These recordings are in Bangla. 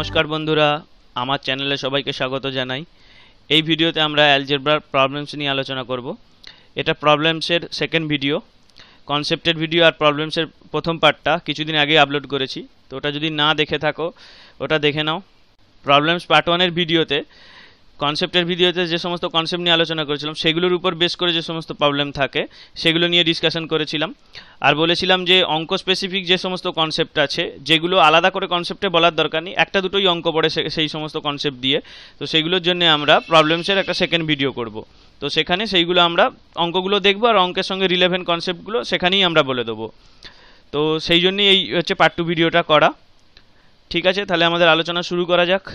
নমস্কার বন্ধুরা, আমার চ্যানেলে সবাইকে স্বাগত জানাই। এই ভিডিওতে আমরা অ্যালজেব্রার প্রবলেমস নিয়ে আলোচনা করব। এটা প্রবলেমসের সেকেন্ড ভিডিও। কনসেপ্টের ভিডিও আর প্রবলেমসের প্রথম পার্টটা কিছুদিন আগে আপলোড করেছি, তো ওটা যদি না দেখে থাকো ওটা দেখে নাও। প্রবলেমস পার্ট 1-এর ভিডিওতে, কনসেপ্টের ভিডিওতে যে সমস্ত কনসেপ্ট নিয়ে আলোচনা করেছিলাম সেগুলোর উপর বেস করে যে সমস্ত প্রবলেম থাকে সেগুলো নিয়ে ডিসকাশন করেছিলাম। আর বলেছিলাম যে অঙ্ক স্পেসিফিক যে সমস্ত কনসেপ্ট আছে, যেগুলো আলাদা করে কনসেপ্টে বলার দরকার নেই, একটা দুটোই অঙ্ক পড়ে সেই সমস্ত কনসেপ্ট দিয়ে, তো সেইগুলোর জন্য আমরা প্রবলেমসের একটা সেকেন্ড ভিডিও করব। তো সেখানে সেইগুলো আমরা অঙ্কগুলো দেখবো আর অঙ্কের সঙ্গে রিলেভেন্ট কনসেপ্টগুলো সেখানেই আমরা বলে দেবো। তো সেই জন্যই এই হচ্ছে পার্ট 2 ভিডিওটা করা। ঠিক আছে, তাহলে আমাদের আলোচনা শুরু করা যাক।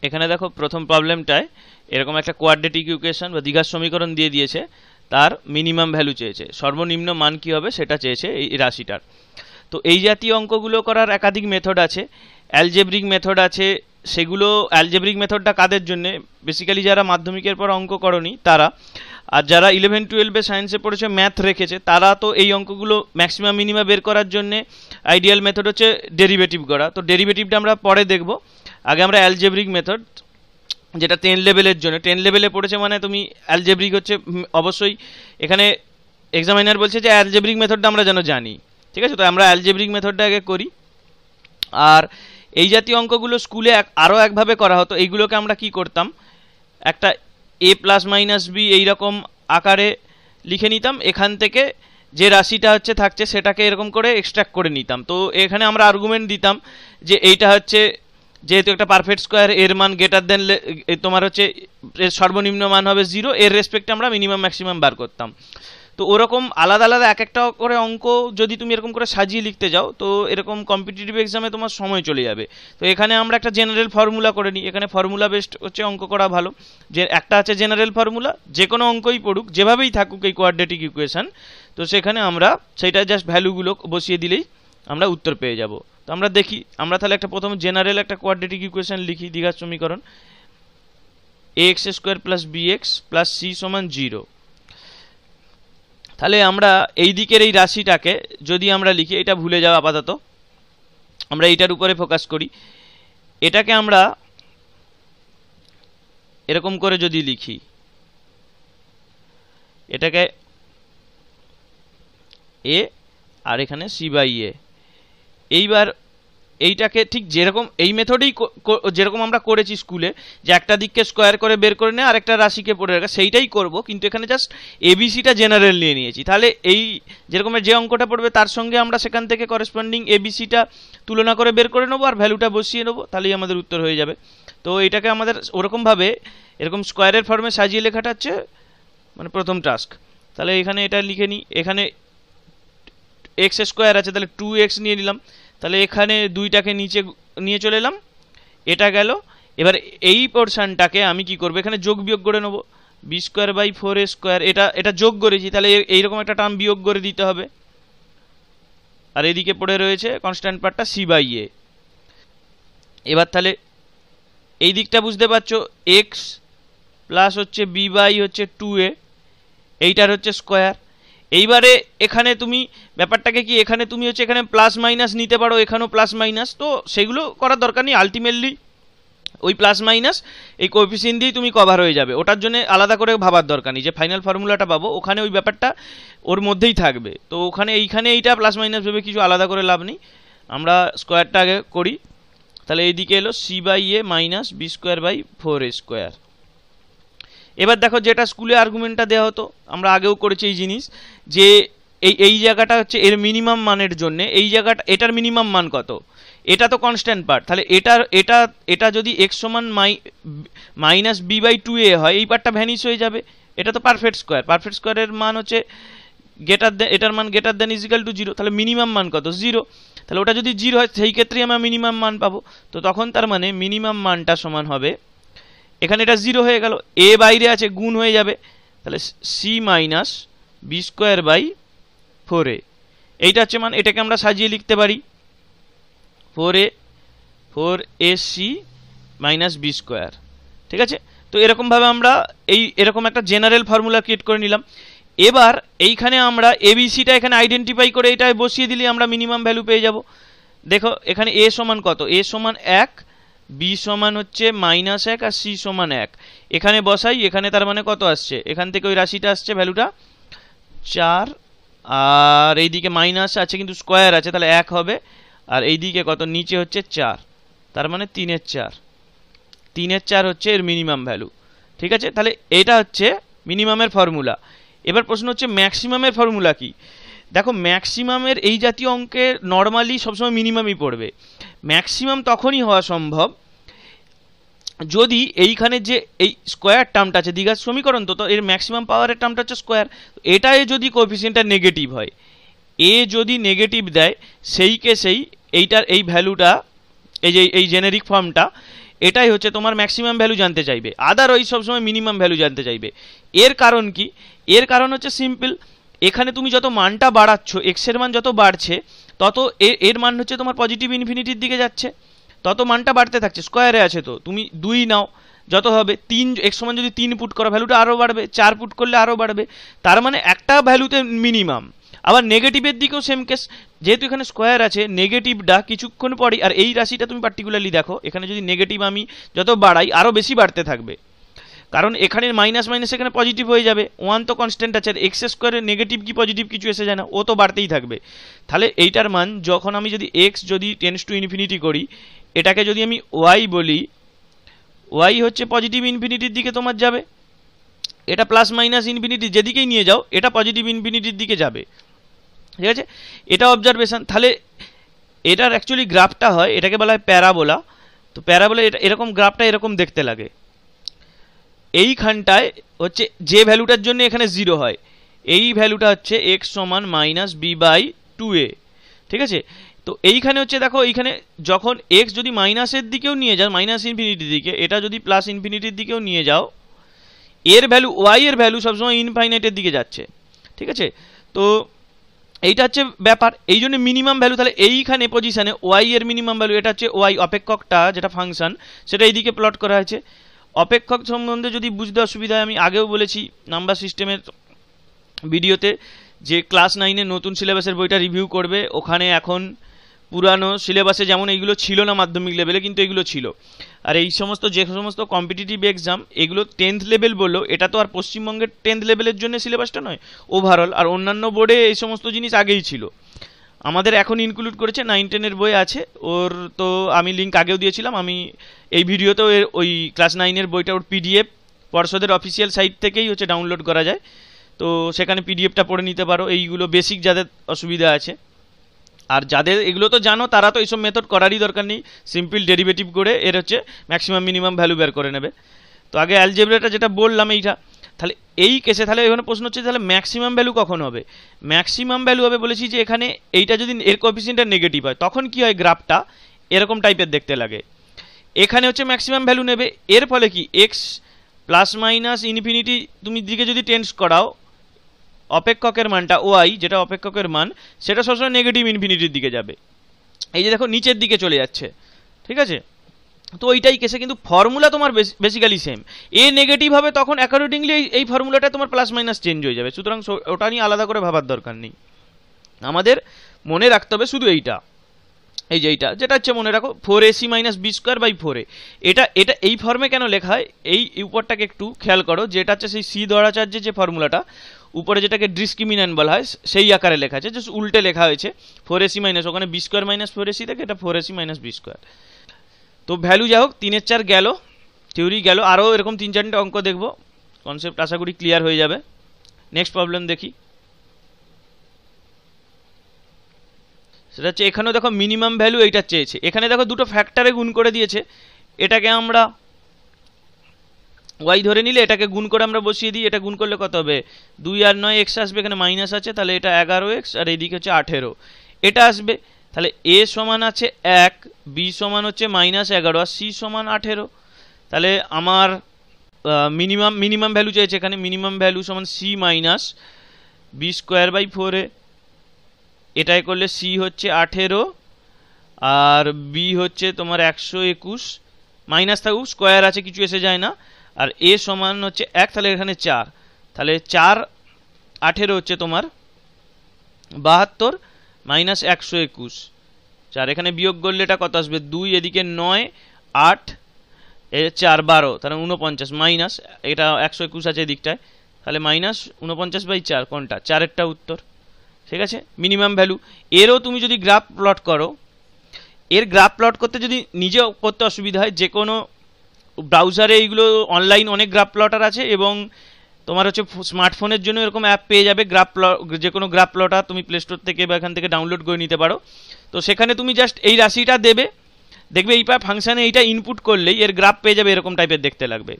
এখানে দেখো, প্রথম প্রবলেমটায় এরকম একটা কোয়াড্রেটিক ইকুয়েশন বা দ্বিঘাত সমীকরণ দিয়ে দিয়েছে, তার মিনিমাম ভ্যালু চেয়েছে, সর্বনিম্ন মান কি হবে সেটা চেয়েছে এই রাশিটার। তো এই জাতীয় অঙ্কগুলো করার একাধিক মেথড আছে, অ্যালজেব্রিক মেথড আছে। সেগুলো অ্যালজেব্রিক মেথডটা কাদের জন্য? বেসিক্যালি যারা মাধ্যমিকের পর অঙ্ক করনি তারা, আর যারা 11-12-এ সায়েন্সে পড়েছে, ম্যাথ রেখেছে, তারা তো এই অঙ্কগুলো ম্যাক্সিমাম মিনিমা বের করার জন্যে আইডিয়াল মেথড হচ্ছে ডেরিভেটিভ করা। তো ডেরিভেটিভটা আমরা পরে দেখব, আগে আমরা অ্যালজেব্রিক মেথড, যেটা 10 লেভেলের জন্য। 10 লেভেলে পড়েছে মানে তুমি অ্যালজেব্রিক হচ্ছে অবশ্যই, এখানে এক্সামিনার বলছে যে অ্যালজেব্রিক মেথডটা আমরা যেন জানি। ঠিক আছে, তো আমরা অ্যালজেব্রিক মেথডটা আগে করি। আর এই জাতীয় অঙ্কগুলো স্কুলে আরও একভাবে করা হতো। এইগুলোকে আমরা কি করতাম, একটা a প্লাস মাইনাস বি এইরকম আকারে লিখে নিতাম, এখান থেকে যে রাশিটা হচ্ছে থাকছে সেটাকে এরকম করে এক্সট্রাক্ট করে নিতাম। তো এখানে আমরা আর্গুমেন্ট দিতাম যে এইটা হচ্ছে, যেহেতু একটা পারফেক্ট স্কোয়ার, এর মান গ্রেটার দেন, তোমার হচ্ছে এর সর্বনিম্ন মান হবে 0, এর রেসপেক্টে আমরা মিনিমাম ম্যাক্সিমাম বার করতাম। তো ওরকম আলাদা আলাদা এক একটা করে অঙ্ক যদি তুমি এরকম করে সাজিয়ে লিখতে যাও, তো এরকম কম্পিটিটিভ এক্সামে তোমার সময় চলে যাবে। তো এখানে আমরা একটা জেনারেল ফর্মুলা করে নিই। এখানে ফর্মুলা বেসড হচ্ছে অঙ্ক করা ভালো, যে একটা আছে জেনারেল ফর্মুলা, যে কোনো অঙ্কই পড়ুক, যেভাবেই থাকুক এই কোয়াড্রেটিক ইকুয়েশন, তো সেখানে আমরা সেইটা জাস্ট ভ্যালুগুলো বসিয়ে দিলেই আমরা উত্তর পেয়ে যাব। তো আমরা দেখি, আমরা তাহলে একটা প্রথম জেনারেল একটা কোয়াড্রেটিক ইকুয়েশন লিখি, দ্বিঘাত সমীকরণ ax² + bx + c = 0। তাহলে আমরা এই দিকের এই রাশিটাকে যদি আমরা লিখি, এটা ভুলে যাও আপাতত, আমরা এইটার উপরে ফোকাস করি। এটাকে আমরা এরকম করে যদি লিখি, এটাকে a আর এখানে c/a, এইবার এইটাকে ঠিক যেরকম এই মেথডেই যেরকম আমরা করেছি স্কুলে, যে একটা দিককে স্কোয়ার করে বের করে নেয় আর একটা রাশিকে পড়ে রাখা, সেইটাই করব, কিন্তু এখানে জাস্ট এবিসিটা জেনারেল নিয়ে নিয়েছি। তাহলে এই যেরকম যে অঙ্কটা পড়বে তার সঙ্গে আমরা সেখান থেকে করেসপন্ডিং এবিসিটা তুলনা করে বের করে নেবো আর ভ্যালুটা বসিয়ে নেবো, তাহলেই আমাদের উত্তর হয়ে যাবে। তো এটাকে আমাদের ওরকমভাবে এরকম স্কোয়ারের ফর্মে সাজিয়ে লেখাটা হচ্ছে মানে প্রথম টাস্ক। তাহলে এখানে এটা লিখে নিই, এখানে x² আছে, তাহলে 2x নিয়ে নিলাম, তাহলে এখানে 2টাকে নিচে নিয়ে চলে এলাম, এটা গেল। এবার এই পোর্শনটাকে আমি কি করব, এখানে যোগ বিয়োগ করে নেব, b²/4a², এটা যোগ করেছি, তাহলে এইরকম একটা টার্ম বিয়োগ করে দিতে হবে। আর এদিকে পড়ে রয়েছে কনস্ট্যান্ট পার্টটা c/a। এবার তাহলে এই দিকটা বুঝতে পারছো, x প্লাস হচ্ছে b/2a, এইটার হচ্ছে স্কোয়ার। এইবারে এখানে তুমি ব্যাপারটাকে কি, এখানে তুমি হচ্ছে এখানে প্লাস মাইনাস নিতে পারো, এখানেও প্লাস মাইনাস, তো সেগুলো করার দরকার নেই। আলটিমেটলি ওই প্লাস মাইনাস এই কোএফিসিয়েন্ট দিয়েই তুমি কভার হয়ে যাবে, ওটার জন্য আলাদা করে ভাবার দরকার নেই। যে ফাইনাল ফর্মুলাটা পাবো ওখানে ওই ব্যাপারটা ওর মধ্যেই থাকবে, তো ওখানে এইখানে এইটা প্লাস মাইনাস ভেবে কিছু আলাদা করে লাভ নেই। আমরা স্কোয়ারটা আগে করি, তাহলে এইদিকে এলো c/a - b²/4a²। এবার দেখো, যেটা স্কুলে আর্গুমেন্টটা দেওয়া হতো, আমরা আগেও করেছি এই জিনিস, যে এই জায়গাটা হচ্ছে এর মিনিমাম মানের জন্য, এই জায়গাটা এটার মিনিমাম মান কত, এটা তো কনস্ট্যান্ট পার্ট, তাহলে এটা যদি x - b/2a হয়, এই পার্টটা ভ্যানিশ হয়ে যাবে। এটা তো পারফেক্ট স্কোয়ার, পারফেক্ট স্কোয়ারের মান হচ্ছে গ্রেটার দেন, এটার মান গ্রেটার দেন = 0, তাহলে মিনিমাম মান কত, 0। তাহলে ওটা যদি 0 হয় সেই ক্ষেত্রেই আমরা মিনিমাম মান পাবো। তো তখন তার মানে মিনিমাম মানটা সমান হবে, এখানে এটা 0 হয়ে গেল, a বাইরে আছে, গুণ হয়ে যাবে, তাহলে c - b²/4a, এইটা হচ্ছে মান। এটাকে আমরা সাজিয়ে লিখতে পারি 4ac - b²। ঠিক আছে, তো এরকমভাবে আমরা এরকম একটা জেনারেল ফর্মুলা ক্রিয়েট করে নিলাম। এবার এইখানে আমরা এবিসিটা এখানে আইডেন্টিফাই করে এটা বসিয়ে দিলে আমরা মিনিমাম ভ্যালু পেয়ে যাব। দেখো এখানে এ সমান কত, এ সমান 1, বি সমান হচ্ছে -1 আর সি সমান 1। এখানে বসাই, এখানে তার মানে কত আসছে, এখান থেকে ওই রাশিটা আসছে ভ্যালুটা 4, আর এইদিকে মাইনাস আছে কিন্তু স্কোয়ার আছে তাহলে 1 হবে, আর এইদিকে কত নিচে হচ্ছে 4, তার মানে 3-এর 4, 3-এর 4 হচ্ছে এর মিনিমাম ভ্যালু। ঠিক আছে, তাহলে এটা হচ্ছে মিনিমামের ফর্মুলা। এবার প্রশ্ন হচ্ছে ম্যাক্সিমামের ফর্মুলা কি। দেখো ম্যাক্সিমামের এই জাতীয় অঙ্কে নর্মালি সবসময় মিনিমামই পড়বে। ম্যাক্সিমাম তখনই হওয়া সম্ভব যদি এইখানে যে এই স্কোয়ার টার্মটা আছে, দ্বিঘাত সমীকরণ তো এর ম্যাক্সিমাম পাওয়ারের টার্মটা হচ্ছে স্কোয়ার, এটাই যদি কোএফিসিয়েন্টটা নেগেটিভ হয়, এ যদি নেগেটিভ দেয় সেই কেসেই এইটার এই ভ্যালুটা, এই যে এই জেনেরিক ফর্মটা, এটাই হচ্ছে তোমার ম্যাক্সিমাম ভ্যালু জানতে চাইবে, আদারওয়াইজ সবসময় মিনিমাম ভ্যালু জানতে চাইবে। এর কারণ কি, এর কারণ হচ্ছে সিম্পল, এখানে তুমি যত মানটা বাড়াচ্ছ, এক্সের মান যত বাড়ছে তত এর মান হচ্ছে তোমার পজিটিভ ইনফিনিটির দিকে যাচ্ছে, তত মানটা বাড়তে থাকছে। স্কোয়ারে আছে তো তুমি 2 নাও, যত হবে 3, এক্স সমান যদি 3 পুট করো ভ্যালুটা আরও বাড়বে, 4 পুট করলে আরও বাড়বে, তার মানে একটা ভ্যালুতে মিনিমাম। আবার নেগেটিভের দিকেও সেম কেস, যেহেতু এখানে স্কোয়ার আছে নেগেটিভটা কিছুক্ষণ পরেই, আর এই রাশিটা তুমি পার্টিকুলারলি দেখো, এখানে যদি নেগেটিভ আমি যত বাড়াই আরও বেশি বাড়তে থাকবে, কারণ এখানে মাইনাস মাইনাস এখানে পজিটিভ হয়ে যাবে, 1 তো কনস্ট্যান্ট আছে, আর এক্স স্কোয়ারে নেগেটিভ কি পজিটিভ কিছু এসে যায় না, ও তো বাড়তেই থাকবে। তাহলে এইটার মান যখন আমি যদি এক্স যদি টেন্ডস টু ইনফিনিটি করি, এটাকে যদি আমি ওয়াই বলি, ওয়াই হচ্ছে পজিটিভ ইনফিনিটির দিকে তোমার যাবে, এটা প্লাস মাইনাস ইনফিনিটি যেদিকেই নিয়ে যাও এটা পজিটিভ ইনফিনিটির দিকে যাবে। ঠিক আছে, এটা অবজারভেশন। তাহলে এটার অ্যাকচুয়ালি গ্রাফটা হয়, এটাকে বলা হয় প্যারাবোলা। তো প্যারাবোলা এটা এরকম গ্রাফটা এরকম দেখতে লাগে। এইখানটায় হচ্ছে যে ভ্যালুটার জন্য এখানে 0 হয়, এই ভ্যালুটা হচ্ছে এক্স সমান -b/2a। ঠিক আছে, তো এইখানে হচ্ছে দেখো, এইখানে যখন এক্স যদি মাইনাসের দিকেও নিয়ে যাও, মাইনাস ইনফিনিটির দিকে, এটা যদি প্লাস ইনফিনিটির দিকেও নিয়ে যাও, এর ভ্যালু ওয়াই এর ভ্যালু সবসময় ইনফাইনাইটের দিকে যাচ্ছে। ঠিক আছে, তো এইটা হচ্ছে ব্যাপার, এই জন্য মিনিমাম ভ্যালু। তাহলে এইখানে পজিশানে ওয়াই এর মিনিমাম ভ্যালু, এটা হচ্ছে ওয়াই অপেক্ষকটা যেটা ফাংশন, সেটা এইদিকে প্লট করা হয়েছে। অপেক্ষক সম্বন্ধে যদি বুঝতে অসুবিধা হয়, আমি আগেও বলেছি নাম্বার সিস্টেমের ভিডিওতে, যে ক্লাস 9-এর নতুন সিলেবাসের বইটা রিভিউ করবে, ওখানে এখন পুরানো সিলেবাসে যেমন এইগুলো ছিল না মাধ্যমিক লেভেলে, কিন্তু এগুলো ছিল। আর এই সমস্ত যে সমস্ত কম্পিটিটিভ এক্সাম, এগুলো 10th লেভেল বললো, এটা তো আর পশ্চিমবঙ্গের 10th লেভেলের জন্য সিলেবাসটা নয়, ওভারঅল। আর অন্যান্য বোর্ডে এই সমস্ত জিনিস আগেই ছিল, আমাদের এখন ইনক্লুড করেছে, 9-10-এর বই আছে ওর, তো আমি লিঙ্ক আগেও দিয়েছিলাম। আমি এই ভিডিওতেও ওই ক্লাস 9-এর বইটা ওর পিডিএফ পর্ষদের অফিসিয়াল সাইট থেকেই হচ্ছে ডাউনলোড করা যায়, তো সেখানে পিডিএফটা পড়ে নিতে পারো। এইগুলো বেসিক যাদের অসুবিধা আছে, আর যাদের এগুলো তো জানো তারা তো এইসব মেথড করারই দরকার নেই, সিম্পল ডেরিভেটিভ করে এর হচ্ছে ম্যাক্সিমাম মিনিমাম ভ্যালু বের করে নেবে। তো আগে অ্যালজেব্রাটা যেটা বললাম এইটা, তাহলে এই কেসে তাহলে এখানে প্রশ্ন হচ্ছে তাহলে ম্যাক্সিমাম ভ্যালু কখন হবে। ম্যাক্সিমাম ভ্যালু হবে বলেছি যে এখানে এইটা যদি এর কোএফিসিয়েন্টটা নেগেটিভ হয়, তখন কি হয়, গ্রাফটা এরকম টাইপের দেখতে লাগে। এখানে হচ্ছে ম্যাক্সিমাম ভ্যালু নেবে, এর ফলে কি এক্স প্লাস মাইনাস ইনফিনিটি তুমি দিকে যদি টেন্স করাও, অপেক্ষকের মানটা ওয়াই যেটা অপেক্ষকের মান, সেটা সবসময় নেগেটিভ ইনফিনিটির দিকে যাবে। এই যে দেখো নিচের দিকে চলে যাচ্ছে। ঠিক আছে, তো ওইটাই কেসে, কিন্তু ফর্মুলা তোমার বেসিক্যালি সেম। এ নেগেটিভ হবে তখন অ্যাকর্ডিংলি এই ফর্মুলাটা তোমার প্লাস মাইনাস চেঞ্জ হয়ে যাবে, সুতরাং ওটা নিয়ে আলাদা করে ভাবার দরকার নেই। আমাদের মনে রাখতে হবে শুধু এইটা, এই যে এইটা যেটা হচ্ছে মনে রাখো 4ac - b²/4a। এটা এই ফর্মে কেন লেখা হয়, এই উপরটাকে একটু খেয়াল করো, যেটা হচ্ছে সেই সি দ্বৈরাচার্যের যে ফর্মুলাটা, উপরে যেটাকে ডিসক্রিমিন্যান্ট বলা হয়, সেই আকারে লেখা আছে, জাস্ট উল্টে লেখা হয়েছে 4ac - ওখানে b² - 4ac থেকে এটা 4ac - b²। তো ভ্যালু যাই হোক 3-এর 4 গেল, থিওরি গেল, আরও এরকম 3-4টে অঙ্ক দেখবো, কনসেপ্ট আশা করি ক্লিয়ার হয়ে যাবে। নেক্সট প্রবলেম দেখি, সেটা হচ্ছে এখানেও দেখো মিনিমাম ভ্যালু এইটা চেয়েছে, এখানে দেখো দুটো ফ্যাক্টরে গুণ করে দিয়েছে, এটাকে আমরা ওয়াই ধরে নিলে এটাকে গুণ করে আমরা বসিয়ে দিই, এটা গুণ করলে কত হবে, 2 আর 9 এক্স আসবে, এখানে মাইনাস আছে তাহলে এটা 11x, আর এইদিকে হচ্ছে 18, এটা আসবে। তাহলে এ সমান আছে 1, বি সমান হচ্ছে -11, আর সি সমান 18। তাহলে আমার মিনিমাম ভ্যালু চেয়েছে, এখানে মিনিমাম ভ্যালু সমান c - b²/4a, এটাই করলে সি হচ্ছে 18 আর বি হচ্ছে তোমার 121, মাইনাস থাকুক স্কোয়ার আছে কিছু এসে যায় না, আর এ সমান হচ্ছে 1, তাহলে এখানে 4, তাহলে 4 18 হচ্ছে তোমার 72 মাইনাস 121, আর এখানে বিয়োগ করলে এটা কত আসবে 2, এদিকে 9 8 4 12, তাহলে 49 মাইনাস এটা 121 আছে এদিকটায়, তাহলে মাইনাস 49/4 কোনটা 4এরটা উত্তর। ঠিক আছে, মিনিমাম ভ্যালু। এরও তুমি যদি গ্রাফ প্লট করো, এর গ্রাফ প্লট করতে যদি নিজেও করতে অসুবিধা হয়, যে কোনো ব্রাউজারে এইগুলো অনলাইন অনেক গ্রাফ প্লটার আছে, এবং তোমার হচ্ছে স্মার্টফোনের জন্য এরকম অ্যাপ পেয়ে যাবে গ্রাফ প্লট, যে কোনো গ্রাফ প্লটার তুমি প্লে স্টোর থেকে বা এখান থেকে ডাউনলোড করে নিতে পারো। তো সেখানে তুমি জাস্ট এই রাশিটা দেবে, দেখবে এই ফাংশানে এইটা ইনপুট করলেই এর গ্রাফ পেয়ে যাবে, এরকম টাইপের দেখতে লাগবে।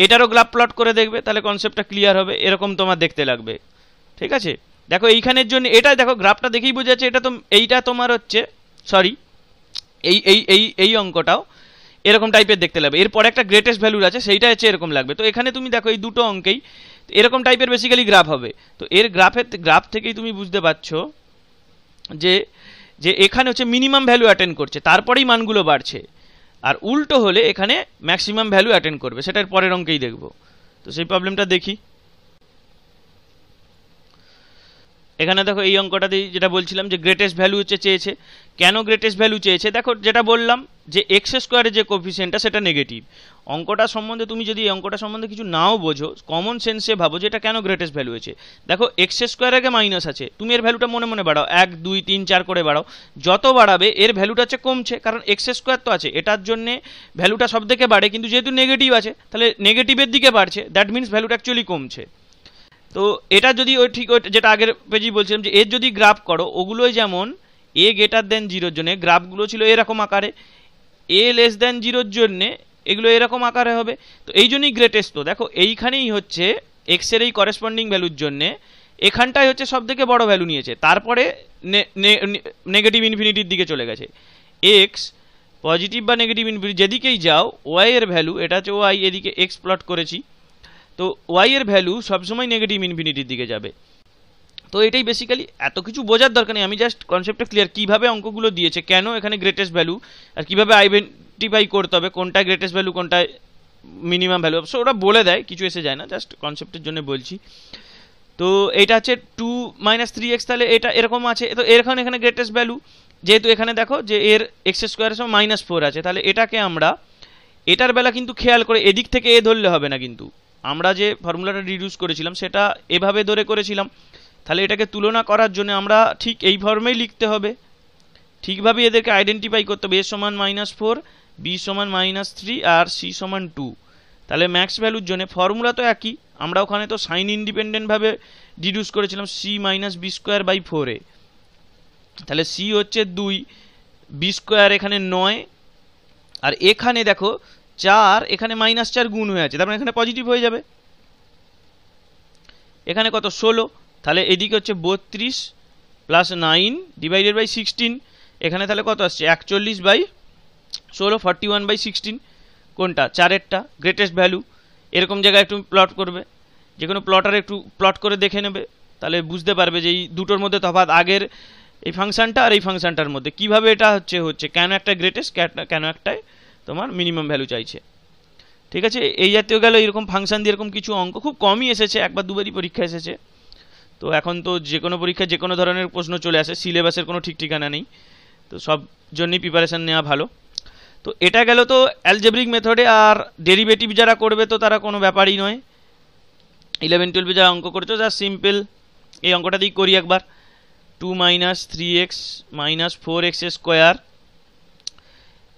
এটারও গ্রাফ প্লট করে দেখবে, তাহলে কনসেপ্টটা ক্লিয়ার হবে, এরকম তোমার দেখতে লাগবে। ঠিক আছে, দেখো এইখানের জন্য এটা দেখো গ্রাফটা দেখেই বোঝা যাচ্ছে, এটা তো এইটা তোমার হচ্ছে সরি এই এই এই এই অঙ্কটাও এরকম টাইপের দেখতে লাগবে। এরপরে একটা গ্রেটেস্ট ভ্যালুর আছে, সেইটা হচ্ছে এরকম লাগবে। তো এখানে তুমি দেখো এই দুটো অঙ্কেই এরকম টাইপের বেসিক্যালি গ্রাফ হবে। তো এর গ্রাফ থেকেই তুমি বুঝতে পারছো যে যে এখানে হচ্ছে মিনিমাম ভ্যালু অ্যাটেন্ড করছে, তারপরেই মানগুলো বাড়ছে, আর উল্টো হলে এখানে ম্যাক্সিমাম ভ্যালু অ্যাটেন্ড করবে, সেটার পরের অঙ্কেই দেখবো। তো সেই প্রবলেমটা দেখি। এখানে দেখো এই অঙ্কটাতেই যেটা বলছিলাম যে গ্রেটেস্ট ভ্যালু হচ্ছে চেয়েছে। কেন গ্রেটেস্ট ভ্যালু চেয়েছে? দেখো যেটা বললাম যে এক্স স্কোয়ারের যে কোফিসিয়েন্টটা সেটা নেগেটিভ। অঙ্কটা সম্বন্ধে তুমি যদি এই অঙ্কটা সম্বন্ধে কিছু নাও বোঝো, কমন সেন্সে ভাবো যে এটা কেন গ্রেটেস্ট ভ্যালু হয়েছে। দেখো এক্স স্কোয়ার আগে মাইনাস আছে, তুমি এর ভ্যালুটা মনে মনে বাড়াও, 1 2 3 4 করে বাড়াও, যত বাড়াবে এর ভ্যালুটা হচ্ছে কমছে, কারণ এক্স স্কোয়ার তো আছে, এটার জন্যে ভ্যালুটা সব থেকে বাড়ে, কিন্তু যেহেতু নেগেটিভ আছে তাহলে নেগেটিভের দিকে বাড়ছে, দ্যাট মিনস ভ্যালুটা অ্যাকচুয়ালি কমছে। তো এটা যদি ওই ঠিক যেটা আগের পেজেই বলছিলাম যে এর যদি গ্রাফ করো, ওগুলোই যেমন এ গ্রেটার দেন 0-র জন্য গ্রাফগুলো ছিল এরকম আকারে, এ লেস দেন 0-র জন্যে এগুলো এরকম আকারে হবে। তো এই জন্যই গ্রেটেস্ট। তো দেখো এইখানেই হচ্ছে এক্সের এই করেসপন্ডিং ভ্যালুর জন্যে এখানটাই হচ্ছে সব থেকে বড় ভ্যালু নিয়েছে, তারপরে নেগেটিভ ইনফিনিটির দিকে চলে গেছে। এক্স পজিটিভ বা নেগেটিভ ইনফিনিটি যেদিকেই যাও, ওয়াই এর ভ্যালু, এটা হচ্ছে ওয়াই, এদিকে এক্স প্লট করেছি, তো ওয়াই এর ভ্যালু সবসময় নেগেটিভ ইনফিনিটির দিকে যাবে। তো এটাই বেসিক্যালি, এত কিছু বোঝার দরকার নেই, আমি জাস্ট কনসেপ্টটা ক্লিয়ার কীভাবে অঙ্কগুলো দিয়েছে, কেন এখানে গ্রেটেস্ট ভ্যালু, আর কীভাবে আইডেন্টিফাই করতে হবে কোনটা গ্রেটেস্ট ভ্যালু কোনটা মিনিমাম ভ্যালু, সো ওরা বলে দেয়, কিছু এসে যায় না, জাস্ট কনসেপ্টের জন্য বলছি। তো এটা হচ্ছে 2 - 3x, তাহলে এটা এরকম আছে। তো এখানে গ্রেটেস্ট ভ্যালু, যেহেতু এখানে দেখো যে এর এক্স স্কোয়ারের সময় -4 আছে, তাহলে এটাকে আমরা এটার বেলা কিন্তু খেয়াল করে এদিক থেকে এ ধরলে হবে না, কিন্তু আমরা যে ফর্মুলাটা রিডিউস করেছিলাম সেটা এভাবে ধরে করেছিলাম, তাহলে এটাকে তুলনা করার জন্য আমরা ঠিক এই ফর্মেই লিখতে হবে, ঠিকভাবে এদেরকে আইডেন্টিফাই করতে হবে। এ সমান -4, বি সমান -3 আর সি সমান 2। তাহলে ম্যাক্স ভ্যালুর জন্য ফর্মুলা তো একই, আমরা ওখানে তো সাইন ইন্ডিপেন্ডেন্টভাবে রিডিউস করেছিলাম c - b²/4 এ, তাহলে সি হচ্ছে 2, b² এখানে 9, আর এখানে দেখো 4, এখানে -4 গুণ হয়ে আছে, তার মানে এখানে পজিটিভ হয়ে যাবে। এখানে কত 16, তাহলে এদিকে হচ্ছে 32 + 9 / 16, এখানে তাহলে কত আসছে 41/16, 41/16, কোনটা 4এরটা গ্রেটেস্ট ভ্যালু। এরকম জায়গায় একটু প্লট করবে, যে কোনো প্লটারে একটু প্লট করে দেখে নেবে, তাহলে বুঝতে পারবে যে এই দুটোর মধ্যে তফাৎ, আগের এই ফাংশনটা আর এই ফাংশনটার মধ্যে কীভাবে এটা হচ্ছে কেন একটা গ্রেটেস্ট, কেন একটাই তোমার মিনিমাম ভ্যালু চাইছে। ঠিক আছে, এই জাতীয় গেল এরকম ফাংশন দিয়ে এরকম কিছু অঙ্ক খুব কমই এসেছে, একবার দুবারই পরীক্ষা এসেছে। তো এখন তো যে কোনো পরীক্ষায় যে কোনো ধরনের প্রশ্ন চলে আসে, সিলেবাসের কোনো ঠিক ঠিকানা নেই, তো সব জন্যই প্রিপারেশান নেওয়া ভালো। তো এটা গেল তো অ্যালজেব্রিক মেথডে, আর ডেরিভেটিভ যারা করবে তো তারা কোনো ব্যাপারই নয়, 11-12 যারা অঙ্ক করেছো যা সিম্পল, এই অঙ্কটা দিয়েই করি একবার। 2 - 3x - 4x²,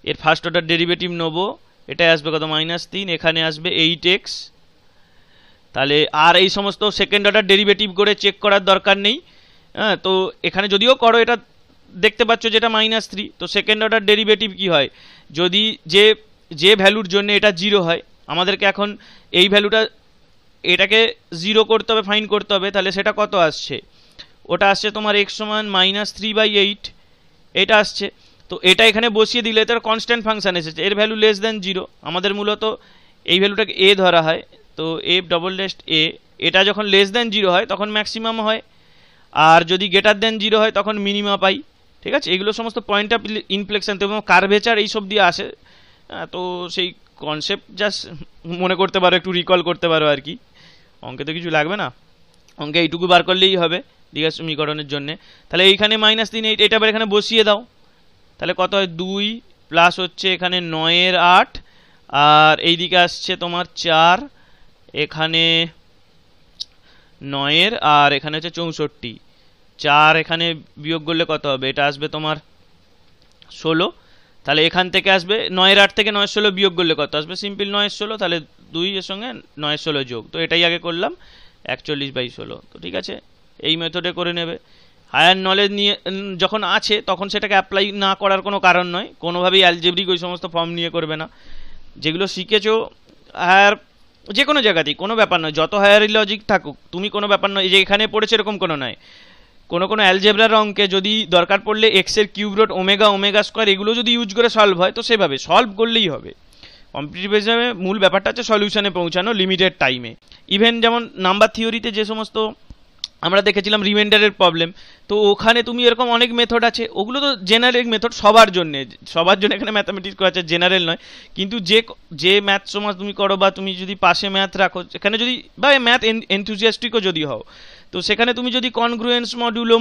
এর ফার্স্ট অর্ডার ডেরিভেটিভ নেবো, এটা আসবে কত -3, এখানে আসবে 8x। তাহলে আর এই সমস্ত সেকেন্ড অর্ডার ডেরিভেটিভ করে চেক করার দরকার নেই, হ্যাঁ। তো এখানে যদিও করো, এটা দেখতে পাচ্ছ যেটা -3, তো সেকেন্ড অর্ডার ডেরিভেটিভ কি হয়, যদি যে ভ্যালুর জন্য এটা 0 হয়, আমাদেরকে এখন এই ভ্যালুটা এটাকে 0 করতে হবে, ফাইন করতে হবে, তাহলে সেটা কত আসছে, ওটা আসছে তোমার x সমান -3/8, এটা আসছে। তো এটা এখানে বসিয়ে দিলে তার কনস্ট্যান্ট ফাংশন এসেছে, এর ভ্যালু a, আমাদের মূলত এই ভ্যালুটাকে a ধরা হয়, তো a'(a), এটা যখন <0 হয় তখন ম্যাক্সিমাম হয়, আর যদি <0 হয় তখন মিনিমা পাই। ঠিক আছে, এগুলো সমস্ত পয়েন্ট অফ ইনফ্লেকশন এবং কার্ভেচার এইসব দিয়ে আসে। তো সেই কনসেপ্ট জাস্ট মনে করতে পারো, একটু রিকল করতে পারো আর কি, অঙ্কে তো কিছু লাগবে না। অঙ্কে এইটুকু বার করলেই হবে দ্বিঘাত সমীকরণের জন্য। তাহলে এইখানে -3 এটা আবার এখানে বসিয়ে দাও, তাহলে কত হয় 2 প্লাস হচ্ছে এখানে 9 8, আর এইদিকে আসছে তোমার 4, এখানে 9 আর এখানে হচ্ছে 64, 4 এখানে বিয়োগ করলে কত হবে, এটা আসবে তোমার 16। তাহলে এখান থেকে আসবে 9 8 থেকে 9 16 বিয়োগ করলে কত আসবে, সিম্পল 9 16, তাহলে 2 এর সঙ্গে 9 16 যোগ, তো এটাই আগে করলাম 41/16। তো ঠিক আছে, এই মেথডে করে নেবে। হায়ার নলেজ নিয়ে যখন আছে তখন সেটাকে অ্যাপ্লাই না করার কোনো কারণ নয়, কোনোভাবেই অ্যালজেব্রিক ওই সমস্ত ফর্ম নিয়ে করবে না। যেগুলো শিখেছো হায়ার যে কোনো জায়গাতেই কোনো ব্যাপার নয়, যত হায়ার লজিক থাকুক তুমি কোনো ব্যাপার নয়, এই যে এখানে পড়েছে এরকম কোনো নয়। কোনো অ্যালজেব্রার অঙ্কে যদি দরকার পড়লে এক্সের cube root omega omega square এগুলো যদি ইউজ করে সলভ হয় তো সেভাবে সলভ করলেই হবে। কম্পিটিটিভ এক্সামে মূল ব্যাপারটা হচ্ছে সলিউশনে পৌঁছানো লিমিটেড টাইমে। ইভেন যেমন নাম্বার থিওরিতে যে সমস্ত আমরা দেখেছিলাম রিমাইন্ডারের প্রবলেম, তো ওখানে তুমি এরকম অনেক মেথড আছে, ওগুলো তো জেনারেল মেথড সবার জন্য এখানে ম্যাথামেটিক্স করা আছে, জেনারেল নয়। কিন্তু যে ম্যাথ সমাজ তুমি করো বা তুমি যদি পাশে ম্যাথ রাখো এখানে যদি বা ম্যাথ এনথুজিয়াস্টিকও যদি হও, তো সেখানে তুমি যদি কনগ্রুয়েন্স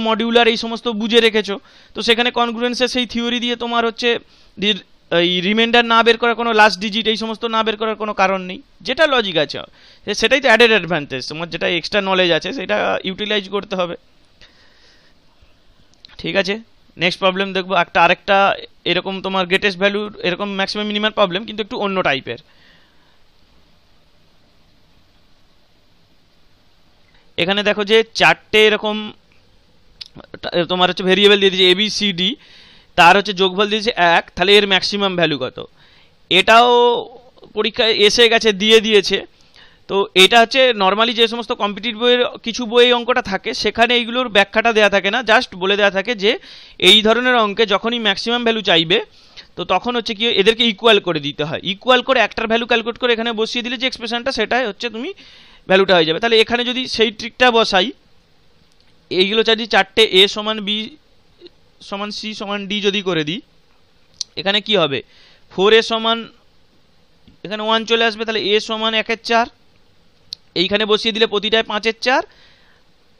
মডিউলার এই সমস্ত বুঝে রেখেছো, তো সেখানে কনগ্রুয়েন্সের সেই থিওরি দিয়ে তোমার হচ্ছে এই রিমাইন্ডার না বের করার কোনো লাস্ট ডিজিট এই সমস্ত না বের করার কোনো কারণ নেই, যেটা লজিক আছে সেটাই তো অ্যাডেড অ্যাডভান্টেজ, তোমার যেটা এক্সট্রা নলেজ আছে সেটা ইউটিলাইজ করতে হবে। ঠিক আছে, নেক্সট প্রবলেম দেখবো আরেকটা এরকম তোমার গ্রেটেস্ট ভ্যালুর এরকম ম্যাক্সিমাম মিনিমাম প্রবলেম, কিন্তু একটু অন্য টাইপের। এখানে দেখো যে চারটে এরকম তোমার হচ্ছে ভেরিয়েবল দিয়ে দিয়েছে ABCD, তার হচ্ছে যোগফল দিয়েছে 1, তাহলে এর ম্যাক্সিমাম ভ্যালু কত, এটাও পরীক্ষায় এসে গেছে দিয়ে দিয়েছে। তো এটা হচ্ছে নর্মালি যে সমস্ত কম্পিটিটিভ বইয়ের কিছু বই অঙ্কটা থাকে সেখানে এইগুলোর ব্যাখ্যাটা দেওয়া থাকে না, জাস্ট বলে দেওয়া থাকে যে এই ধরনের অঙ্কে যখনই ম্যাক্সিমাম ভ্যালু চাইবে তো তখন হচ্ছে কি এদেরকে ইকুয়াল করে দিতে হয়, ইকুয়াল করে একটার ভ্যালু ক্যালকুলেট করে এখানে বসিয়ে দিলে যে এক্সপ্রেশনটা সেটাই হচ্ছে তুমি ভ্যালুটা হয়ে যাবে। তাহলে এখানে যদি সেই ট্রিকটা বসাই, এইগুলো যদি চারটে A সমান B সমান C সমান D যদি করে দিই, এখানে কি হবে 4A সমান এখানে 1 চলে আসবে, তাহলে A সমান 1/4, এইখানে বসিয়ে দিলে প্রতিটায় 5/4,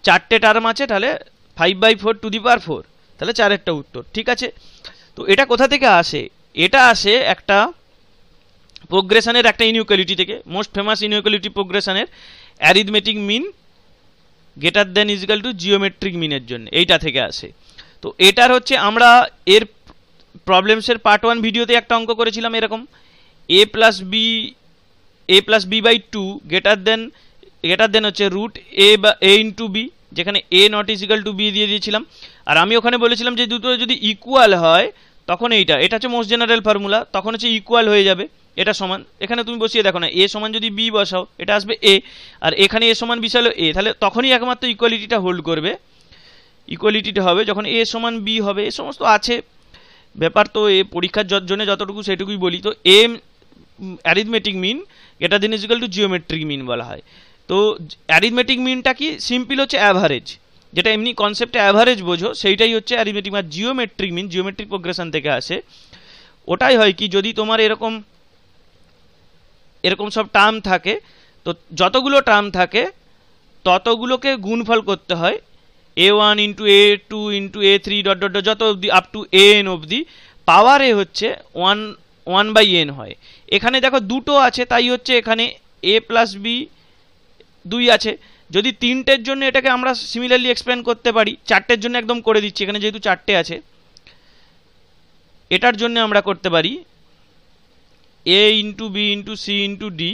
চারটে টার্ম আছে, তাহলে 5/4 টু দি পাওয়ার 4, তাহলে 4-এরটা উত্তর। ঠিক আছে, তো এটা কোথা থেকে আসে, এটা আসে একটা প্রোগ্রেশনের একটা ইনইকুয়ালিটি থেকে, মোস্ট ফেমাস ইনইকুয়ালিটি প্রোগ্রেশনের arithmetic mean greater than equal to geometric মিনের জন্য, এইটা থেকে আসে। তো এটার হচ্ছে আমরা এর প্রবলেমসের পার্ট 1 ভিডিওতে একটা অঙ্ক করেছিলাম এরকম, a plus b by 2 greater than হচ্ছে রুট a ইন্টু বি, যেখানে a not equal to b দিয়ে দিয়েছিলাম। আর আমি ওখানে বলেছিলাম যে দুটো যদি ইকুয়াল হয় তখন এটা হচ্ছে মোস্ট জেনারেল ফর্মুলা, তখন হচ্ছে ইকুয়াল হয়ে যাবে, এটা সমান। এখানে তুমি বসিয়ে দেখো না, a সমান যদি b বসাও এটা আসবে a, আর এখানে a সমান বিশাল a, তাহলে তখনই একমাত্র ইকুয়ালিটিটা হোল্ড করবে, ইকুয়ালিটিটা হবে যখন a সমান b হবে। এ সমস্ত আছে ব্যাপার, তো এ পরীক্ষার জন্য যতটুকু সেটুকুই বলি। তো a arithmetic mean greater than equal to geometric mean বলা হয়। তো অ্যারিথমেটিক মিনটা কি সিম্পল হচ্ছে অ্যাভারেজ, যেটা এমনি কনসেপ্টে অ্যাভারেজ বোঝো সেইটাই হচ্ছে অ্যারিথমেটিক। আর জিওমেট্রিক মিন জিওমেট্রিক প্রোগ্রেশন থেকে আসে, ওটাই হয় কি যদি তোমার এরকম সব টার্ম থাকে, তো যতগুলো টার্ম থাকে ততগুলোকে গুণফল করতে হয়, a1 into a2 into a3 dot dot যত অবধি আপ টু an অবধি, পাওয়ার এ হচ্ছে 1/n হয়। এখানে দেখো দুটো আছে তাই হচ্ছে এখানে a প্লাস বি 2 আছে, যদি তিনটের জন্য এটাকে আমরা সিমিলারলি এক্সপ্যান্ড করতে পারি, চারটের জন্য একদম করে দিচ্ছি, এখানে যেহেতু চারটে আছে এটার জন্য আমরা করতে পারি a into B into C into D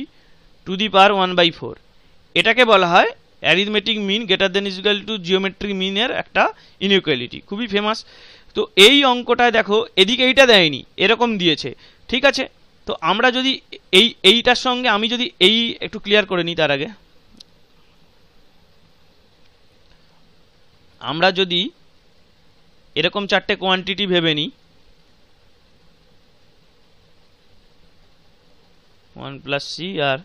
to the power 1/4, এটাকে বলা হয় arithmetic mean greater than equal to geometric মিনের একটা ইনইকুয়ালিটি, খুবই ফেমাস। তো এই অঙ্কটায় দেখো এদিকে এইটা দেয়নি, এরকম দিয়েছে। ঠিক আছে, তো আমরা যদি এইটার সঙ্গে আমি যদি এই একটু ক্লিয়ার করে নিই, তার আগে আমরা যদি এরকম চারটে কোয়ান্টিটি ভেবে নিই, 1 প্লাস সি, আর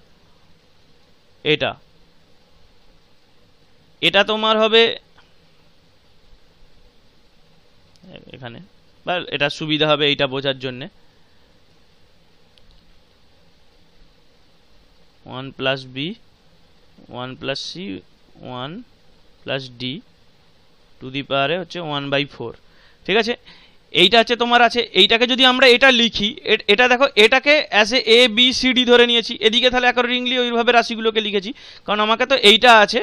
এটা তোমার হবে এখানে, বা এটা সুবিধা হবে এইটা বোঝার জন্যে, 1 plus b 1 plus c 1 plus d to the পাওয়ারে হচ্ছে 1/4। ঠিক আছে, এইটা হচ্ছে তোমার আছে। এইটাকে যদি আমরা এটা লিখি, এটা দেখো এটাকে as a B c d ধরে নিয়েছি, এদিকে তাহলে অ্যাকর্ডিংলি ওইভাবে রাশিগুলোকে লিখেছি, কারণ আমাকে তো এইটা আছে,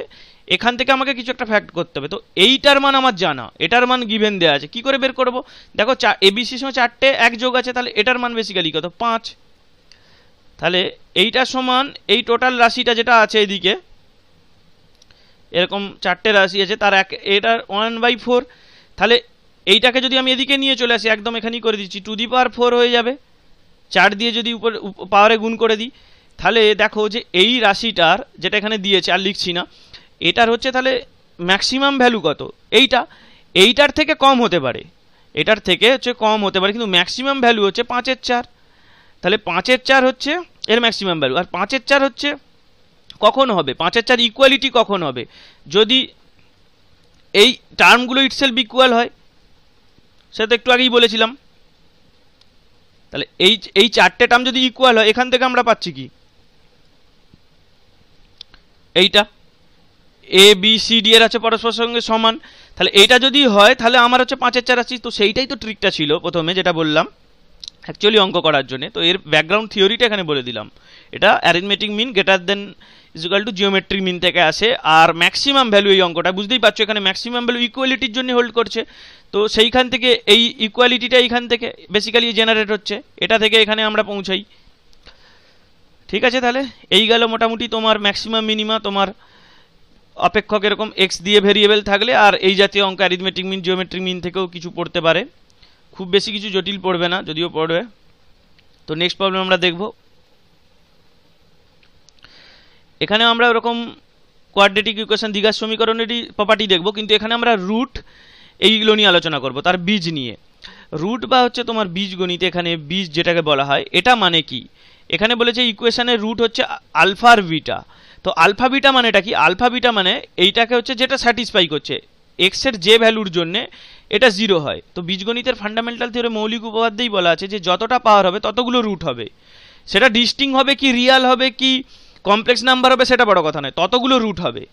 এখান থেকে আমাকে কিছু একটা ফ্যাক্ট করতে হবে। তো এইটার মান আমার জানা, এটার মান গিভেন দেওয়া আছে, কি করে বের করব? দেখো এবিসির সময় 4টে এক যোগ আছে, তাহলে এটার মান বেসিক্যালি কত? 5। তাহলে এইটার সমান এই টোটাল রাশিটা যেটা আছে এদিকে, এরকম 4টে রাশি আছে, তার এটার 1/4। তাহলে এইটাকে যদি আমি এদিকে নিয়ে চলে আসি, একদম এখানেই করে দিচ্ছি, টু দি পাওয়ার 4 হয়ে যাবে। 4 দিয়ে যদি উপর পাওয়ারে গুণ করে দিই, তাহলে দেখো যে এই রাশিটার যেটা এখানে দিয়েছে, আর লিখছি না, এটার হচ্ছে তাহলে ম্যাক্সিমাম ভ্যালু কত? এইটার থেকে কম হতে পারে, এটার থেকে হচ্ছে কম হতে পারে, কিন্তু ম্যাক্সিমাম ভ্যালু হচ্ছে 5/4। তাহলে 5/4 হচ্ছে এর ম্যাক্সিমাম ভ্যালু। আর 5/4 হচ্ছে কখন হবে? 5/4 ইকুয়ালিটি কখন হবে? যদি এই টার্মগুলো ইটসেলফ ইকুয়াল হয়, সেটা তো একটু আগেই বলেছিলাম। তাহলে এই 4টে টার্ম যদি ইকুয়াল হয়, এখান থেকে আমরা পাচ্ছি কি? এইটা এ বি সি ডি এর আছে পরস্পর সঙ্গে সমান। তাহলে এইটা যদি হয়, তাহলে আমার হচ্ছে 5/4 আসছি। তো সেইটাই তো ট্রিকটা ছিল প্রথমে, যেটা বললাম অ্যাকচুয়ালি অঙ্ক করার জন্য। তো এর ব্যাকগ্রাউন্ড থিওরিটা এখানে বলে দিলাম। এটা arithmetic mean greater than equal to geometric mean থেকে আসে। আর ম্যাক্সিমাম ভ্যালু, এই অঙ্কটা বুঝতেই পারছো, এখানে ম্যাক্সিমাম ভ্যালু ইকুয়ালিটির জন্য হোল্ড করছে। তো সেইখান থেকে এই ইকুয়ালিটিটা এইখান থেকে বেসিক্যালি জেনারেট হচ্ছে, এটা থেকে এখানে আমরা পৌঁছাই। ঠিক আছে, তাহলে এই গেল মোটামুটি তোমার ম্যাক্সিমাম মিনিমা। তোমার অপেক্ষক এরকম এক্স দিয়ে ভেরিয়েবল থাকলে, আর এই জাতীয় অঙ্ক অ্যারিথমেটিক মিন, জিওমেট্রিক মিন থেকেও কিছু পড়তে পারে, খুব বেশি কিছু জটিল পড়বে না, যদিও পড়বে। তো নেক্সট প্রবলেম আমরা দেখব। এখানে আমরা ওরকম কোয়াড্রেটিক ইকুয়েশন, দ্বিঘাত সমীকরণেরই প্রপার্টি দেখব, কিন্তু এখানে আমরা রুট এইগুলো নিয়ে আলোচনা করব, তার বীজ নিয়ে। রুট বা হচ্ছে তোমার বীজগণিতে এখানে বীজ যেটাকে বলা হয়, এটা মানে কি? এখানে বলেছে ইকুয়েশনের রুট হচ্ছে আলফা আর বিটা। তো আলফা বিটা মানেটা কি? আলফা বিটা মানে এইটাকে হচ্ছে যেটা স্যাটিসফাই করছে, এক্স এর যে ভ্যালুর জন্য এটা 0 হয়। তো বীজগণিতের ফান্ডামেন্টাল থিওরি মৌলিক উপপাদ্যেই বলা আছে যে যতটা পাওয়ার হবে ততগুলো রুট হবে। সেটা ডিস্টিং হবে কি রিয়াল হবে কি কমপ্লেক্স নাম্বার হবে সেটা বড় কথা নয়, ততগুলো রুট হবে।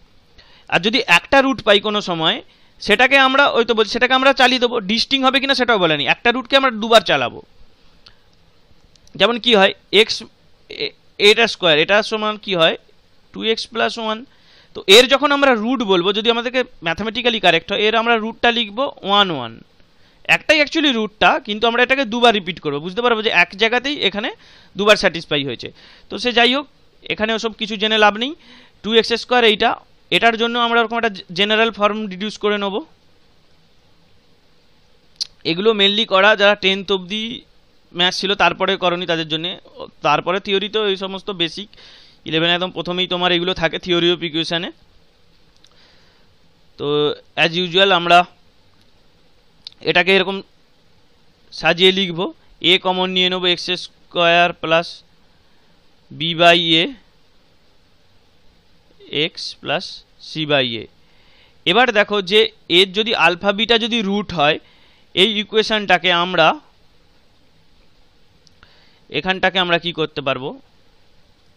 আর যদি একটা রুট পাই কোনো সময়, সেটাকে আমরা ওই তো বলছি, সেটাকে আমরা চালিয়ে দেবো। ডিস্টিং হবে কিনা সেটাও বলেনি, একটা রুটকে আমরা দুবার চালাবো। যেমন কি হয়, এক্স এটা স্কোয়ার, এটা সমান কি হয় 2x + 1। তো এর যখন আমরা রুট বলবো, যদি আমাদেরকে ম্যাথামেটিক্যালি কারেক্ট হয়, এর আমরা রুটটা লিখবো 1 1। একটাই অ্যাকচুয়ালি রুটটা, কিন্তু আমরা এটাকে দুবার রিপিট করবো, বুঝতে পারবো যে এক জায়গাতেই এখানে দুবার স্যাটিসফাই হয়েছে। তো সে যাই হোক, এখানে ওসব কিছু জেনে লাভ নেই। 2x² এটার জন্য আমরা ওরকম একটা জেনারেল ফর্ম ডিডিউস করে নেব। এগুলো মেনলি করা যারা 10th অবধি ম্যাথ ছিল তারপরে করনি তাদের জন্য। তারপরে থিওরি তো এই সমস্ত বেসিক 11 একদম প্রথমেই তোমার এগুলো থাকে থিওরি অফ ইকুয়েশনে। তো অ্যাজ ইউজুয়াল আমরা এটাকে এরকম সাজিয়ে লিখব। এ কমন নিয়ে নেব, x² + b/a x + c/a। এবার দেখো যে এর যদি আলফা বিটা যদি রুট হয়, এই ইকুয়েশনটাকে আমরা এখানটাকে আমরা কি করতে পারবো,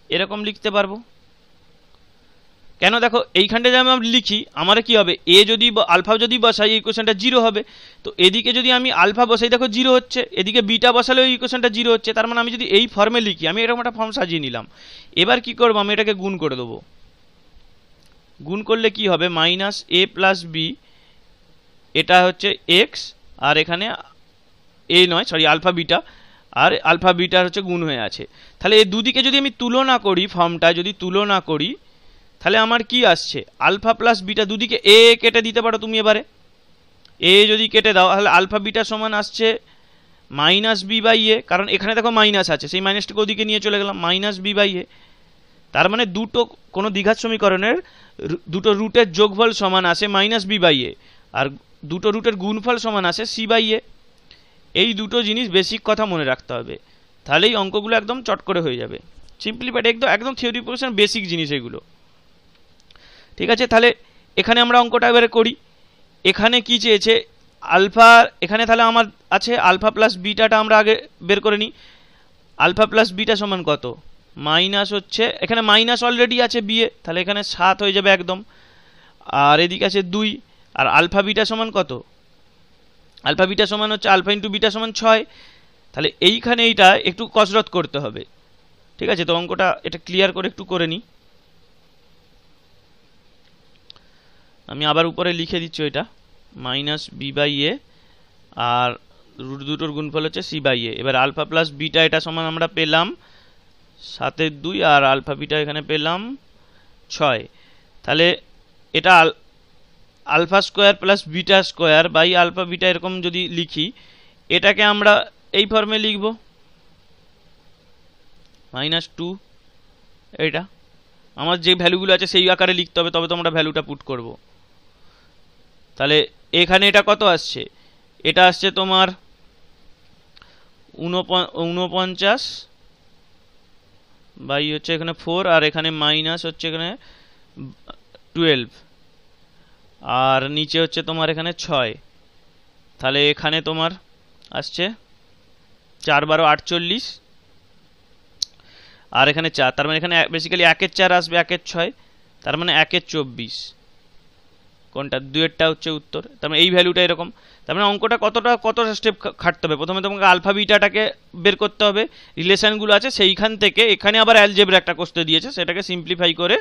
এরকম লিখতে পারবো। কেন? দেখো এইখানটা যদি আমি লিখি, আমার কি হবে, এ যদি আলফা যদি বসাই এই ইকুয়েশনটা 0 হবে। তো এদিকে যদি আমি আলফা বসাই, দেখো 0 হচ্ছে, এদিকে বিটা বসালেও এই ইকুয়েশনটা 0 হচ্ছে। তার মানে আমি যদি এই ফর্মে লিখি, আমি এরকম একটা ফর্ম সাজিয়ে নিলাম। এবার কি করবো, আমি এটাকে গুণ করে দেবো। গুণ করলে কি হবে, -a + b, এটা হচ্ছে x, আর এখানে এ নয় সরি আলফা বিটা, আর আলফা বিটার হচ্ছে গুণ হয়ে আছে। তাহলে এই দুদিকে যদি আমি তুলনা করি, ফর্মটা যদি তুলনা করি, তাহলে আমার কি আসছে, আলফা + বিটা, দুদিকে এ কেটে দিতে পারো তুমি। এবারে এ যদি কেটে দাও, তাহলে আলফা বিটা সমান আসছে -b/a, কারণ এখানে দেখো মাইনাস আছে, সেই মাইনাসটাকে ওদিকে নিয়ে চলে গেলাম, -b/a। তার মানে দুটো কোনো দ্বিঘাত সমীকরণের দুটো রুটের যোগফল সমান আসে -b/a, আর দুটো রুটের গুণফল সমান আসে c/a। এই দুটো জিনিস বেসিক কথা মনে রাখতে হবে, তাহলেই অঙ্কগুলো একদম চট করে হয়ে যাবে। সিম্পলিফাইড একদম থিওরি পড়েছেন, বেসিক জিনিস এগুলো। ঠিক আছে, তাহলে এখানে আমরা অঙ্কটা এবারে করি। এখানে কি চেয়েছে, আলফা, এখানে তাহলে আমার আছে আলফা + বিটাটা আমরা আগে বের করে নিই। আলফা + বিটা সমান কত, মাইনাস হচ্ছে, এখানে মাইনাস অলরেডি আছে বি এ, তাহলে এখানে 7 হয়ে যাবে একদম। আর এদিকে আছে 2, আর আলফা বিটা সমান কত? আলফা বিটা সমান হচ্ছে আলফা ইন্টু বিটা সমান 6। তাহলে এইখানে এইটা একটু কসরত করতে হবে, ঠিক আছে? তো অঙ্কটা এটা ক্লিয়ার করে একটু করে নিই। আমি আবার উপরে লিখে দিচ্ছি এটা মাইনাস বি বাই এ, আর রুট দুটোর গুণফল হচ্ছে সি বাই এ। এবার আলফা প্লাস বিটা এটা সমান আমরা পেলাম 7/2, আর আলফা বিটা এখানে পেলাম 6। তাহলে এটা alpha square plus beta square by alpha beta এরকম যদি লিখি, এটাকে আমরা এই ফর্মে লিখব -2। এইটা আমার যে ভ্যালুগুলো আছে সেই আকারে লিখতে হবে, তবে তো আমরা ভ্যালুটা পুট করব। তাহলে এখানে এটা কত আসছে? এটা আসছে তোমার 49 বাই হচ্ছে এখানে 4, আর এখানে মাইনাস হচ্ছে এখানে 12, আর নিচে হচ্ছে তোমার এখানে 6। তাহলে এখানে তোমার আসছে 4 12 48, আর এখানে 4, তার মানে এখানে বেসিক্যালি 1-এর 4 আসবে, 1-এর 6, তার মানে 1-এর 24। কোনটা? 2-এরটা হচ্ছে উত্তর। তার মানে এই ভ্যালুটা এরকম। তার মানে অঙ্কটা কতটা স্টেপ খাটতে হবে? প্রথমে তোমাকে আলফা বিটাটাকে বের করতে হবে, রিলেশনগুলো আছে সেইখান থেকে। এখানে আবার অ্যালজেব্রা একটা কষতে দিয়েছে, সেটাকে সিম্পলিফাই করে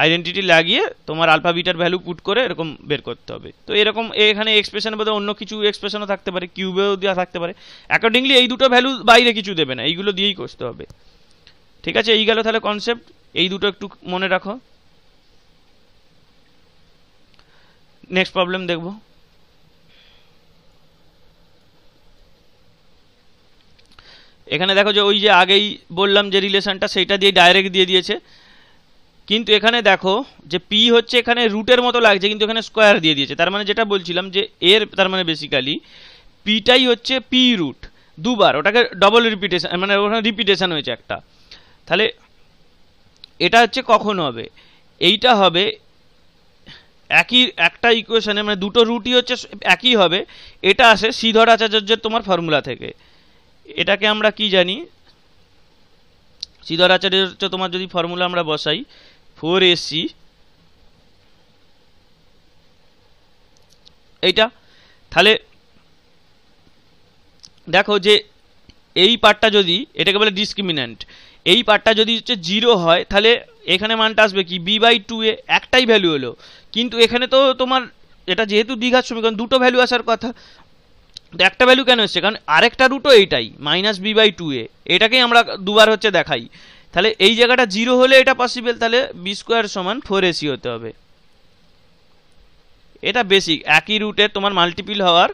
আইডেন্টিটি লাগিয়ে তোমার আলফা বিটার ভ্যালু পুট করে এরকম বের করতে হবে। তো এরকম এখানে এক্সপ্রেশন বলতে অন্য কিছু এক্সপ্রেশনও থাকতে পারে, কিউবেও দেওয়া থাকতে পারে। অ্যাকর্ডিংলি এই দুটো ভ্যালু বাইরে কিছু দেবে না, এইগুলো দিয়েই কষতে হবে। ঠিক আছে, এই গেল তাহলে কনসেপ্ট। এই দুটো একটু মনে রাখো। নেক্সট প্রবলেম দেখব। এখানে দেখো যে ওই যে আগেই বললাম যে রিলেশনটা, সেইটা দিয়ে ডাইরেক্ট দিয়ে দিয়েছে, কিন্তু এখানে দেখো যে পি হচ্ছে এখানে রুটের মতো লাগছে, কিন্তু এখানে স্কোয়ার দিয়ে দিয়েছে। তার মানে যেটা বলছিলাম যে এর তার মানে বেসিক্যালি পিটাই হচ্ছে পি রুট দুবার, ওটাকে ডবল রিপিটেশন, মানে ওখানে রিপিটেশন হয়েছে একটা। তাহলে এটা হচ্ছে কখন হবে? এইটা হবে একই একটা ইকুয়েশনে, মানে দুটো রুটই হচ্ছে একই হবে। এটা আসে শ্রীধর আচার্যের তোমার ফর্মুলা থেকে। এটাকে আমরা কি জানি? শ্রীধর আচার্যের হচ্ছে তোমার যদি ফর্মুলা আমরা বসাই 4ac, এইটা। তাহলে দেখো যে এই পার্টটা যদি, এটাকে বলে ডিসক্রিমিন্যান্ট, এই পার্টটা যদি হচ্ছে 0 হয়, তাহলে এখানে মানটা আসবে কি? b/2a, একটাই ভ্যালু হলো। কিন্তু এখানে তো তোমার এটা যেহেতু দ্বিঘাত সমীকরণ, দুটো ভ্যালু আসার কথা, তো একটা ভ্যালু কেন এসছে? কারণ আরেকটা রুটও এইটাই -b/2a, এটাকেই আমরা দুবার হচ্ছে দেখাই। তাহলে এই জায়গাটা 0 হলে এটা পসিবল, তাহলে b² = 4ac হতে হবে। এটা বেসিক, একই রুটে তোমার মাল্টিপল হওয়ার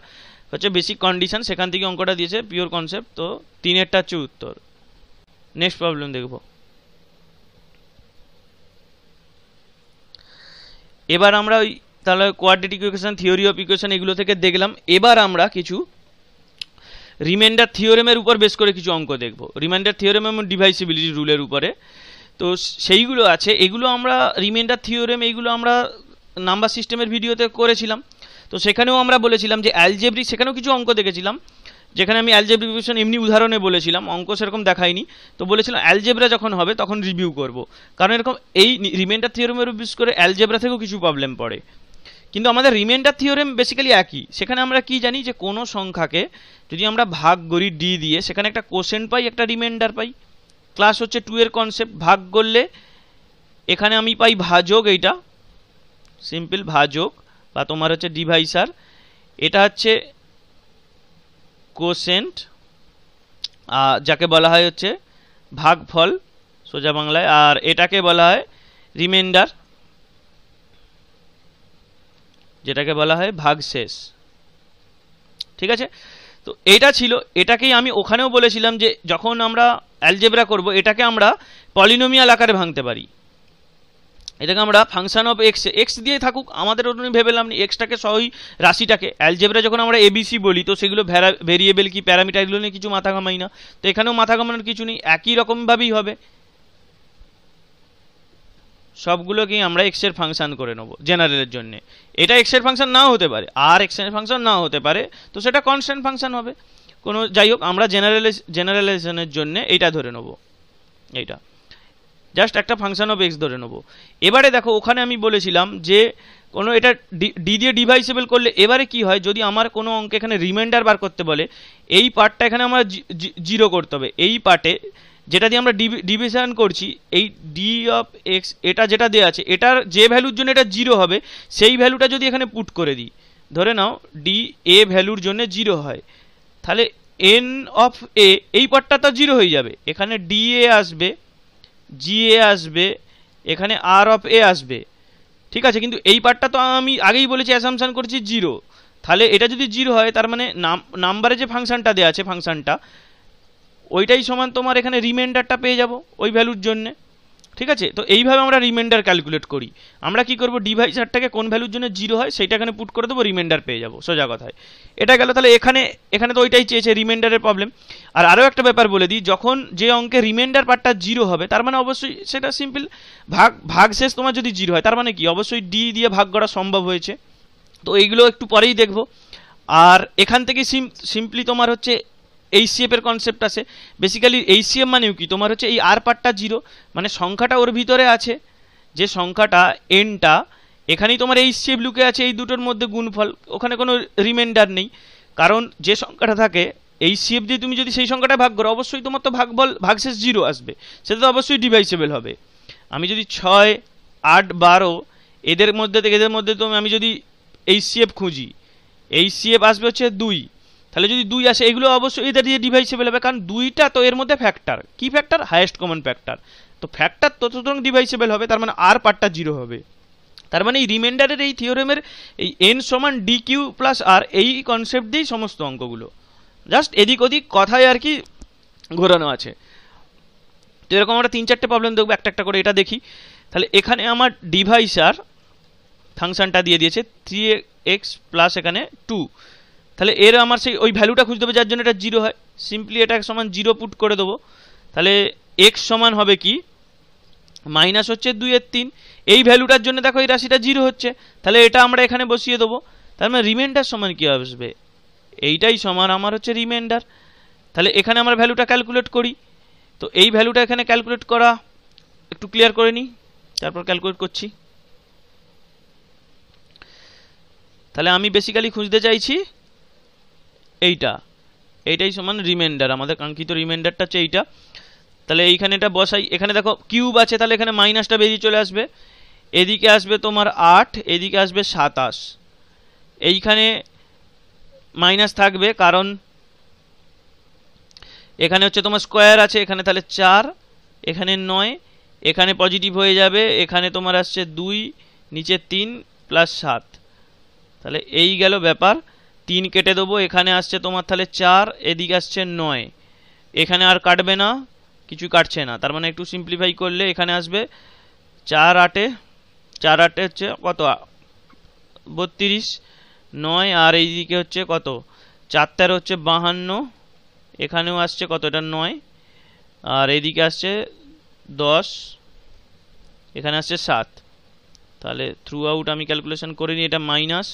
হচ্ছে বেসিক কন্ডিশন, সেখান থেকে অঙ্কটা দিয়েছে, পিওর কনসেপ্ট। তো 3-এরটা হচ্ছে উত্তর। নেক্সট প্রবলেম দেখব। এবার আমরা ওই তাহলে quadratic equation, theory of equation এগুলো থেকে দেখলাম। এবার আমরা কিছু রিমাইন্ডার থিওরেমের উপর বেস করে কিছু অঙ্ক দেখব। রিমাইন্ডার থিওরেম এবং ডিভাইসিবিলিটি রুলের উপরে। তো সেইগুলো আছে, এগুলো আমরা রিমাইন্ডার থিওরেম এইগুলো আমরা নাম্বার সিস্টেমের ভিডিওতে করেছিলাম। তো সেখানেও আমরা বলেছিলাম যে অ্যালজেব্রিক, সেখানেও কিছু অঙ্ক দেখেছিলাম, যেখানে আমি অ্যালজেব্রিক ইকুয়েশন এমনি উদাহরণে বলেছিলাম, অঙ্ক সেরকম দেখাইনি। তো বলেছিলাম অ্যালজেব্রা যখন হবে তখন রিভিউ করব, কারণ এরকম এই রিমাইন্ডার থিওরেমের বেস করে অ্যালজেব্রা থেকেও কিছু প্রবলেম পড়ে। কিন্তু আমাদের রিমাইন্ডার থিওরেম বেসিক্যালি একই। সেখানে আমরা কি জানি যে কোনো সংখ্যাকে যদি আমরা ভাগ করি ডি দিয়ে, সেখানে একটা কোশেন্ট পাই, একটা রিমাইন্ডার পাই। ক্লাস হচ্ছে 2 এর কনসেপ্ট। ভাগ করলে এখানে আমি পাই ভাজক, এইটা সিম্পল ভাজক, বা তোমার হচ্ছে ডিভাইসার। এটা হচ্ছে কোশেন্ট, যাকে বলা হয় হচ্ছে ভাগফল সোজা বাংলায়, আর এটাকে বলা হয় রিমাইন্ডার, যেটাকে বলা হয় ভাগশেষ। ঠিক আছে, তো এটা ছিল। এটাকেই আমি ওখানেও বলেছিলাম যে যখন আমরা অ্যালজেব্রা করব, এটাকে আমরা পলিনোমিয়াল আকারে ভাঙতে পারি। এটাকে আমরা ফাংশন অফ এক্স, এক্স দিয়ে থাকুক, আমাদের ওটা নিয়ে ভেবেলাম নি, এক্সটাকে সহই রাশিটাকে। অ্যালজেব্রা যখন আমরা এবিসি বলি, তো সেগুলো ভেরিয়েবল কি প্যারামিটার, এগুলো নিয়ে কিছু মাথা ঘামাই না। তো এখানেও মাথা ঘামানোর কিছু নেই, একই রকমভাবেই হবে। সবগুলোকেই আমরা এক্সের ফাংশন করে নেব জেনারেলের জন্য। এটা এক্সের ফাংশন নাও হতে পারে, আর এক্সের ফাংশন নাও হতে পারে, তো সেটা কনস্ট্যান্ট ফাংশন হবে কোনো। যাই হোক, আমরা জেনারেলাইজেশনের জন্য এইটা ধরে নেব, এইটা জাস্ট একটা ফাংশন অফ এক্স ধরে নেব। এবারে দেখো ওখানে আমি বলেছিলাম যে কোনো এটা ডি দিয়ে ডিভাইসেবল করলে এবারে কি হয়, যদি আমার কোনো অঙ্ক এখানে রিমাইন্ডার বার করতে বলে, এই পার্টটা এখানে আমার জিরো করতে হবে। এই পার্টে যেটা দিয়ে আমরা ডিভিশন করছি, এই ডি অফ এক্স এটা যেটা দেওয়া আছে, এটার যে ভ্যালুর জন্য এটা জিরো হবে সেই ভ্যালুটা যদি এখানে পুট করে দিই, ধরে নাও ডি এ ভ্যালুর জন্য জিরো হয়, তাহলে এন অফ এ এই পার্টটা তো জিরো হয়ে যাবে। এখানে ডি এ আসবে, জি এ আসবে, এখানে আর অফ এ আসবে, ঠিক আছে। কিন্তু এই পার্টটা তো আমি আগেই বলেছি অ্যাসাম্পশন করেছি জিরো, তাহলে এটা যদি জিরো হয় তার মানে নাম্বারে যে ফাংশনটা দেওয়া আছে ফাংশনটা ওইটাই সমান তোমার এখানে রিমাইন্ডারটা পেয়ে যাব ওই ভ্যালুর জন্যে, ঠিক আছে। তো এইভাবে আমরা রিমাইন্ডার ক্যালকুলেট করি। আমরা কি করব, ডিভাইসারটাকে কোন ভ্যালুর জন্য জিরো হয় সেইটা এখানে পুট করে দেবো, রিমাইন্ডার পেয়ে যাবো, সোজা কথায়। এটা গেল। তাহলে এখানে তো ওইটাই চেয়েছে, রিমাইন্ডারের প্রবলেম। আর আরও একটা ব্যাপার বলে দিই, যখন যে অঙ্কে রিমাইন্ডার পার্টটা জিরো হবে তার মানে অবশ্যই সেটা সিম্পল ভাগ শেষ তোমার যদি জিরো হয় তার মানে কি অবশ্যই ডি দিয়ে ভাগ করা সম্ভব হয়েছে। তো এইগুলো একটু পরেই দেখব। আর এখান থেকে সিম্পলি তোমার হচ্ছে এইচসিএফ এর কনসেপ্ট আছে। বেসিক্যালি এইচসিএফ মানেও কি, তোমার হচ্ছে এই আর পার্টটা জিরো, মানে সংখ্যাটা ওর ভিতরে আছে, যে সংখ্যাটা এনটা এখানেই তোমার এইচসিএফ লুকে আছে, এই দুটোর মধ্যে গুণফল, ওখানে কোনো রিমাইন্ডার নেই। কারণ যে সংখ্যাটা থাকে এইচসিএফ দিয়ে তুমি যদি সেই সংখ্যাটা ভাগ করো অবশ্যই তোমার তো ভাগশেষ জিরো আসবে, সেটা তো অবশ্যই ডিভাইসেবল হবে। আমি যদি 6, 8, 12 এদের মধ্যে তো আমি যদি এইচসিএফ খুঁজি, এইচসিএফ আসবে হচ্ছে 2, তাহলে যদি 2 আসে এগুলো অবশ্যই এদের দিয়ে ডিভাইসেবল হবে, কারণ 2টা তো এর মধ্যে ফ্যাক্টর, কি ফ্যাক্টর, হাইয়েস্ট কমন ফ্যাক্টর, তো ফ্যাক্টর তো সুতরাং ডিভাইসেবল হবে, তার মানে আর পার্টটা জিরো হবে। তার মানে এই রিমাইন্ডারের এই থিওরেমের এই এন সমান ডি কিউ প্লাস আর এই কনসেপ্ট দিয়েই সমস্ত অঙ্কগুলো, জাস্ট এদিক ওদিক কথায় আর কি ঘোরানো আছে। তো এরকম আমরা 3-4টে প্রবলেম দেখবো, একটা করে এটা দেখি। তাহলে এখানে আমার ডিভাইসার ফাংশনটা দিয়ে দিয়েছে 3x প্লাস এখানে 2, তাহলে এর আমার সেই ওই ভ্যালুটা খুঁজতে হবে যার জন্য এটা জিরো হয়। সিম্পলি এটা সমান জিরো পুট করে দেবো। তাহলে x সমান হবে কি, মাইনাস হচ্ছে 2/3, এই ভ্যালুটার জন্য দেখো এই রাশিটা জিরো হচ্ছে, তাহলে এটা আমরা এখানে বসিয়ে দেবো। তার মানে রিমাইন্ডার সমান কী আসবে, এইটাই সমান আমার হচ্ছে রিমাইন্ডার। তাহলে এখানে আমরা ভ্যালুটা ক্যালকুলেট করি। তো এই ভ্যালুটা এখানে ক্যালকুলেট করা একটু ক্লিয়ার করে নিই, তারপর ক্যালকুলেট করছি। তাহলে আমি বেসিক্যালি খুঁজতে চাইছি এইটাই সমান রিমাইন্ডার, আমাদের কাঙ্ক্ষিত রিমাইন্ডারটা হচ্ছে এইটা। তাহলে এইখানে এটা বসাই, এখানে দেখো কিউব আছে, তাহলে এখানে মাইনাসটা বেরিয়ে চলে আসবে, এদিকে আসবে তোমার 8, এদিকে আসবে 27, এইখানে মাইনাস থাকবে কারণ এখানে হচ্ছে তোমার স্কোয়ার আছে, এখানে তাহলে 4, এখানে 9, এখানে পজিটিভ হয়ে যাবে, এখানে তোমার আসছে 2, নিচে 3 প্লাস 7, তাহলে এই গেল ব্যাপার। 3 কেটে দেবো, এখানে আসছে তোমার তাহলে 4, এদিকে আসছে 9, এখানে আর কাটবে না, কিছু কাটছে না, তার মানে একটু সিম্পলিফাই করলে এখানে আসবে 4 8 হচ্ছে কত 32, 9 আর এইদিকে হচ্ছে কত 4 13 হচ্ছে 52, এখানেও আসছে কত এটা 9, আর এইদিকে আসছে 10, এখানে আসছে 7, তাহলে থ্রু আউট আমি ক্যালকুলেশন করে নিই, এটা মাইনাস,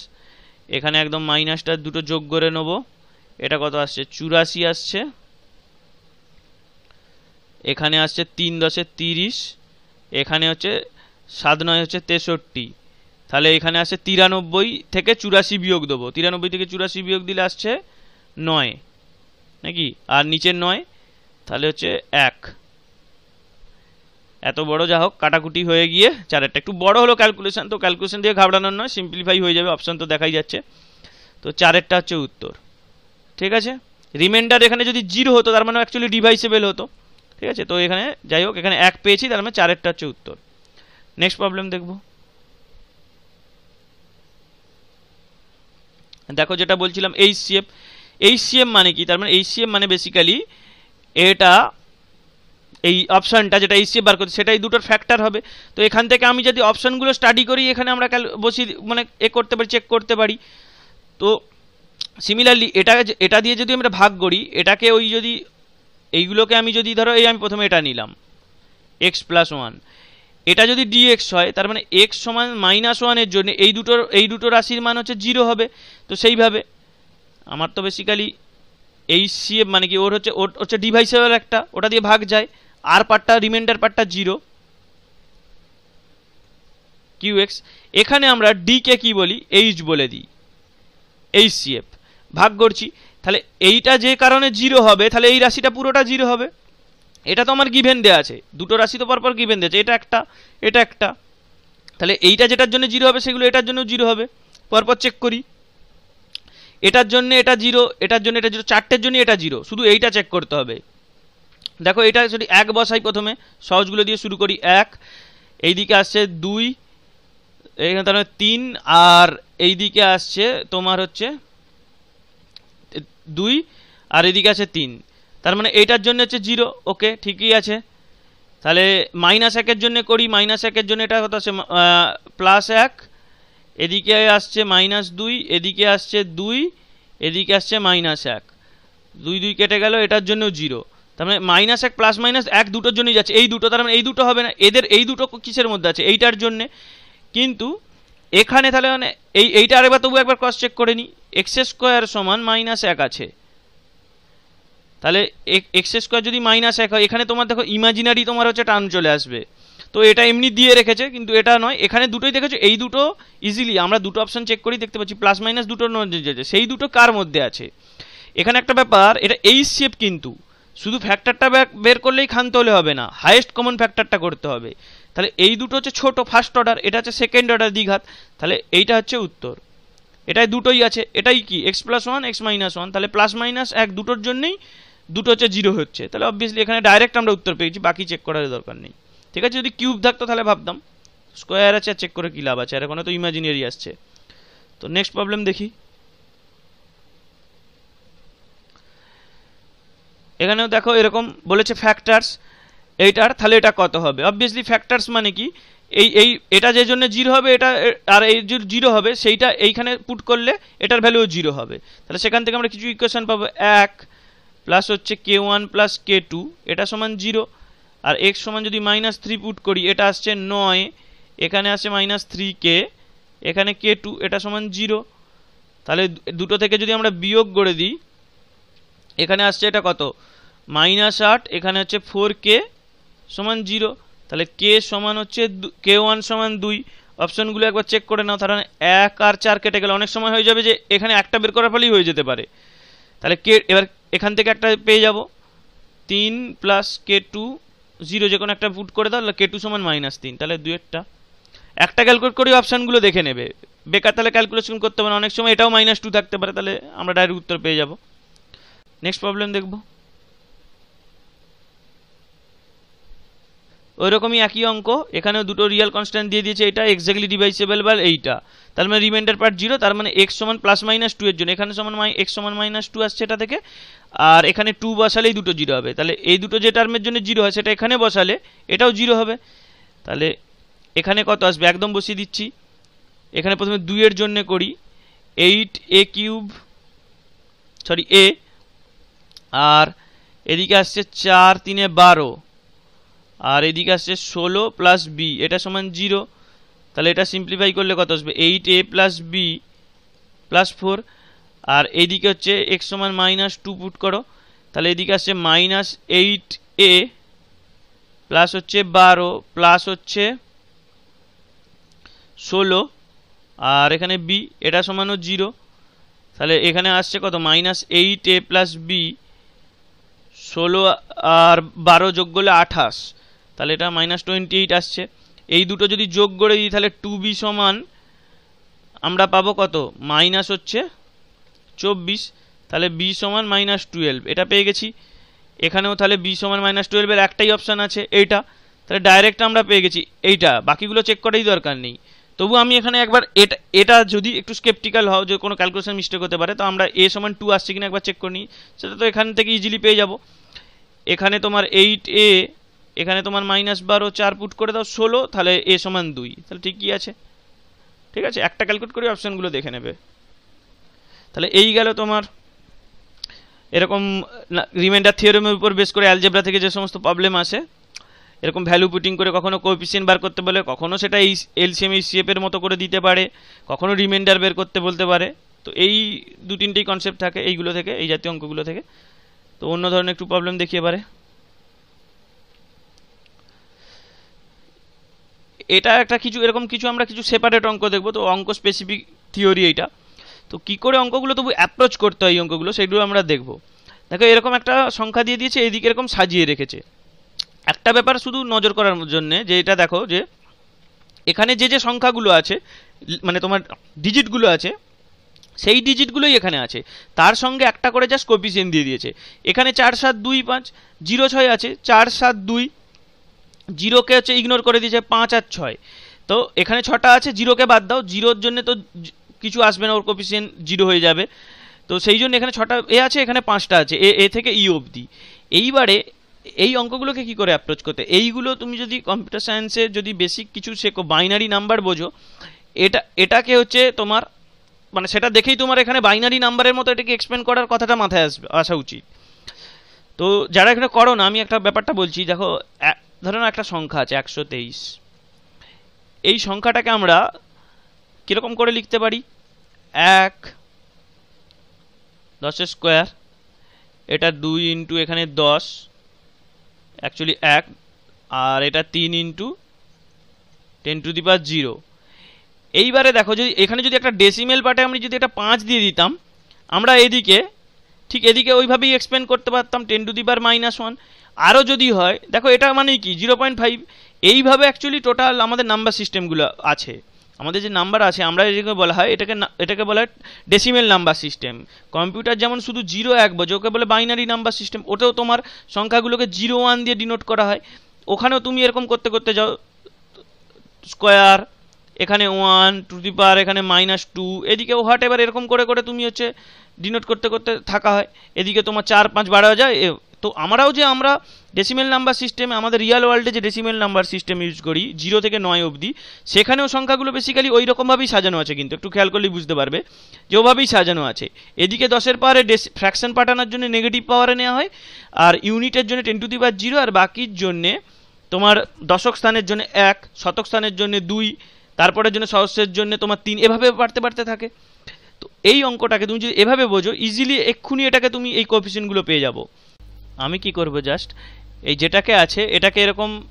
এখানে একদম মাইনাসটা দুটো যোগ করে নেব, এটা কত আসছে 84 আসছে, এখানে আসছে 3 10 30, এখানে হচ্ছে 7 9 হচ্ছে 63, তাহলে এখানে আসছে 93 থেকে 84 বিয়োগ দেবো, 93 থেকে 84 বিয়োগ দিলে আসছে 9 নাকি, আর নিচের 9, তাহলে হচ্ছে 1। এত বড় যা হোক কাটাকুটি হয়ে গিয়ে 4-টা একটু বড় হলো ক্যালকুলেশন, তো ক্যালকুলেশন দিয়ে ঘাবড়ানোর নয়, সিম্পলিফাই হয়ে যাবে, অপশান তো দেখাই যাচ্ছে। তো 4-টা হচ্ছে উত্তর, ঠিক আছে। রিমাইন্ডার এখানে যদি জিরো হতো তার মানে অ্যাকচুয়ালি ডিভাইসেবল হতো, ঠিক আছে। তো এখানে যাই হোক এখানে 1 পেয়েছি, তার মানে 4-টা হচ্ছে উত্তর। নেক্সট প্রবলেম দেখব। দেখো যেটা বলছিলাম এইচসিএফ মানে কি, তার মানে এইচসিএফ মানে বেসিক্যালি এটা এই অপশানটা যেটা এইচসিএফ বার করছে সেটাই দুটোর ফ্যাক্টর হবে। তো এখান থেকে আমি যদি অপশানগুলো স্টাডি করি এখানে আমরা বসিয়ে মানে করতে পারি, চেক করতে পারি। তো সিমিলারলি এটা দিয়ে যদি আমরা ভাগ করি, এটাকে ওই যদি এইগুলোকে আমি যদি ধরো এই আমি প্রথমে এটা নিলাম x+1, এটা যদি dx হয় তার মানে x সমান -1 এর জন্য এই দুটো রাশির মান হচ্ছে 0 হবে। তো সেইভাবে আমার তো বেসিক্যালি এইচসিএফ মানে কি ওর হচ্ছে ডিভাইসেবল একটা, ওটা দিয়ে ভাগ যায়, আর পার্টটা রিমাইন্ডার পার্টটা 0, কিউ এক্স, এখানে আমরা ডি কে কি বলি, এইচ বলে দিই, এইচসিএফ ভাগ করছি। তাহলে এইটা যে কারণে জিরো হবে, তাহলে এই রাশিটা পুরোটা জিরো হবে। এটা তো আমার গিভেন দেওয়া আছে, দুটো রাশি তো পরপর গিভেন দিয়েছে, এটা একটা এটা একটা, তাহলে এইটা যেটার জন্য জিরো হবে সেগুলো এটার জন্য জিরো হবে। পরপর চেক করি, এটার জন্য এটা জিরো, এটার জন্য এটা জিরো, চারটের জন্য এটা জিরো, শুধু এইটা চেক করতে হবে। দেখো এটা যদি এক বসাই, প্রথমে সহজগুলো দিয়ে শুরু করি, এক, এইদিকে আসছে দুই, এখানে তার মানে তিন, আর এইদিকে আসছে তোমার হচ্ছে দুই, আর এদিকে আছে তিন, তার মানে এইটার জন্য হচ্ছে জিরো। ওকে, ঠিকই আছে। তাহলে মাইনাস একের জন্য করি, মাইনাস একের জন্য এটা কত আছে, প্লাস এক, এদিকে আসছে মাইনাস দুই, এদিকে আসছে দুই, এদিকে আসছে মাইনাস এক, দুই দুই কেটে গেল, এটার জন্য জিরো। তার মানে মাইনাস এক প্লাস মাইনাস এক দুটোর জন্যই যাচ্ছে, এই দুটো, তার মানে এই দুটো হবে না, এদের এই দুটো কিসের মধ্যে আছে, এইটার জন্যে। কিন্তু এখানে তাহলে মানে এইটা আরেকবার তবু একবার ক্রস চেক করে নিই, এক্স স্কোয়ার সমান মাইনাস এক আছে, তাহলে এক্স স্কোয়ার যদি মাইনাস এক হয়, এখানে তোমার দেখো ইমাজিনারি তোমার হচ্ছে টার্ম চলে আসবে, তো এটা এমনি দিয়ে রেখেছে, কিন্তু এটা নয়, এখানে দুটোই দেখেছো, এই দুটো ইজিলি আমরা দুটো অপশন চেক করি দেখতে পাচ্ছি প্লাস মাইনাস দুটোর মধ্যে, সেই দুটো কার মধ্যে আছে। এখানে একটা ব্যাপার, এটা এই শেপ, কিন্তু শুধু ফ্যাক্টরটা বের করলেই ক্ষান্ত হলে হবে না, হাইয়েস্ট কমন ফ্যাক্টরটা করতে হবে। তাহলে এই দুটো হচ্ছে ছোট ফার্স্ট অর্ডার, এটা হচ্ছে সেকেন্ড অর্ডার দ্বিঘাত, তাহলে এইটা হচ্ছে উত্তর। এটাই দুটোই আছে, এটাই কি x plus one x minus one, তাহলে প্লাস মাইনাস এক দুটোর জন্যই দুটো হচ্ছে জিরো হচ্ছে, তাহলে অবভিয়াসলি এখানে ডাইরেক্ট আমরা উত্তর পেয়েছি, বাকি চেক করার দরকার নেই। ঠিক আছে, যদি কিউব থাকতো তাহলে ভাবতাম স্কোয়ার আছে, আর চেক করে কী লাভ আছে, আর এখানে তো ইমাজিনারি আসছে। তো নেক্সট প্রবলেম দেখি। এখানেও দেখো এরকম বলেছে ফ্যাক্টরস এইটার, তাহলে এটা কত হবে। অবভিয়াসলি ফ্যাক্টরস মানে কি, এটা যে জন্য জিরো হবে, এটা আর এই জিরো হবে, সেইটা এইখানে পুট করলে এটার ভ্যালুও জিরো হবে। তাহলে সেখান থেকে আমরা কিছু ইকুয়েশন পাবো, এক প্লাস হচ্ছে কে ওয়ান প্লাস কে টু, এটা সমান জিরো, আর এক্স সমান যদি মাইনাস থ্রি পুট করি, এটা আসছে নয়, এখানে আসছে মাইনাস থ্রি কে, এখানে কে টু, এটা সমান জিরো। তাহলে দুটো থেকে যদি আমরা বিয়োগ করে দিই, এখানে আসছে এটা কত, মাইনাস আট, এখানে হচ্ছে ফোর কে সমান জিরো, তাহলে কে সমান হচ্ছে কে ওয়ান সমান দুই। অপশনগুলো একবার চেক করে নাও, তার মানে এক আর চার কেটে গেলে অনেক সময় হয়ে যাবে যে এখানে একটা বের করার ফলেই হয়ে যেতে পারে, তাহলে কে এবার এখান থেকে একটা পেয়ে যাব, তিন প্লাস কে টু জিরো, যে কোনো একটা পুট করে দাও, কে টু সমান মাইনাস তিন, তাহলে দুয়েরটা একটা ক্যালকুলেট করে অপশানগুলো দেখে নেবে, বেকার তাহলে ক্যালকুলেশন করতে হবে না, অনেক সময় এটাও মাইনাস টু থাকতে পারে, তাহলে আমরা ডাইরেক্ট উত্তর পেয়ে যাব। নেক্সট প্রবলেম দেখব, ওই রকমই একই অঙ্ক, এখানেও দুটো রিয়েল কনস্ট্যান্ট দিয়ে দিয়েছে, এটা এক্স্যাক্টলি ডিভাইসেবল বা এইটা, তার মানে রিমাইন্ডার পার্ট জিরো, তার মানে এক্স সমান প্লাস মাইনাস টু এর জন্য এখানে সমান এক্স সমান মাইনাস টু আসছে এটা থেকে, আর এখানে টু বসালেই দুটো জিরো হবে, তাহলে এই দুটো যে টার্মের জন্য জিরো হয় সেটা এখানে বসালে এটাও জিরো হবে। তাহলে এখানে কত আসবে, একদম বসিয়ে দিচ্ছি, এখানে প্রথমে দুইয়ের জন্য করি, এইট এ কিউব সরি এ, আর এদিকে আসছে চার তিনে বারো, আর এদিকে আসছে ষোলো প্লাস বি, এটা সমান জিরো, তাহলে এটা সিম্পলিফাই করলে কত আসবে, এইট এ প্লাস বি প্লাস ফোর, আর এইদিকে হচ্ছে এক্স সমান মাইনাস টু পুট করো, তাহলে এদিকে আসছে মাইনাস এইট এ প্লাস হচ্ছে বারো প্লাস হচ্ছে ষোলো, আর এখানে বি, এটা সমানও জিরো, তাহলে এখানে আসছে কত, মাইনাস এইট এ প্লাস বি, ষোলো আর বারো যোগ করলে আঠাশ, তাহলে এটা মাইনাস 28 আসছে। এই দুটো যদি যোগ করে দিই তাহলে টু বি সমান আমরা পাবো কত, মাইনাস হচ্ছে 24, তাহলে বি সমান মাইনাস 12, এটা পেয়ে গেছি। এখানেও তাহলে বি সমান মাইনাস 12 এর একটাই অপশান আছে এইটা, তাহলে ডাইরেক্ট আমরা পেয়ে গেছি এইটা, বাকিগুলো চেক করারই দরকার নেই। তবু আমি এখানে একবার এটা যদি একটু স্কেপটিক্যাল হও যে কোনো ক্যালকুলেশন মিস্টেক হতে পারে, তো আমরা এ সমান 2 আসছে কিনা একবার চেক করে নিই, সেটা তো এখান থেকে ইজিলি পেয়ে যাব। এখানে তোমার এইট এ, এখানে তোমার মাইনাস বারো, চার পুট করে দাও 16, তাহলে এ সমান 2, তাহলে ঠিকই আছে। ঠিক আছে, একটা ক্যালকুলেট করে অপশানগুলো দেখে নেবে। তাহলে এই গেল তোমার এরকম রিমাইন্ডার থিওরেমের উপর বেস করে অ্যালজেব্রা থেকে যে সমস্ত প্রবলেম আসে, এরকম ভ্যালু পুটিং করে কখনো কোএফিসিয়েন্ট বার করতে বলে, কখনো সেটা এই এলসিএম এইচসিএফ এর মতো করে দিতে পারে, কখনো রিমাইন্ডার বের করতে বলতে পারে। তো এই দু তিনটেই কনসেপ্ট থাকে এইগুলো থেকে, এই জাতীয় অঙ্কগুলো থেকে। তো অন্য ধরনের একটু প্রবলেম দেখিয়ে পারে। এটা একটা কিছু এরকম কিছু আমরা কিছু সেপারেট অঙ্ক দেখবো, তো অঙ্ক স্পেসিফিক থিওরি এইটা। তো কি করে অঙ্কগুলো তবু অ্যাপ্রোচ করতে হয় এই অঙ্কগুলো সেগুলো আমরা দেখবো। দেখো এরকম একটা সংখ্যা দিয়ে দিয়েছে, এইদিকে এরকম সাজিয়ে রেখেছে। একটা ব্যাপার শুধু নজর করার জন্য, যে এটা দেখো যে এখানে যে যে সংখ্যাগুলো আছে মানে তোমার ডিজিটগুলো আছে, সেই ডিজিটগুলোই এখানে আছে, তার সঙ্গে একটা করে জাস্ট কোফিসিয়েন্ট দিয়ে দিয়েছে। এখানে 4 7 2 5 0 6 আছে, 4 7 2, জিরোকে হচ্ছে ইগনোর করে দিয়েছে 5 আর 6। তো এখানে 6টা আছে, জিরোকে বাদ দাও, জিরোর জন্য তো কিছু আসবে না, ওর কোফিসিয়েন্ট 0 হয়ে যাবে। তো সেই জন্য এখানে 6টা এ আছে, এখানে 5টা আছে, এ থেকে ই অবধি। এইবারে এই অঙ্কগুলোকে কি করে অ্যাপ্রোচ করতে, এইগুলো তুমি যদি কম্পিউটার সায়েন্সে যদি বেসিক কিছু শেখো, বাইনারি নাম্বার বোঝো, এটাকে হচ্ছে তোমার মানে সেটা দেখেই তোমার এখানে বাইনারি নাম্বারের মতো এটাকে এক্সপ্লেন করার কথাটা মাথায় আসা উচিত। তো যারা এখানে করো না, আমি একটা ব্যাপারটা বলছি, দেখো ধরো না একটা সংখ্যা আছে 123, এই সংখ্যাটাকে আমরা কিরকম করে লিখতে পারি, 1 10 স্কোয়ার, এটা 2 ইন্টু এখানে 10 অ্যাকচুয়ালি 1, আর এটা 3 ইন্টু 10⁻0। এইবারে দেখো যদি এখানে যদি একটা ডেসিমেল পার্টে আমি যদি একটা 5 দিয়ে দিতাম, আমরা এদিকে ঠিক এদিকে ওইভাবেই এক্সপ্লেন করতে পারতাম 10⁻−1। আরও যদি হয়, দেখো এটা মানে কি 0.5। এইভাবে অ্যাকচুয়ালি টোটাল আমাদের নাম্বার সিস্টেমগুলো আছে, আমাদের যে নাম্বার আছে আমরা এটাকে বলা হয় এটাকে বলা হয় ডেসিমেল নাম্বার সিস্টেম। কম্পিউটার যেমন শুধু 0 1 বোঝে, ওকে বলে বাইনারি নাম্বার সিস্টেম। ওটাও তোমার সংখ্যাগুলোকে 0 1 দিয়ে ডিনোট করা হয়। ওখানেও তুমি এরকম করতে করতে যাও, স্কোয়ার, এখানে 1 টু দি পাওয়ার এখানে -2, এদিকে হোয়াট এভার এরকম করে করে তুমি হচ্ছে ডিনোট করতে করতে থাকা হয়। এদিকে তোমার 4 5 বাড়া যায়। তো আমরা ডেসিমেল নাম্বার সিস্টেমে আমাদের রিয়েল ওয়ার্ল্ডে যে ডেসিমেল নাম্বার সিস্টেম ইউজ করি 0 থেকে 9 অবধি, সেখানেও সংখ্যাগুলো বেসিক্যালি ওই রকমভাবেই সাজানো আছে, কিন্তু একটু খেয়াল করলেই বুঝতে পারবে যে ওভাবেই সাজানো আছে। এদিকে 10-এর পাওয়ারে ফ্র্যাকশন পাঠানোর জন্য নেগেটিভ পাওয়ারে নেওয়া হয়, আর ইউনিটের জন্য 10⁻0, আর বাকির জন্যে তোমার দশক স্থানের জন্য 1, শতক স্থানের জন্য 2, তারপরের জন্য সহস্রের জন্য তোমার 3, এভাবে বাড়তে বাড়তে থাকে। তো এই অঙ্কটাকে তুমি যদি এভাবে বোঝো, ইজিলি এক্ষুনি এটাকে তুমি এই কোএফিসিয়েন্টগুলো পেয়ে যাবো। আমি কি করব, জাস্ট এই যেটাকে আছে এটাকে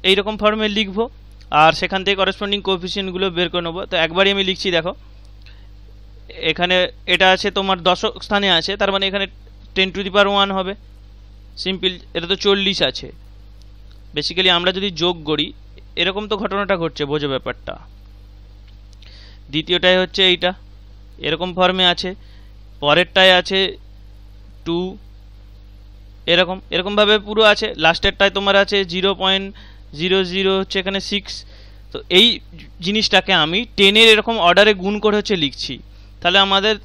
এইরকম ফর্মে লিখবো, আর সেখান থেকে করেসপন্ডিং কোএফিসিয়েন্টগুলো বের করে নেবো। তো একবারই আমি লিখছি, দেখো এখানে এটা আছে তোমার দশক স্থানে আছে, তার মানে এখানে 10⁻1 হবে, সিম্পল। এটা তো 40 আছে। বেসিক্যালি আমরা যদি যোগ করি, এরকম তো ঘটনাটা ঘটছে, বোঝো ব্যাপারটা। দ্বিতীয়টাই হচ্ছে এইটা এরকম ফর্মে আছে, পরেরটায় আছে 2, এরকমভাবে পুরো আছে। লাস্টেরটায় তোমার আছে 0.00 হচ্ছে এখানে 6। তো এই জিনিসটাকে আমি 10-এর এরকম অর্ডারে গুণ করে হচ্ছে লিখছি। তাহলে আমাদের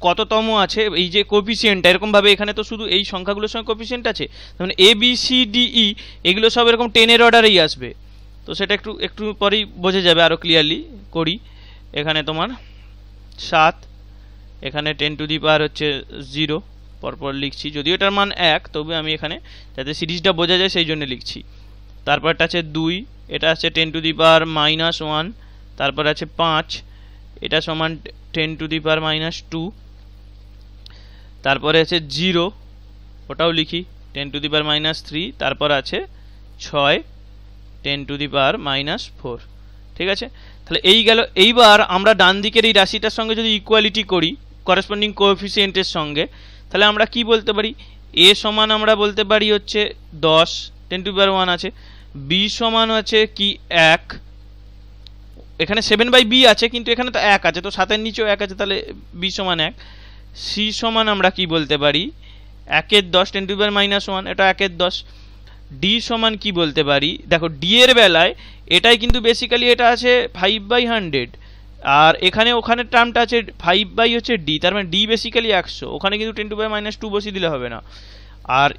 কততম আছে এই যে কোএফিসিয়েন্টটা, এরকমভাবে এখানে তো শুধু এই সংখ্যাগুলোর সঙ্গে কোএফিসিয়েন্ট আছে, মানে ABCDE এগুলো সব এরকম 10-এর অর্ডারেই আসবে। তো সেটা একটু পরেই বোঝা যাবে, আরও ক্লিয়ারলি করি। এখানে তোমার 7, এখানে 10⁻0 পরপর লিখছি, যদিও এটার মান 1, তবে আমি এখানে যাতে সিরিজটা বোঝা যায় সেই জন্য লিখছি। তারপরটা আছে 2, এটা আছে 10⁻−1, তারপর আছে 5, এটা সমান 10⁻−2, তারপরে আছে 0, ওটাও লিখি 10⁻−3, তারপর আছে 6, 10⁻−4। ঠিক আছে, তাহলে এই গেল। এইবার আমরা ডান দিকের এই রাশিটার সঙ্গে যদি ইকুয়ালিটি করি করেসপন্ডিং কোএফিসিয়েন্টের সঙ্গে, তাহলে আমরা কি বলতে পারি, a সমান আমরা বলতে পারি হচ্ছে 10, 10⁻1 আছে, b সমান আছে কি 1, এখানে 7/b আছে কিন্তু এখানে তো 1 আছে, তো 7-এর নিচেও 1 আছে, তাহলে b সমান 1। c সমান আমরা কি বলতে পারি 1-এর 10, 10⁻−1, এটা 1-এর 10। d সমান কি বলতে পারি, দেখো d এর বেলায় এটাই কিন্তু বেসিক্যালি এটা আছে 5/100, আর ওখানে টার্মটা আছে 5 হচ্ছে d, তার মানে d বেসিক্যালি 100, ওখানে কিন্তু 10⁻−2 বসিয়ে দিলে হবে না। আর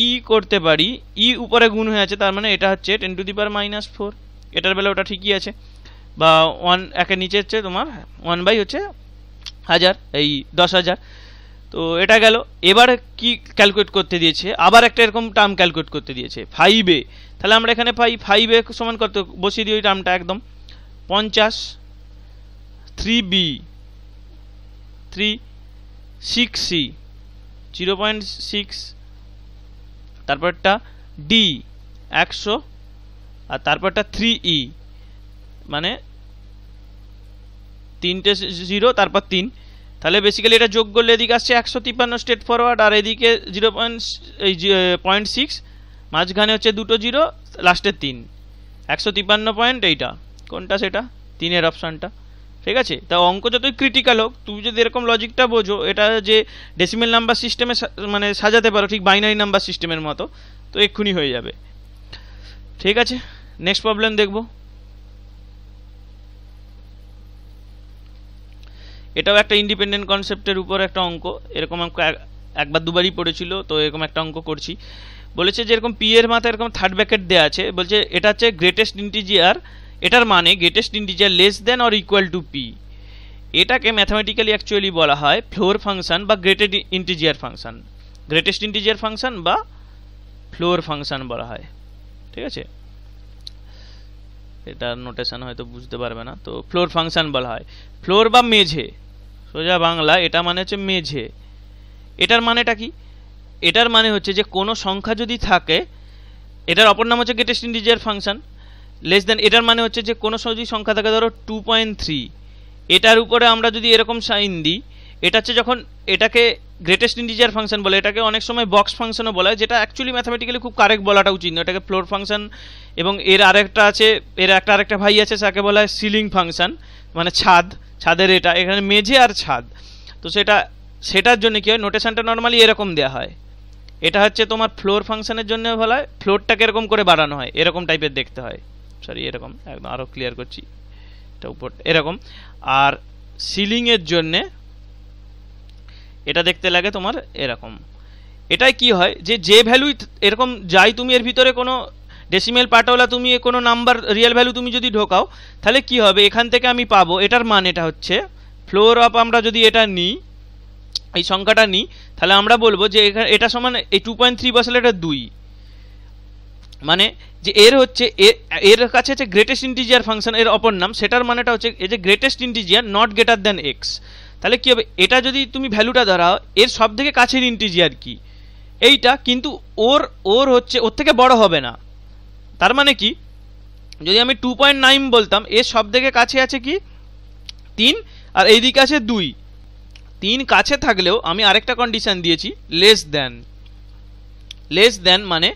e করতে পারি, e উপরে গুণ হয়ে আছে, তার মানে এটা হচ্ছে 10⁻−4, এটার বেলা ওটা ঠিকই আছে, বা 1 একের নিচে হচ্ছে তোমার 1/1000, এই 10,000। তো এটা গেল। এবার কি ক্যালকুলেট করতে দিয়েছে, আবার একটা এরকম টার্ম ক্যালকুলেট করতে দিয়েছে 5a। তাহলে আমরা এখানে পাই 5a সমান কত, বসিয়ে দিই ওই টার্মটা একদম 50, 3b 3, 6c 0.6, তারপরটা d 100, আর তারপরটা 3e মানে 3টে 0 তারপর 3, তাহলে বেসিক্যালি এটা যোগ করলে এদিকে আসছে 153 স্ট্রেট ফরওয়ার্ড, আর এদিকে 0.6, মাঝখানে হচ্ছে দুটো 0, লাস্টে 3, 153 পয়েন্ট। এইটা কোনটা সেটা 3-এর অপশানটা, ঠিক আছে। তা অঙ্ক যতই ক্রিটিক্যাল হোক, তুমি যদি এরকম লজিকটা বোঝো, এটা যে ডেসিমেল নাম্বার সিস্টেমে মানে সাজাতে পারো ঠিক বাইনারি নাম্বার সিস্টেমের মতো, তো এক্ষুনি হয়ে যাবে, ঠিক আছে। নেক্সট প্রবলেম দেখব। এটাও একটা ইন্ডিপেন্ডেন্ট কনসেপ্টের উপর একটা অঙ্ক, এরকম অঙ্ক একবার দুবারই পড়েছিল, তো এরকম একটা অঙ্ক করছি। বলেছে যে এরকম পি এর মাথায় এরকম থার্ড ব্র্যাকেট দেওয়া আছে, বলছে এটা হচ্ছে গ্রেটেস্ট ইন্টিজার, এটার মানে greatest integer less than or equal to P. এটাকে ম্যাথামেটিক্যালি অ্যাকচুয়ালি বলা হয় ফ্লোর ফাংশন বা grated integer function, greatest integer function বা ফ্লোর ফাংশন বলা হয়, ঠিক আছে। এটা নোটেশন হয়তো বুঝতে পারবে না, তো ফ্লোর ফাংশন বলা হয়। ফ্লোর বা মেঝে, সোজা বাংলা এটা মানে হচ্ছে মেঝে। এটার মানেটা কি? এটার মানে হচ্ছে যে কোনো সংখ্যা যদি থাকে, এটার অপর নাম হচ্ছে greatest integer function. Less than, এটার মানে হচ্ছে যে কোনো যদি সংখ্যা থাকে ধরো 2.3, এটার উপরে আমরা যদি এরকম সাইন দিই, এটা হচ্ছে যখন এটাকে গ্রেটেস্ট ইন্টিজার ফাংশন বলে, এটাকে অনেক সময় বক্স ফাংশনও বলা হয়, যেটা অ্যাকচুয়ালি ম্যাথামেটিক্যালি খুব কারেক্ট বলাটা উচিত না, এটাকে ফ্লোর ফাংশন। এবং এর আরেকটা আছে, এর আরেকটা ভাই আছে, যাকে বলা হয় সিলিং ফাংশন, মানে ছাদ, ছাদের এটা এখানে মেঝে আর ছাদ। তো সেটার জন্য কি হয়, নোটেশনটা নর্মালি এরকম দেওয়া হয়। এটা হচ্ছে তোমার ফ্লোর ফাংশনের জন্য বলা হয়, ফ্লোরটাকে এরকম করে বাড়ানো হয়, এরকম টাইপের দেখতে হয়, সরি এরকম, একদম আরও ক্লিয়ার করছি, এটা উপর এরকম। আর সিলিংয়ের জন্যে এটা দেখতে লাগে তোমার এরকম। এটাই কি হয় যে ভ্যালুই এরকম যাই, তুমি এর ভিতরে কোনো ডেসিমেল পার্টওয়ালা তুমি কোনো নাম্বার রিয়েল ভ্যালু তুমি যদি ঢোকাও, তাহলে কি হবে, এখান থেকে আমি পাবো, এটার মান এটা হচ্ছে ফ্লোর অফ, আমরা যদি এটা নিই, এই সংখ্যাটা নিই, তাহলে আমরা বলবো যে এটা সমান এই 2.3 বসালে এটা 2, মানে যে এর হচ্ছে এর কাছে হচ্ছে গ্রেটেস্ট ইন্টিজার ফাংশন, এর অপর নাম, সেটার মানেটা হচ্ছে এই যে greatest integer not greater than x. তাহলে কি হবে, এটা যদি তুমি ভ্যালুটা ধরাও, এর সব থেকে কাছের ইন্টিজার কি এইটা, কিন্তু ওর হচ্ছে ওর থেকে বড় হবে না। তার মানে কি, যদি আমি 2.9 বলতাম, এর সব থেকে কাছে আছে কি 3, আর এইদিকে আছে 2। 3 কাছে থাকলেও আমি আরেকটা কন্ডিশন দিয়েছি, লেস দেন মানে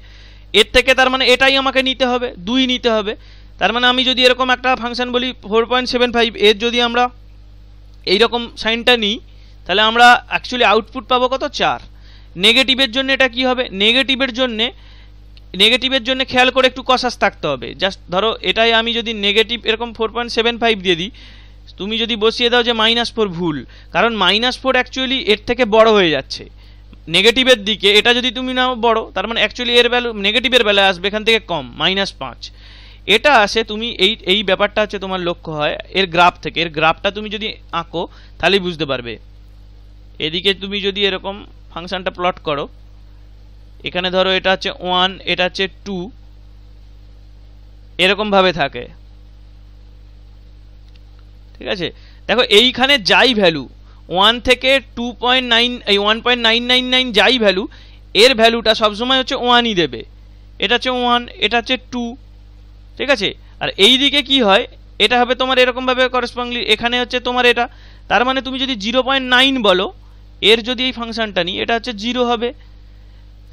এর থেকে, তার মানে এটাই আমাকে নিতে হবে, 2 নিতে হবে। তার মানে আমি যদি এরকম একটা ফাংশন বলি 4.75, এর যদি আমরা এইরকম সাইনটা নিই, তাহলে আমরা অ্যাকচুয়ালি আউটপুট পাবো কত, 4। নেগেটিভের জন্য এটা কি হবে, নেগেটিভের জন্য খেয়াল করে একটু কসাস থাকতে হবে। জাস্ট ধরো এটাই আমি যদি নেগেটিভ এরকম 4.75 দিয়ে দিই, তুমি যদি বসিয়ে দাও যে -4 ভুল, কারণ -4 অ্যাকচুয়ালি এর থেকে বড় হয়ে যাচ্ছে নেগেটিভের দিকে, এটা যদি তুমি নাও বড়, তার মানে অ্যাকচুয়ালি এর ভ্যালু নেগেটিভের বেলায় আসবে এখান থেকে কম, -5। এটা আসে তুমি এই ব্যাপারটা হচ্ছে তোমার লক্ষ্য হয় এর গ্রাফ থেকে, এর গ্রাফটা তুমি যদি আঁকো তাহলেই বুঝতে পারবে। এদিকে তুমি যদি এরকম ফাংশনটা প্লট করো, এখানে ধরো এটা হচ্ছে 1, এটা হচ্ছে 2, এরকম ভাবে থাকে, ঠিক আছে। দেখো এইখানে যাই ভ্যালু 1 থেকে 2.9 এই 1.999 যাই ভ্যালু, এর ভ্যালুটা সবসময় হচ্ছে 1ই দেবে। এটা হচ্ছে 1, এটা হচ্ছে 2, ঠিক আছে। আর এই দিকে কি হয়, এটা হবে তোমার এরকম ভাবে করেসপন্ডিংলি, এখানে হচ্ছে তোমার এটা, তার মানে তুমি যদি 0.9 বলো, এর যদি এই ফাংশনটা নিই, এটা হচ্ছে 0 হবে।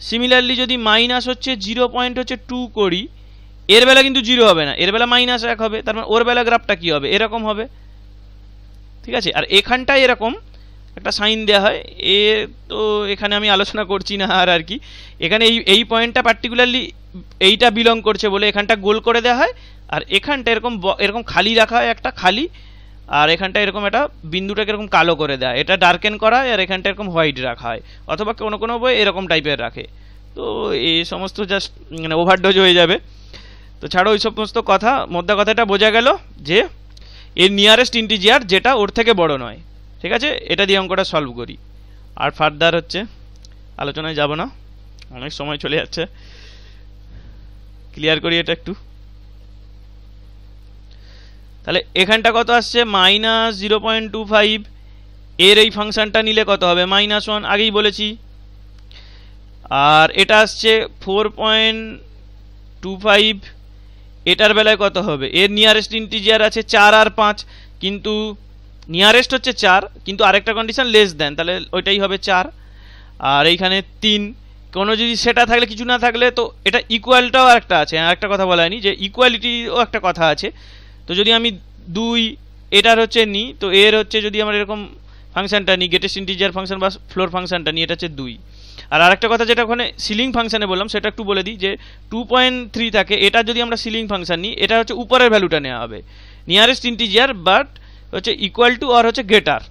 সিমিলারলি যদি মাইনাস হচ্ছে 0.2 করি, এর বেলা কিন্তু 0 হবে না, এর বেলা -1 হবে, তার মানে ওর বেলা গ্রাফটা কি হবে, এরকম হবে, ঠিক আছে। আর এখানটায় এরকম একটা সাইন দেওয়া হয়, তো এখানে আমি আলোচনা করছি না আর কি। এখানে এই পয়েন্টটা পার্টিকুলারলি এইটা বিলং করছে বলে এখানটা গোল করে দেওয়া হয়, আর এখানটা এরকম খালি রাখা হয়, একটা খালি, আর এখানটা এরকম একটা বিন্দুটাকে এরকম কালো করে দেয়, এটা ডার্কেন করা হয়, আর এখানটা এরকম হোয়াইট রাখা হয়, অথবা কোনো বই এরকম টাইপের রাখে। তো এই সমস্ত জাস্ট মানে ওভারডোজ হয়ে যাবে, তো ছাড়ো ওই সমস্ত কথা। মোদ্দা কথাটা বোঝা গেল যে এর নিয়ারেস্ট ইন্টিজার যেটা ওর থেকে বড় নয়, ঠিক আছে। এটা দিয়ে অঙ্কটা সলভ করি, আর ফার্দার হচ্ছে আলোচনায় যাব না, অনেক সময় চলে যাচ্ছে। ক্লিয়ার করি এটা একটু। তাহলে এখানটা কত আসছে, -0.25, এর এই ফাংশনটা নিলে কত হবে, -1, আগেই বলেছি। আর এটা আসছে 4.25, এটার বেলায় কত হবে, এর নিয়ারেস্ট ইন্টিজার আছে 4 আর 5, কিন্তু নিয়ারেস্ট হচ্ছে 4, কিন্তু আরেকটা কন্ডিশন লেস দেন, তাহলে ওইটাই হবে 4। আর এইখানে 3, কোনো যদি সেটা থাকলে কিছু না থাকলে তো এটা ইকুয়ালটাও একটা আছে, একটা কথা বলা হয়নি যে ইকুয়ালিটিও একটা কথা আছে। তো যদি আমি 2 এটার হচ্ছে নিই, তো এর হচ্ছে যদি আমার এরকম ফাংশনটা নিই, গ্রেটেস্ট ইন্টিজার ফাংশন বা ফ্লোর ফাংশনটা নিই, এটা হচ্ছে 2। আর আরেকটা কথা যেটা ওখানে সিলিং ফাংশনে বললাম সেটা একটু বলে দিই, যে 2.3 থাকে, এটা যদি আমরা সিলিং ফাংশন নিই, এটা হচ্ছে উপরের ভ্যালুটা নেওয়া হবে, নিয়ারেস্ট ইন্টিজার বাট হচ্ছে ইকুয়াল টু আর হচ্ছে গ্রেটার,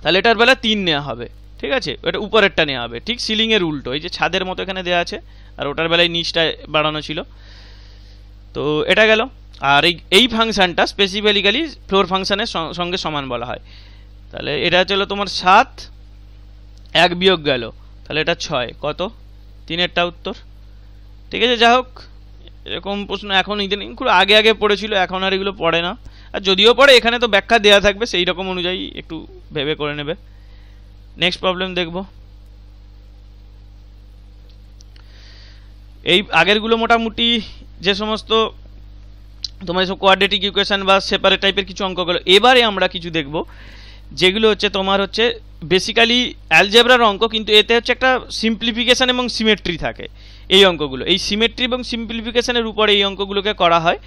তাহলে এটার বেলা 3 নেওয়া হবে, ঠিক আছে, এটা উপরেরটা নেওয়া হবে, ঠিক সিলিংয়ের উল্টো, এই যে ছাদের মতো এখানে দেওয়া আছে, আর ওটার বেলায় নিচটা বাড়ানো ছিল। তো এটা গেল। আর এই ফাংশনটা স্পেসিফিক্যালি ফ্লোর ফাংশনের সঙ্গে সমান বলা হয়। তাহলে এটা চলো তোমার 7, 1 বিয়োগ গেল, তাহলে এটা 6, কত 3-এরটা উত্তর। ঠিক আছে, যা হোক এরকম প্রশ্ন এখন ইদানিং খুব আগে আগে পড়েছিল, এখন আর এগুলো পড়ে না, আর যদিও পড়ে এখানে তো ব্যাখ্যা দেওয়া থাকবে, সেই রকম অনুযায়ী একটু ভেবে করে নেবে। নেক্সট প্রবলেম দেখব। এই আগেরগুলো মোটামুটি যে সমস্ত তোমার সব কোয়াড্রেটিক ইকুয়েশন বা সেপারেট টাইপের কিছু অঙ্কগুলো, এবারে আমরা কিছু দেখব যেগুলো হচ্ছে তোমার হচ্ছে বেসিক্যালি অ্যালজেব্রার অঙ্ক, কিন্তু এতে হচ্ছে একটা সিম্পলিফিকেশন এবং সিমেট্রি থাকে। এই অঙ্কগুলো এই সিমেট্রি এবং সিম্পলিফিকেশনের উপরে এই অঙ্কগুলোকে করা হয়।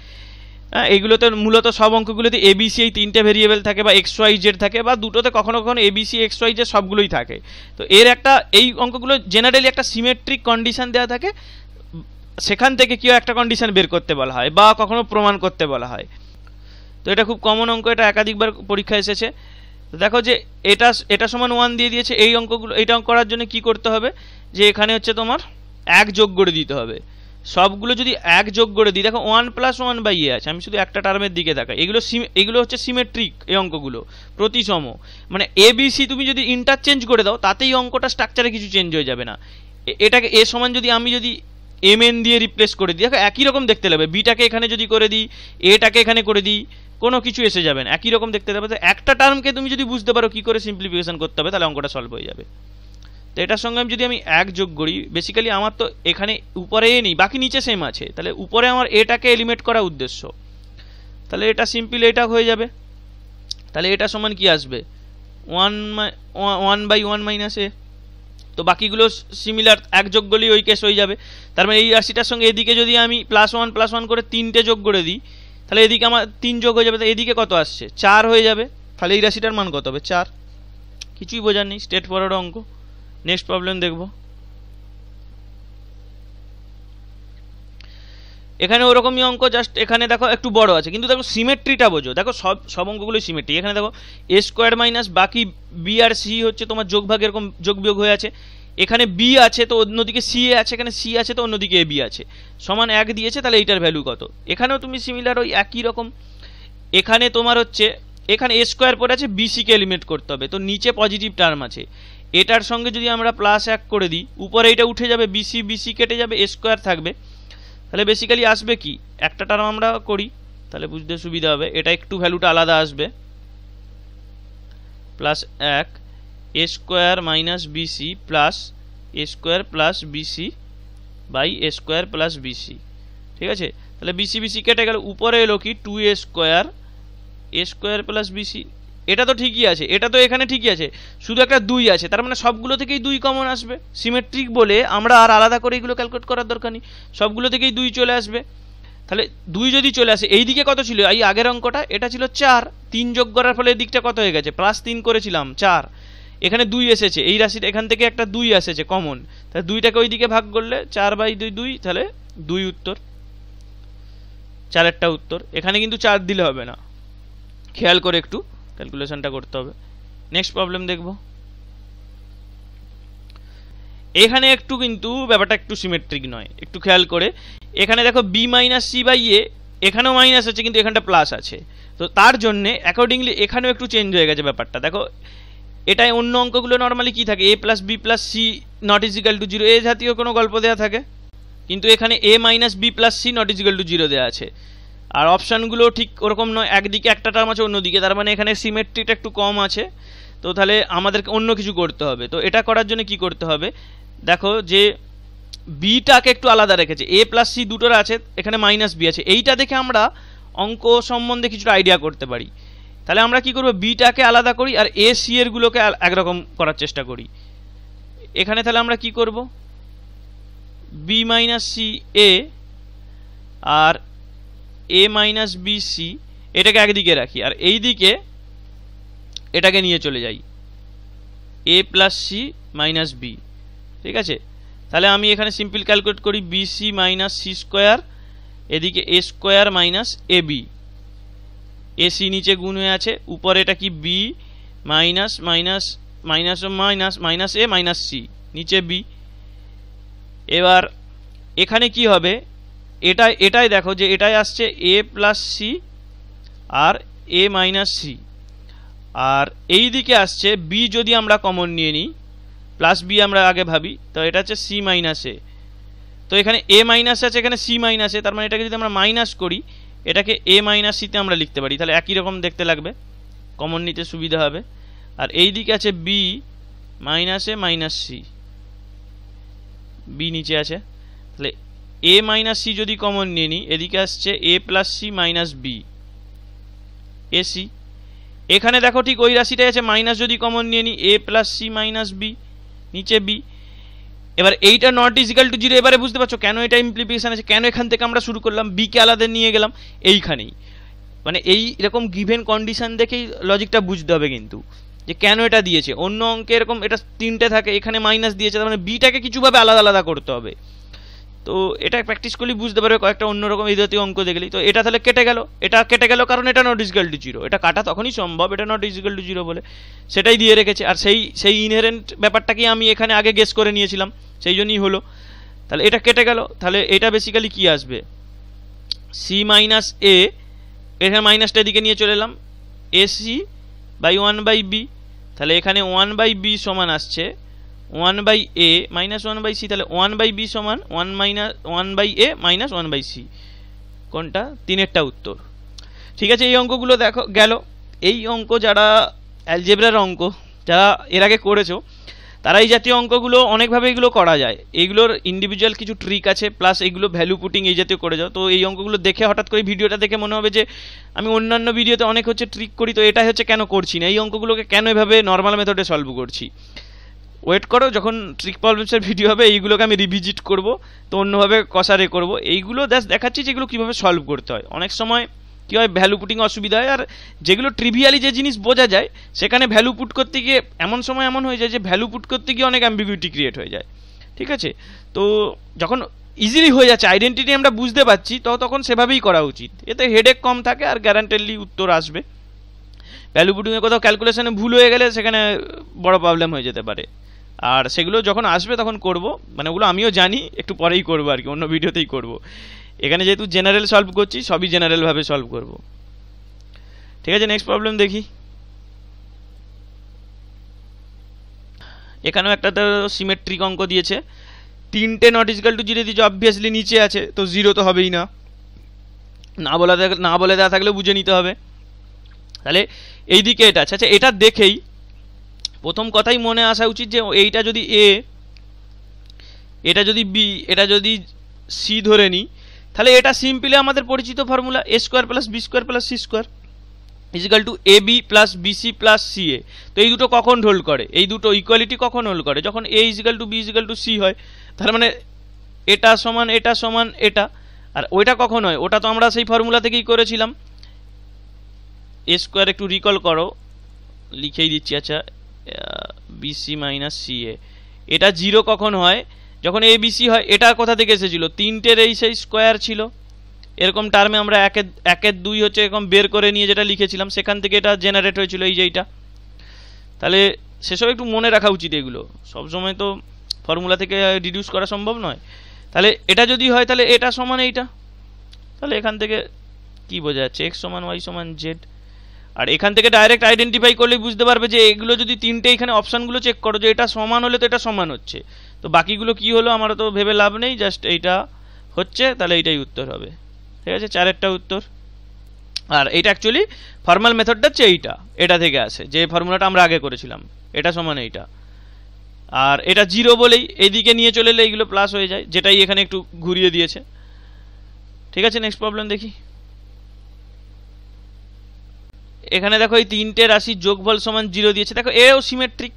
এইগুলোতে মূলত সব অঙ্কগুলোতে এবিসি এই 3টে ভেরিয়েবল থাকে, বা এক্স ওয়াই জেড থাকে, বা দুটোতে কখনো কখনো এবিসি এক্স ওয়াই জেড সবগুলোই থাকে। তো এর একটা এই অঙ্কগুলো জেনারেলি একটা সিমেট্রিক কন্ডিশন দেওয়া থাকে, সেখান থেকে কেউ একটা কন্ডিশন বের করতে বলা হয় বা কখনো প্রমাণ করতে বলা হয়। তো এটা খুব কমন অঙ্ক, এটা একাধিকবার পরীক্ষা এসেছে। তো দেখো যে এটা সমান 1 দিয়ে দিয়েছে, এই অঙ্কগুলো এইটা করার জন্য কি করতে হবে, যে এখানে হচ্ছে তোমার 1 যোগ করে দিতে হবে। সবগুলো যদি 1 যোগ করে দিই, দেখো 1 + 1/a আছে, আমি শুধু একটা টার্মের দিকে তাকাই, এগুলো হচ্ছে সিমেট্রিক, এই অঙ্কগুলো প্রতিসম, মানে এ বি সি তুমি যদি ইন্টারচেঞ্জ করে দাও তাতেই অঙ্কটা স্ট্রাকচারে কিছু চেঞ্জ হয়ে যাবে না। এটাকে এ সমান যদি আমি যদি mn দিয়ে রিপ্লেস করে দিই, দেখো একই রকম দেখতে লাগবে, বিটাকে এখানে যদি করে দিই, এটাকে এখানে করে দিই, কোনো কিছু এসে যাবে না, একই রকম দেখতে লাগবে। তো একটা টার্মকে তুমি যদি বুঝতে পারো কি করে সিম্পলিফিকেশন করতে হবে, তাহলে অঙ্কটা সলভ হয়ে যাবে। তো এটার সঙ্গে আমি যদি 1 যোগ করি, বেসিক্যালি আমার তো এখানে উপরে এ নেই, বাকি নিচে সেম আছে, তাহলে উপরে আমার এটাকে এলিমিনেট করা উদ্দেশ্য, তাহলে এটা সিম্পল এটা হয়ে যাবে। তাহলে এটা সমান কি আসবে, 1/1 - a। তো বাকিগুলো সিমিলার, 1 যোগ করলেই ওই কেস হয়ে যাবে। তার মানে এই রাশিটার সঙ্গে এদিকে যদি আমি +1 + 1 করে 3টে যোগ করে দিই, তাহলে এদিকে আমার 3 যোগ হয়ে যাবে, তো এদিকে কত আসছে 4 হয়ে যাবে। তাহলে এই রাশিটার মান কত হবে 4, কিছুই বোঝার নেই, স্ট্রেট ফরওয়ার্ড অঙ্ক। নেক্সট প্রবলেম দেখব। এখানে ওরকমই অঙ্ক, জাস্ট এখানে দেখো একটু বড় আছে, কিন্তু দেখো সিমেট্রিটা বোঝো, দেখো সব অঙ্কগুলোই সিমেট্রি। এখানে দেখো a² - বাকি বি আর সি হচ্ছে তোমার যোগভাগ এরকম যোগ বিয়োগ হয়ে আছে, এখানে বি আছে তো অন্যদিকে সি আছে, এখানে সি আছে তো অন্যদিকে এ বি আছে, সমান 1 দিয়েছে, তাহলে এইটার ভ্যালু কত। এখানেও তুমি সিমিলার ওই একই রকম, এখানে তোমার হচ্ছে এখানে a² পড়ে আছে, বি সিকে এলিমিনেট করতে হবে, তো নিচে পজিটিভ টার্ম আছে, এটার সঙ্গে যদি আমরা +1 করে দিই, উপরে এটা উঠে যাবে, বিসি কেটে যাবে, a² থাকবে, তাহলে বেসিক্যালি আসবে কি, একটা টার্ম আমরা করি তাহলে বুঝতে সুবিধা হবে, এটা একটু ভ্যালুটা আলাদা আসবে, +1 a² - bc plus a² plus bc by a² plus bc. ঠিক আছে, তাহলে বিসি কেটে গেল, উপরে এলো কি 2a² প্লাস বিসি। এটা তো ঠিকই আছে, এটা তো এখানে ঠিকই আছে, শুধু একটা 2 আছে, তার মানে সবগুলো থেকেই 2 কমন আসবে, সিমেট্রিক বলে আমরা আর আলাদা করে এগুলো ক্যালকুলেট করার দরকার নেই, সবগুলো থেকেই 2 চলে আসবে। তাহলে 2 যদি চলে আসে, এই দিকে কত ছিল, এই আগের অঙ্কটা এটা ছিল 4, 3 যোগ করার ফলে এই দিকটা কত হয়ে গেছে, +3 করেছিলাম 4, এখানে 2 এসেছে, এই রাশিটা এখান থেকে একটা 2 এসেছে কমন, তাহলে 2টাকে ওই দিকে ভাগ করলে 4/2 2, তাহলে 2 উত্তর, 4-এরটা উত্তর। এখানে কিন্তু 4 দিলে হবে না, খেয়াল করে একটু ক্যালকুলেশনটা করতে হবে। নেক্সট প্রবলেম দেখব। এখানে একটু কিন্তু ব্যাপারটা একটু সিমেট্রিক নয়, একটু খেয়াল করে, এখানে দেখো b - c/a, এখানেও মাইনাস আছে কিন্তু এখানটা প্লাস আছে, তো তার জন্যে অ্যাকর্ডিংলি এখানেও একটু চেঞ্জ হয়ে গেছে ব্যাপারটা। দেখো এটাই অন্য অঙ্কগুলো নর্মালি কি থাকে, a + b + c ≠ 0, এ জাতীয় কোনো গল্প দেওয়া থাকে, কিন্তু এখানে a - b + c ≠ 0 দেওয়া আছে। আর অপশানগুলো ঠিক ওরকম নয়, একদিকে একটা টার্ম আছে অন্যদিকে, তার মানে এখানে সিমেট্রিটা একটু কম আছে, তো তাহলে আমাদেরকে অন্য কিছু করতে হবে। তো এটা করার জন্য কি করতে হবে, দেখো যে বিটাকে একটু আলাদা রেখেছে, এ প্লাস সি দুটোর আছে, এখানে মাইনাস বি আছে। এইটা দেখে আমরা অঙ্ক সম্বন্ধে কিছুটা আইডিয়া করতে পারি। তাহলে আমরা কি করব, বিটাকে আলাদা করি আর এ সি এর গুলোকে একরকম করার চেষ্টা করি। এখানে তাহলে আমরা কি করব, B minus C A R A minus B C এটাকে একদিকে রাখি, আর এই দিকে এটাকে নিয়ে চলে যাই A plus C minus B. ঠিক আছে, তাহলে আমি এখানে সিম্পল ক্যালকুলেট করি, B C minus C square, এদিকে A square minus A B, A C নিচে গুণ হয়ে আছে, উপরে এটা কি B minus minus minus minus minus A minus C, নিচে বি। এবার এখানে কি হবে, এটাই দেখো যে এটাই আসছে এ প্লাস সি আর এ মাইনাস সি, আর এই দিকে আসছে বি যদি আমরা কমন নিয়ে নিই, প্লাস বি আমরা আগে ভাবি, তো এটা হচ্ছে সি মাইনাস এ। তো এখানে এ মাইনাস আছে, এখানে সি মাইনাস এ, তার মানে এটাকে যদি আমরা মাইনাস করি, এটাকে এ মাইনাস সিতে আমরা লিখতে পারি, তাহলে একই রকম দেখতে লাগবে, কমন নিতে সুবিধা হবে। আর এই দিকে আছে B minus A minus C, B নিচে আছে, তাহলে এ মাইনাস সি যদি কমন নিয়ে নিই, এদিকে আসছে A plus C minus B AC. এখানে দেখো ঠিক ওই রাশিটাই আছে, মাইনাস যদি কমন নিয়ে নিই, এ প্লাস সি মাইনাস বি, নিচে বি। এবার এইটা নট ইজিক্যাল টু জিরো, এবারে বুঝতে পারছো কেন এটা ইমপ্লিকেশন আছে, কেন এখান থেকে আমরা শুরু করলাম, বি কে আলাদা নিয়ে গেলাম এইখানেই। মানে এই এরকম গিভেন কন্ডিশন দেখেই লজিকটা বুঝতে হবে কিন্তু, যে কেন এটা দিয়েছে। অন্য অঙ্কে এরকম এটা তিনটে থাকে, এখানে মাইনাস দিয়েছে, তার মানে বিটাকে কিছুভাবে আলাদা আলাদা করতে হবে। তো এটা প্র্যাকটিস করলেই বুঝতে পারবে, কয়েকটা অন্যরকম এই জাতীয় অঙ্ক দেখলেই। তো এটা তাহলে কেটে গেল, এটা কেটে গেল কারণ এটা নট ইজিক্যাল টু জিরো, এটা কাটা তখনই সম্ভব, এটা নট ইজিক্যাল টু জিরো বলে সেটাই দিয়ে রেখেছে। আর সেই ইনহেরেন্ট ব্যাপারটাকেই আমি এখানে আগে গেস করে নিয়েছিলাম, সেই জন্যই হলো। তাহলে এটা কেটে গেল, তাহলে এটা বেসিক্যালি কি আসবে, সি মাইনাস এ, এখানে মাইনাসটা এদিকে নিয়ে চলে এলাম, a c by one by b. তাহলে এখানে ওয়ান বাই বি সমান আসছে one by a minus one by c, তাহলে ওয়ান বাই বি সমান one by a minus one by c, কোনটা, তিনেরটা উত্তর। ঠিক আছে, এই অঙ্কগুলো দেখো গেল। এই অঙ্ক যারা অ্যালজেব্রার অঙ্ক যারা এর আগে করেছো, তারা এই জাতীয় অঙ্কগুলো অনেকভাবে এগুলো করা যায়, এইগুলোর ইন্ডিভিজুয়াল কিছু ট্রিক আছে, প্লাস এইগুলো ভ্যালু পুটিং এই জাতীয় করে যাও। তো এই অঙ্কগুলো দেখে হঠাৎ করে ভিডিওটা দেখে মনে হবে যে আমি অন্যান্য ভিডিওতে অনেক হচ্ছে ট্রিক করি, তো এটা হচ্ছে কেন করছি না, এই অঙ্কগুলোকে কেন এভাবে নর্মাল মেথডে সলভ করছি। ওয়েট করো, যখন ট্রিক প্রবলেমসের ভিডিও হবে এইগুলোকে আমি রিভিজিট করব, তো অন্যভাবে কষারে করব। এইগুলো জাস্ট দেখাচ্ছি যেগুলো কীভাবে সলভ করতে হয়। অনেক সময় কী হয়, ভ্যালু পুটিং অসুবিধা হয়, আর যেগুলো ট্রিভিয়ালি যে জিনিস বোঝা যায় সেখানে ভ্যালু পুট করতে গিয়ে এমন সময় এমন হয়ে যায় যে ভ্যালু পুট করতে গিয়ে অনেক অ্যাম্বিগুইটি ক্রিয়েট হয়ে যায়। ঠিক আছে, তো যখন ইজিলি হয়ে যাচ্ছে, আইডেন্টিটি আমরা বুঝতে পারছি, তো তখন সেভাবেই করা উচিত, এতে হেডেক কম থাকে আর গ্যারান্টেডলি উত্তর আসবে। ভ্যালু পুটিংয়ে কোথাও ক্যালকুলেশনে ভুল হয়ে গেলে সেখানে বড় প্রবলেম হয়ে যেতে পারে, আর সেগুলো যখন আসবে তখন করব, মানে ওগুলো আমিও জানি, একটু পরেই করবো আর কি, অন্য ভিডিওতেই করব। এখানে যেহেতু জেনারেল সলভ করছি, সবই জেনারেলভাবে সলভ করব। ঠিক আছে, নেক্সট প্রবলেম দেখি। এখানেও একটা তো সিমেট্রিক অঙ্ক দিয়েছে, তিনটে নট ইজিক্যাল টু জিরো দিয়েছে, অবভিয়াসলি নিচে আছে, তো জিরো তো হবেই না, না বলে দেওয়া থাকলে বুঝে নিতে হবে। তাহলে এই দিকে এটা আছে। আচ্ছা, এটা দেখেই প্রথম কথাই মনে আসা উচিত যে এইটা যদি এ, এটা যদি বি, এটা যদি সি ধরে নিই, তাহলে এটা সিম্পলি আমাদের পরিচিত formula, A square plus B square plus C square equal to A B plus BC plus C A. তো এই দুটো কখন হোল্ড করে, এই দুটো ইকুয়ালিটি কখন হোল্ড করে, যখন A equal to B equal to C হয়। তার মানে এটা সমান এটা সমান এটা। আর ওইটা কখন হয়, ওটা তো আমরা সেই ফর্মুলা থেকেই করেছিলাম, এ স্কোয়ার, একটু রিকল করো, লিখেই দিচ্ছি। আচ্ছা, বিসি মাইনাস সি এ, এটা জিরো কখন হয়, যখন এ বিসি হয়। এটা কোথা থেকে এসেছিল, তিনটের এই সেই স্কোয়ার ছিল, এরকম টার্মে আমরা একের দুই হচ্ছে এরকম বের করে নিয়ে যেটা লিখেছিলাম, সেখান থেকে এটা জেনারেট হয়েছিল, এই যে এইটা। তাহলে সেসব একটু মনে রাখা উচিত, এগুলো সবসময় তো ফর্মুলা থেকে রিডিউস করা সম্ভব নয়। তাহলে এটা যদি হয়, তাহলে এটা সমান এইটা, তাহলে এখান থেকে কি বোঝা যাচ্ছে, এক্স সমান ওয়াই সমান জেড। আর এখান থেকে ডাইরেক্ট আইডেন্টিফাই করলেই বুঝতে পারবে যে এগুলো যদি তিনটে, এখানে অপশানগুলো চেক করো যে এটা সমান হলে তো এটা সমান হচ্ছে, তো বাকিগুলো কি হলো আমার তো ভেবে লাভ নেই, জাস্ট এইটা হচ্ছে, তাহলে এইটাই উত্তর হবে। ঠিক আছে, চারেরটা উত্তর। আর এইটা অ্যাকচুয়ালি ফর্মাল মেথডটা হচ্ছে এইটা, এটা থেকে আসে যে ফর্মুলাটা আমরা আগে করেছিলাম, এটা সমান এইটা। আর এটা 0 বলেই এইদিকে নিয়ে চলে এলে এইগুলো প্লাস হয়ে যায়, যেটাই এখানে একটু ঘুরিয়ে দিয়েছে। ঠিক আছে, নেক্সট প্রবলেম দেখি। এখানে দেখো এই তিনটে রাশির যোগফল সমান 0 দিয়েছে। দেখো এও সিমেট্রিক,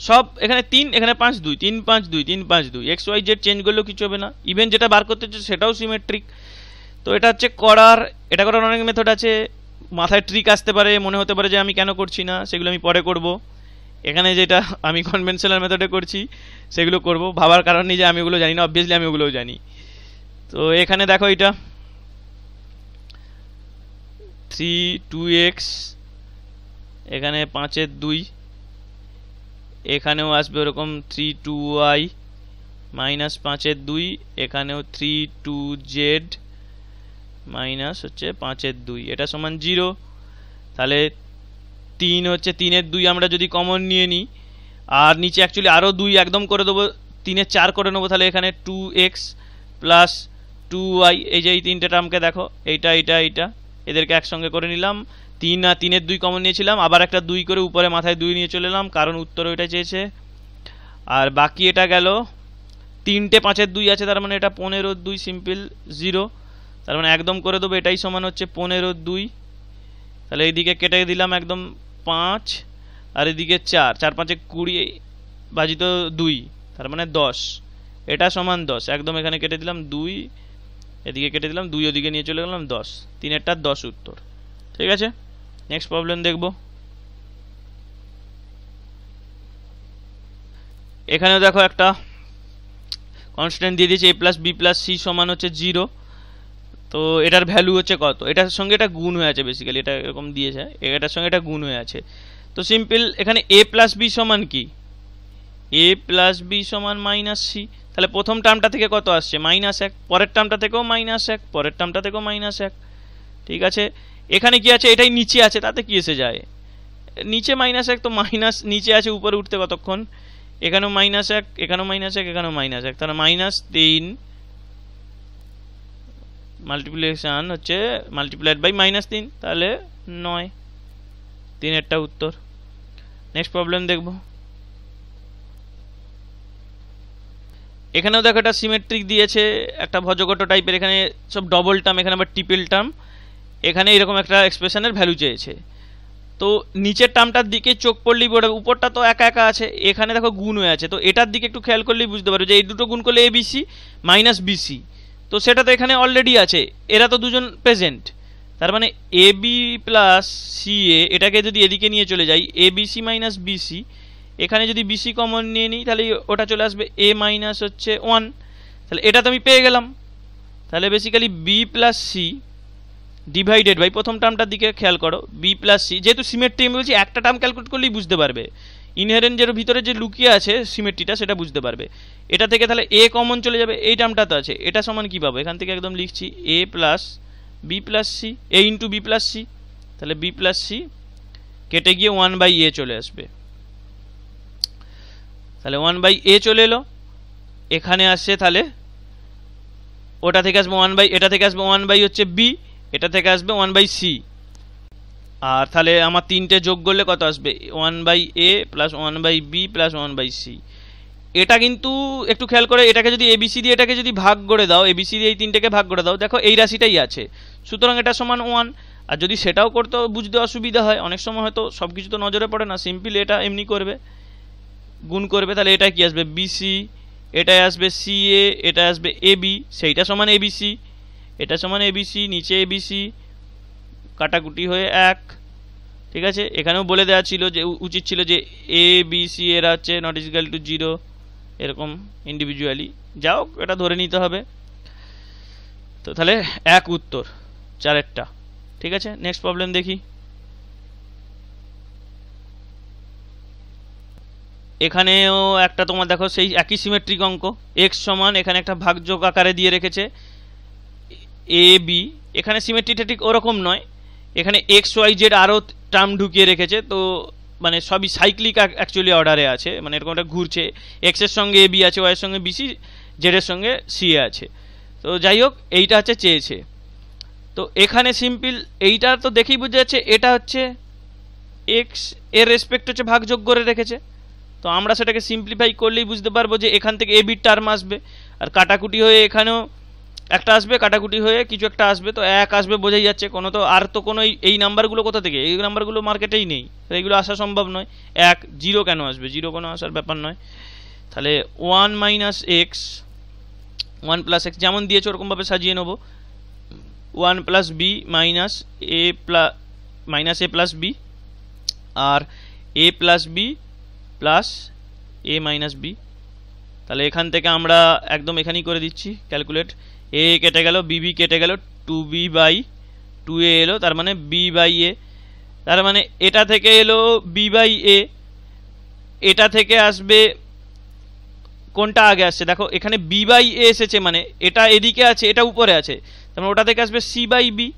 সব এখানে 3, এখানে 5 2 3 5 2 3 5 2, এক্স ওয়াই জেড চেঞ্জ করলেও কিছু হবে না। ইভেন যেটা বার করতে হচ্ছে সেটাও সিমেট্রিক। তো এটা হচ্ছে এটা করার অনেক মেথড আছে, মাথায় ট্রিক আসতে পারে, মনে হতে পারে যে আমি কেন করছি না, সেগুলো আমি পরে করব। এখানে যেটা আমি কনভেনশনাল মেথডে করছি সেগুলো করব, ভাবার কারণ নেই যে আমি ওগুলো জানি না, অবভিয়াসলি আমি ওগুলোও জানি। তো এখানে দেখো এটা 3 2x, এখানে 5 2, এখানেও আসবে ওরকম 3 2y মাইনাস 5 2, এখানেও 3 2z মাইনাস হচ্ছে 5 2, এটা সমান 0। তাহলে 3 হচ্ছে 3 2 আমরা যদি কমন নিয়ে নিই, আর নিচে অ্যাকচুয়ালি আরও 2 একদম করে দেবো, 3 4 করে নেবো। তাহলে এখানে 2x প্লাস 2y, এই যে এই তিনটে টার্মকে দেখো, এইটা এইটা এইটা, এদেরকে একসঙ্গে করে নিলাম। 3 আর 3 2 কমন নিয়েছিলাম, আবার একটা 2 করে উপরে মাথায় 2 নিয়ে চলে এলাম, কারণ উত্তর ওইটা চেয়েছে। আর বাকি এটা গেল, 3টে 5 2 আছে, তার মানে এটা 15 2 সিম্পল 0, তার মানে একদম করে দেবো, এটাই সমান হচ্ছে 15 2। তাহলে এইদিকে কেটে দিলাম একদম 5, আর এদিকে 4 4 5 20, বাজি তো 2, তার মানে 10, এটা সমান 10, একদম এখানে কেটে দিলাম 2, এদিকে কেটে দিলাম 2, ওদিকে নিয়ে চলে গেলাম 10, 3এরটা 10 উত্তর। ঠিক আছে, নেক্সট প্রবলেম দেখব। এখানেও দেখো একটা কনস্ট্যান্ট দিয়ে দিয়েছে, a plus b plus c সমান হচ্ছে 0। তো এটার ভ্যালু হচ্ছে কত, এটার সঙ্গে এটা গুণ হয়ে আছে, বেসিক্যালি এটা এরকম দিয়েছে, এটার সঙ্গে এটা গুণ হয়ে আছে। তো সিম্পল এখানে a প্লাস বি সমান কি, a প্লাস বি সমান মাইনাস সি। তাহলে প্রথম টার্মটা থেকে কত আসছে, -1, পরের টার্মটা থেকেও -1, পরের টার্মটা থেকেও -1। ঠিক আছে, এখানে কি আছে, এটাই নিচে আছে, তাতে কি এসে যায়, নিচে -1, তো মাইনাস নিচে আছে, উপরে উঠতে কতক্ষণ, এখানেও -1, এখানেও -1, এখানেও -1, তাহলে -3 মাল্টিপ্লিকেশন হচ্ছে মাল্টিপ্লাইড বাই -3, তাহলে 9, 3এরটা উত্তর। নেক্সট প্রবলেম দেখব। এখানেও দেখো একটা সিমেট্রিক দিয়েছে, একটা ভজঘট টাইপের, এখানে সব ডবল টার্ম, এখানে আবার ট্রিপল টার্ম, এখানে এরকম একটা এক্সপ্রেশনের ভ্যালু চেয়েছে। তো নিচের টার্মটার দিকে চোখ পড়লেই পড়বে, উপরটা তো একা একা আছে, এখানে দেখো গুণ হয়ে আছে, তো এটার দিকে একটু খেয়াল করলেই বুঝতে পারবে যে এই দুটো গুণ করলে এবিসি মাইনাস বিসি, তো সেটা তো এখানে অলরেডি আছে, এরা তো দুজন প্রেজেন্ট, তার মানে এ বি প্লাস সি এ, এটাকে যদি এদিকে নিয়ে চলে যাই এ বিসি মাইনাস বিসি, এখানে যদি বিসি কমন নিয়ে নিই তাহলে ওটা চলে আসবে এ মাইনাস হচ্ছে 1, তাহলে এটা তো আমি পেয়ে গেলাম। তাহলে basically b plus c divided by, প্রথম টার্মটার দিকে খেয়াল করো, বি প্লাস সি, যেহেতু সিমেট্রি আমি বলছি একটা টার্ম ক্যালকুলেট করলেই বুঝতে পারবে, ইনহেরেন্ট যের ভিতরে যে লুকিয়ে আছে সিমেট্রিটা সেটা বুঝতে পারবে। এটা থেকে তাহলে এ কমন চলে যাবে, এই টার্মটা তো আছে, এটা সমান কী পাবো, এখান থেকে একদম লিখছি এ প্লাস বি প্লাস সি, এ ইন্টু বি প্লাস সি, তাহলে বি প্লাস সি কেটে গিয়ে 1/a চলে আসবে, তাহলে 1/a চলে এলো, এখানে আসছে তাহলে ওটা থেকে আসবে 1/, এটা থেকে আসবে 1/ হচ্ছে বি, এটা থেকে আসবে 1/c, আর তাহলে আমার তিনটে যোগ করলে কত আসবে 1/a plus 1/b plus 1/c। এটা কিন্তু একটু খেয়াল করে, এটাকে যদি এবিসি দিয়ে এটাকে যদি ভাগ করে দাও, এবিসি দিয়ে এই তিনটেকে ভাগ করে দাও, দেখো এই রাশিটাই আছে, সুতরাং এটা সমান 1। আর যদি সেটাও করতে বুঝতে অসুবিধা হয়, অনেক সময় হয়তো সব কিছু তো নজরে পড়ে না, সিম্পল এটা এমনি করবে, গুণ করবে, তাহলে এটা কি আসবে বিসি, এটা আসবে সিএ, এটা আসবে এবি, সেইটা সমান এবিসি, এটা সমান এবিসি, নিচে এবিসি, কাটাকুটি হয়ে 1। ঠিক আছে, এখানেও বলে দেওয়া ছিল যে উচিত ছিল যে এ বি সি এরা হচ্ছে নট ইকুয়াল টু 0, এরকম ইন্ডিভিজুয়ালি, যাও এটা ধরে নিতে হবে। তো তাহলে 1 উত্তর 4এরটা। ঠিক আছে, নেক্সট প্রবলেম দেখি। এখানেও একটা তোমার দেখো সেই একই সিমেট্রিক অঙ্ক, এক্স সমান, এখানে একটা ভাগযোগ আকারে দিয়ে রেখেছে এ বি, এখানে সিমেট্রিটা ঠিক ওরকম নয়, এখানে এক্স ওয়াই জেড আরও টার্ম ঢুকিয়ে রেখেছে, তো মানে সবই সাইক্লিক অ্যাকচুয়ালি অর্ডারে আছে, মানে এরকম একটা ঘুরছে, এক্সের সঙ্গে এ বি আছে, ওয়াইয়ের সঙ্গে বিসি, জেডের সঙ্গে সি আছে। তো যাই হোক, এইটা হচ্ছে চেয়েছে, তো এখানে সিম্পল এইটা তো দেখেই বোঝা যাচ্ছে এটা হচ্ছে এক্স এর রেসপেক্ট হচ্ছে ভাগযোগ করে রেখেছে, তো আমরা সেটাকে সিম্পলিফাই করলেই বুঝতে পারবো যে এখান থেকে এ বির টার্ম আসবে, আর কাটাকুটি হয়ে এখানেও একটা আসবে, কাটাকুটি হয়ে কিছু একটা আসবে, তো এক আসবে বোঝাই যাচ্ছে। কোনো তো আর তো কোনো এই নাম্বারগুলো কোথা থেকে, এই নাম্বারগুলো মার্কেটেই নেই, তো এইগুলো আসা সম্ভব নয়। এক জিরো কেন আসবে, জিরো কোনো আসার ব্যাপার নয়। তাহলে 1 মাইনাস এক্স 1 প্লাস এক্স যেমন দিয়েছে ওরকমভাবে সাজিয়ে নেবো। 1 প্লাস বি মাইনাস এ প্লাস বি, আর এ প্লাস বি প্লাস এ মাইনাস বি। তাহলে এখান থেকে আমরা একদম এখানেই করে দিচ্ছি ক্যালকুলেট। এ কেটে গেল, বি কেটে গেল, 2b বাই 2a এলো, তার মানে b বাই এ। তার মানে এটা থেকে এলো b বাই এ, এটা থেকে আসবে কোনটা আগে আসছে দেখো, এখানে b বাই এ এসেছে, মানে এটা এদিকে আছে, এটা উপরে আছে, তার মানে ওটা থেকে আসবে c বাই বি।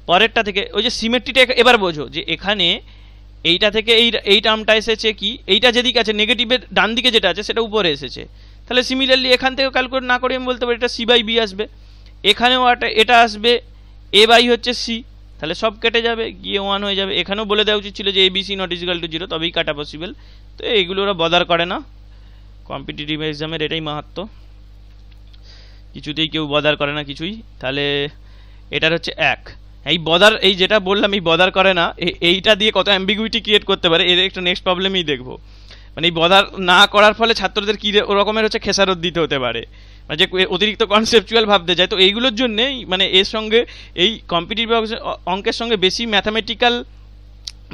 পরেরটা থেকে ওই যে সিমেট্রিটা এবার বোঝো, যে এখানে এইটা থেকে এই টার্মটা এসেছে কি, এইটা যেদিকে আছে নেগেটিভের ডান দিকে যেটা আছে সেটা উপরে এসেছে। তাহলে সিমিলারলি এখান থেকে ক্যালকুলেট না করে আমি বলতে পারি এটা সি বাই বি আসবে। এখানেও এটা আসবে এ বাই হচ্ছে সি, তাহলে সব কেটে যাবে গিয়ে 1 হয়ে যাবে। এখানেও বলে দেওয়া উচিত ছিল যে A B C not equal to 0, তবেই কাটা পসিবল। তো এইগুলো ওরা বদার করে না, কম্পিটিটিভ এক্সামের এটাই মাহাত্ম্য, কিছুতেই কেউ বদার করে না কিছুই। তাহলে এটার হচ্ছে এক। এই বদার, এই যেটা বললাম এই বদার করে না, এইটা দিয়ে কত অ্যাম্বিগুইটি ক্রিয়েট করতে পারে, এর একটা নেক্সট প্রবলেমই দেখবো। মানে এই বদার না করার ফলে ছাত্রদের কী ওরকমের হচ্ছে খেসারত দিতে হতে পারে, মানে যে অতিরিক্ত কনসেপচুয়াল ভাবতে যায়। তো এইগুলোর জন্যেই মানে এর সঙ্গে এই কম্পিটিটিভ অঙ্কের সঙ্গে বেশি ম্যাথামেটিক্যাল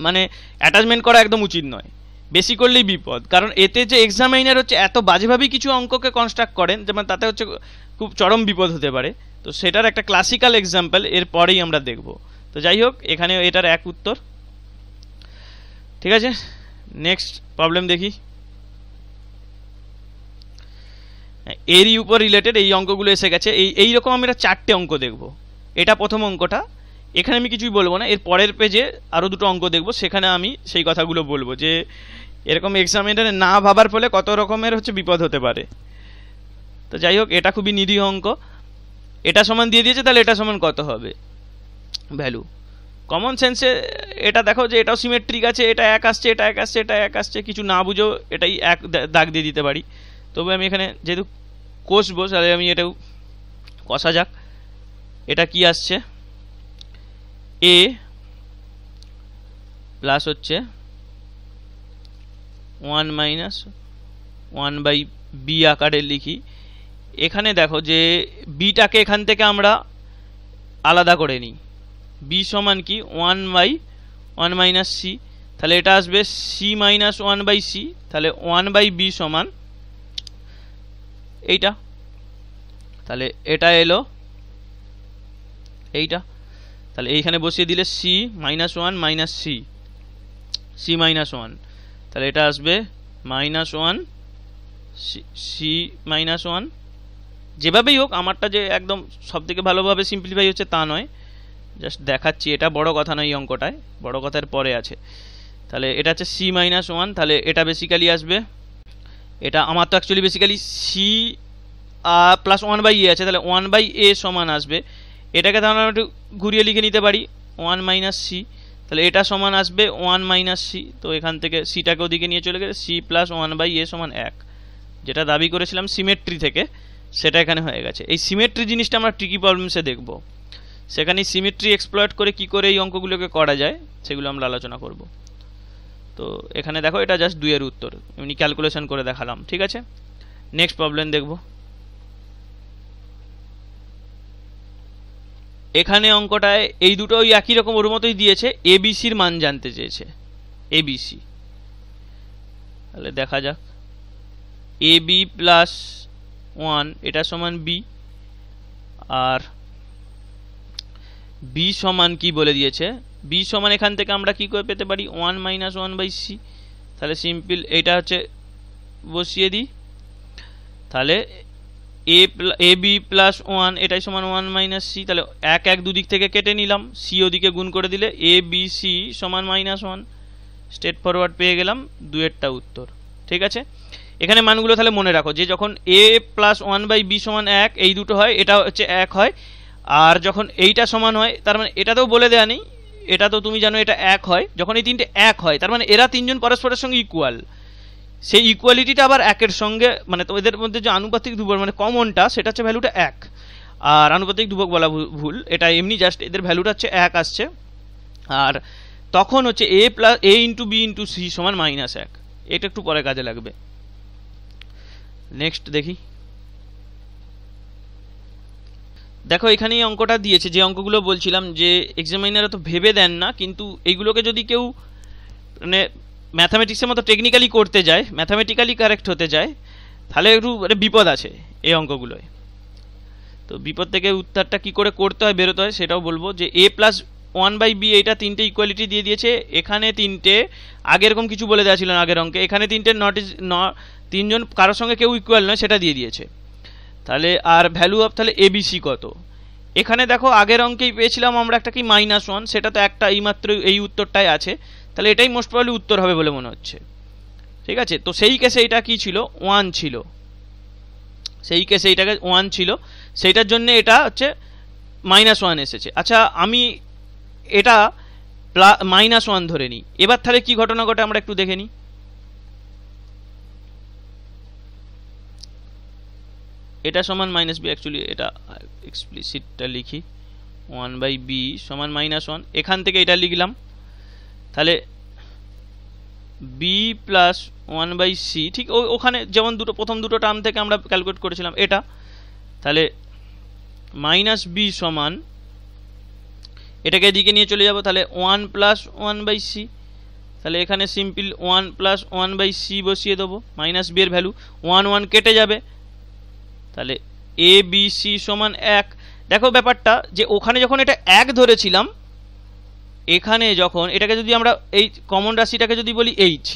মানে অ্যাটাচমেন্ট করা একদম উচিত নয়, বেশি করলেই বিপদ। কারণ এতে যে এক্সামাইনার হচ্ছে এত বাজেভাবেই কিছু অঙ্ককে কনস্ট্রাক্ট করেন, যেমন তাতে হচ্ছে খুব চরম বিপদ হতে পারে। তো সেটার একটা ক্লাসিক্যাল এক্সাম্পল এর পরেই আমরা দেখব। তো যাই হোক, এখানে এটার এক উত্তর। ঠিক আছে, নেক্সট প্রবলেম দেখি। এরই উপর রিলেটেড এই অঙ্কগুলো এসে গেছে। এইরকম আমরা 4টে অঙ্ক দেখব। এটা প্রথম অঙ্কটা, এখানে আমি কিছুই বলবো না। এর পরের পেজে আরও 2টো অঙ্ক দেখব, সেখানে আমি সেই কথাগুলো বলবো যে এরকম এক্সামিনারে না ভাবার ফলে কত রকমের হচ্ছে বিপদ হতে পারে। তো যাই হোক, এটা খুবই নিরীহ অঙ্ক। এটা সমান দিয়ে দিয়েছে, তাহলে এটা সমান কত হবে ভ্যালু। কমন সেন্সে এটা দেখো যে এটাও সিমেট্রিক আছে, এটা এক আসছে, এটা এক আসছে, এটা এক আসছে, কিছু না বুঝেও এটাই এক দাগ দিয়ে দিতে পারি। তবে আমি এখানে যেহেতু কষবো, তাহলে আমি এটাও কষা যাক। এটা কি আসছে, এ প্লাস হচ্ছে 1 মাইনাস 1 বাই বি আকারে লিখি। এখানে দেখো যে বিটাকে এখান থেকে আমরা আলাদা করে নিই। বি সমান কি 1 বাই 1 মাইনাস সি, তাহলে এটা আসবে সি মাইনাস 1 বাই সি। তাহলে 1 বাই বি সমান এইটা, তাহলে এটা এলো এইটা। তাহলে এইখানে বসিয়ে দিলে c minus 1 minus c minus 1, তাহলে এটা আসবে মাইনাস 1 সি মাইনাস 1। যেভাবেই হোক, আমারটা যে একদম সব থেকে ভালোভাবে সিম্পলিফাই হচ্ছে তা নয়, জাস্ট দেখাচ্ছি। এটা বড় কথা নয়, এই অঙ্কটায় বড় কথার পরে আছে। তাহলে এটা হচ্ছে সি মাইনাস 1, তাহলে এটা বেসিক্যালি আসবে, এটা আমার তো actually basically C plus 1 by A আছে, তাহলে 1 বাই এ সমান আসবে। এটাকে তাহলে আমরা একটু ঘুরিয়ে লিখে নিতে পারি 1 মাইনাস সি, তাহলে এটা সমান আসবে 1 মাইনাস সি। তো এখান থেকে সিটাকে ওদিকে নিয়ে চলে গেলে সি প্লাস 1 বাই এ সমান 1, যেটা দাবি করেছিলাম সিমেট্রি থেকে, সেটা এখানে হয়ে গেছে। এই সিমেট্রি জিনিসটা আমরা ট্রিকি প্রবলেমসে দেখব, সেখানে সিমেট্রি এক্সপ্লয়েট করে কি করে এই অঙ্কগুলোকে করা যায় সেগুলো আমরা আলোচনা করব। তো এখানে দেখো এটা জাস্ট 2 এর উত্তর, এমনি ক্যালকুলেশন করে দেখালাম। ঠিক আছে, নেক্সট প্রবলেম দেখব। এখানে অঙ্কটায় এই দুটো ওই একই রকম ওর মতোই দিয়েছে, এবিসির মান জানতে চেয়েছে, এবিসি। তাহলে দেখা যাক, এ বি প্লাস 1 এটা সমান বি, আর বি সমান কি বলে দিয়েছে, বি সমান এখান থেকে আমরা কি করে পেতে পারি 1 মাইনাস 1 বাই সি। তাহলে সিম্পল এটা হচ্ছে বসিয়ে দিই, তাহলে এ বি প্লাস 1 এটাই সমান 1 মাইনাস সি। তাহলে 1 1 দুদিক থেকে কেটে নিলাম, সি ওদিকে গুণ করে দিলে এ বি সি সমান মাইনাস 1, স্ট্রেট ফরওয়ার্ড পেয়ে গেলাম 2এরটা উত্তর। ঠিক আছে, এখানে মানগুলো তাহলে মনে রাখো যে যখন এ প্লাস 1 বাই বি সমান 1 এই দুটো হয়, এটা হচ্ছে 1 হয়। আর যখন এইটা সমান হয়, তার মানে এটাতেও বলে দেওয়া নেই, এটা তো তুমি জানো এটা 1 হয়। যখন এই তিনটে 1 হয়, তার মানে এরা তিনজন পরস্পরের সঙ্গে ইকুয়াল। সেই ইকুয়ালিটিটা আবার একের সঙ্গে, মানে তো এদের মধ্যে যে আনুপাতিক ধ্রুবক মানে কমনটা সেটা হচ্ছে ভ্যালুটা 1, আর আনুপাতিক ধ্রুবক বলা ভুল, এটা এমনি জাস্ট এদের ভ্যালুটা হচ্ছে 1 আসছে। আর তখন হচ্ছে a into B into c সমান -1, এটা একটু পরে কাজে লাগবে। নেক্সট দেখি, দেখো এখানে এই অঙ্কটা দিয়েছে, যে অঙ্কগুলো বলছিলাম যে এক্সামিনার তো ভেবে দেন না, কিন্তু এইগুলোকে যদি কেউ মানে ম্যাথামেটিক্সের মতো টেকনিক্যালি করতে যায়, ম্যাথামেটিক্যালি কারেক্ট হতে যায়, তাহলে একটু বিপদ আছে এই অঙ্কগুলোয়। তো বিপদ থেকে উত্তরটা কি করে করতে হয়, বেরোতে হয়, সেটাও বলবো। যে a প্লাস 1/b, এইটা তিনটে ইকুয়ালিটি দিয়ে দিয়েছে, এখানে তিনটে, আগে এরকম কিছু বলে দেওয়া ছিল না আগের অঙ্কে, এখানে তিনটে তিনজন কারোর সঙ্গে কেউ ইকুয়াল নয় সেটা দিয়ে দিয়েছে। তাহলে আর ভ্যালু অফ তাহলে এবিসি কত, এখানে দেখো আগের অঙ্কেই পেয়েছিলাম আমরা একটা কি -1, সেটা তো একটা এইমাত্র এই উত্তরটাই আছে, তাহলে এটাই মোস্ট প্রবাবলি উত্তর হবে বলে মনে হচ্ছে। ঠিক আছে, তো সেই কেসে এটা কি ছিল, 1 ছিল, সেই কেসে এইটাকে 1 ছিল, সেইটার জন্য এটা হচ্ছে -1 এসেছে। আচ্ছা আমি এটা -1 ধরে নিই, এবার তাহলে কি ঘটনা ঘটে আমরা একটু দেখে নিই। এটা সমান -b, অ্যাকচুয়ালি এটা এক্সপ্লিসিটটা লিখি, 1/b সমান -1, এখান থেকে এটা লিখলাম, তাহলে b প্লাস 1/c, ঠিক ওখানে যেমন প্রথম দুটো টার্ম থেকে আমরা ক্যালকুলেট করেছিলাম এটা, তাহলে -b সমান, এটাকে এদিকে নিয়ে চলে যাব, তাহলে 1 প্লাস 1/c, তাহলে এখানে সিম্পল 1 প্লাস 1/c বসিয়ে দেবো, -b এর ভ্যালু 1 1 কেটে যাবে, তাহলে a b c সমান 1। দেখো ব্যাপারটা যে ওখানে যখন এটা 1 ধরেছিলাম, এখানে যখন এটাকে যদি আমরা এই কমন রাশিটাকে যদি বলি h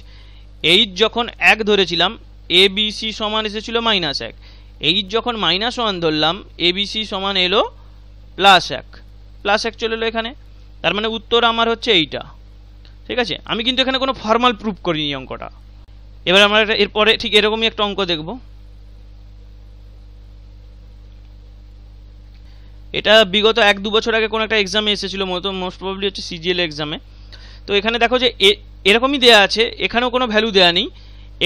যখন 1 ধরেছিলাম, a b c সমান এসেছিল -1, h যখন -1 ধরলাম, a b c সমান এলো +1 চলে এলো এখানে, তার মানে উত্তর আমার হচ্ছে এইটা। ঠিক আছে, আমি কিন্তু এখানে কোনো ফর্মাল প্রুফ করিনি অঙ্কটা। এবার আমরা এরপরে ঠিক এরকমই একটা অঙ্ক দেখব। এটা বিগত 1-2 বছর আগে কোনো একটা এক্সামে এসেছিল, মোস্ট প্রবাবলি হচ্ছে সিজিএল এক্সামে। তো এখানে দেখো যে এরকমই দেওয়া আছে, এখানেও কোনো ভ্যালু দেওয়া নেই,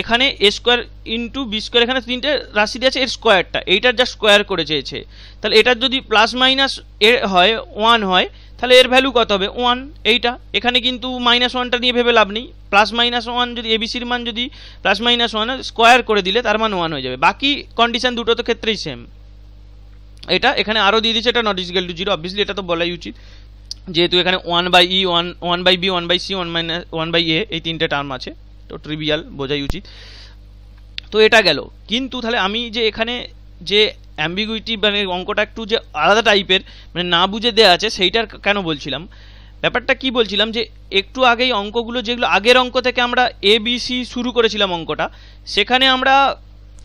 এখানে a square into b square, এখানে তিনটে রাশি দেওয়া আছে, এর স্কোয়ারটা, এইটার যা স্কোয়ার করে চেয়েছে, তাহলে এটার যদি প্লাস মাইনাস এর হয় 1 হয়, তাহলে এর ভ্যালু কত হবে 1, এইটা। এখানে কিন্তু -1টা নিয়ে ভেবে লাভ নেই, +-1 যদি এবিসির মান যদি +-1 স্কোয়ার করে দিলে তার মান 1 হয়ে যাবে। বাকি কন্ডিশন দুটো তো ক্ষেত্রেই সেম। এটা এখানে আরও দিয়ে দিচ্ছে, এটা নট ইকুয়াল টু 0, অবভিয়াসলি এটা তো বলাই উচিত, যেহেতু এখানে 1/e 1/b 1/c 1/a এই তিনটে টার্ম আছে, তো ট্রিভিয়াল বোঝাই উচিত। তো এটা গেল, কিন্তু তাহলে আমি যে এখানে যে অ্যাম্বিগুইটি মানে অঙ্কটা একটু যে আলাদা টাইপের, মানে না বুঝে দেওয়া আছে, সেইটার কেন বলছিলাম, ব্যাপারটা কি বলছিলাম, যে একটু আগেই অঙ্কগুলো যেগুলো আগের অঙ্ক থেকে আমরা এ বি সি শুরু করেছিলাম অঙ্কটা, সেখানে আমরা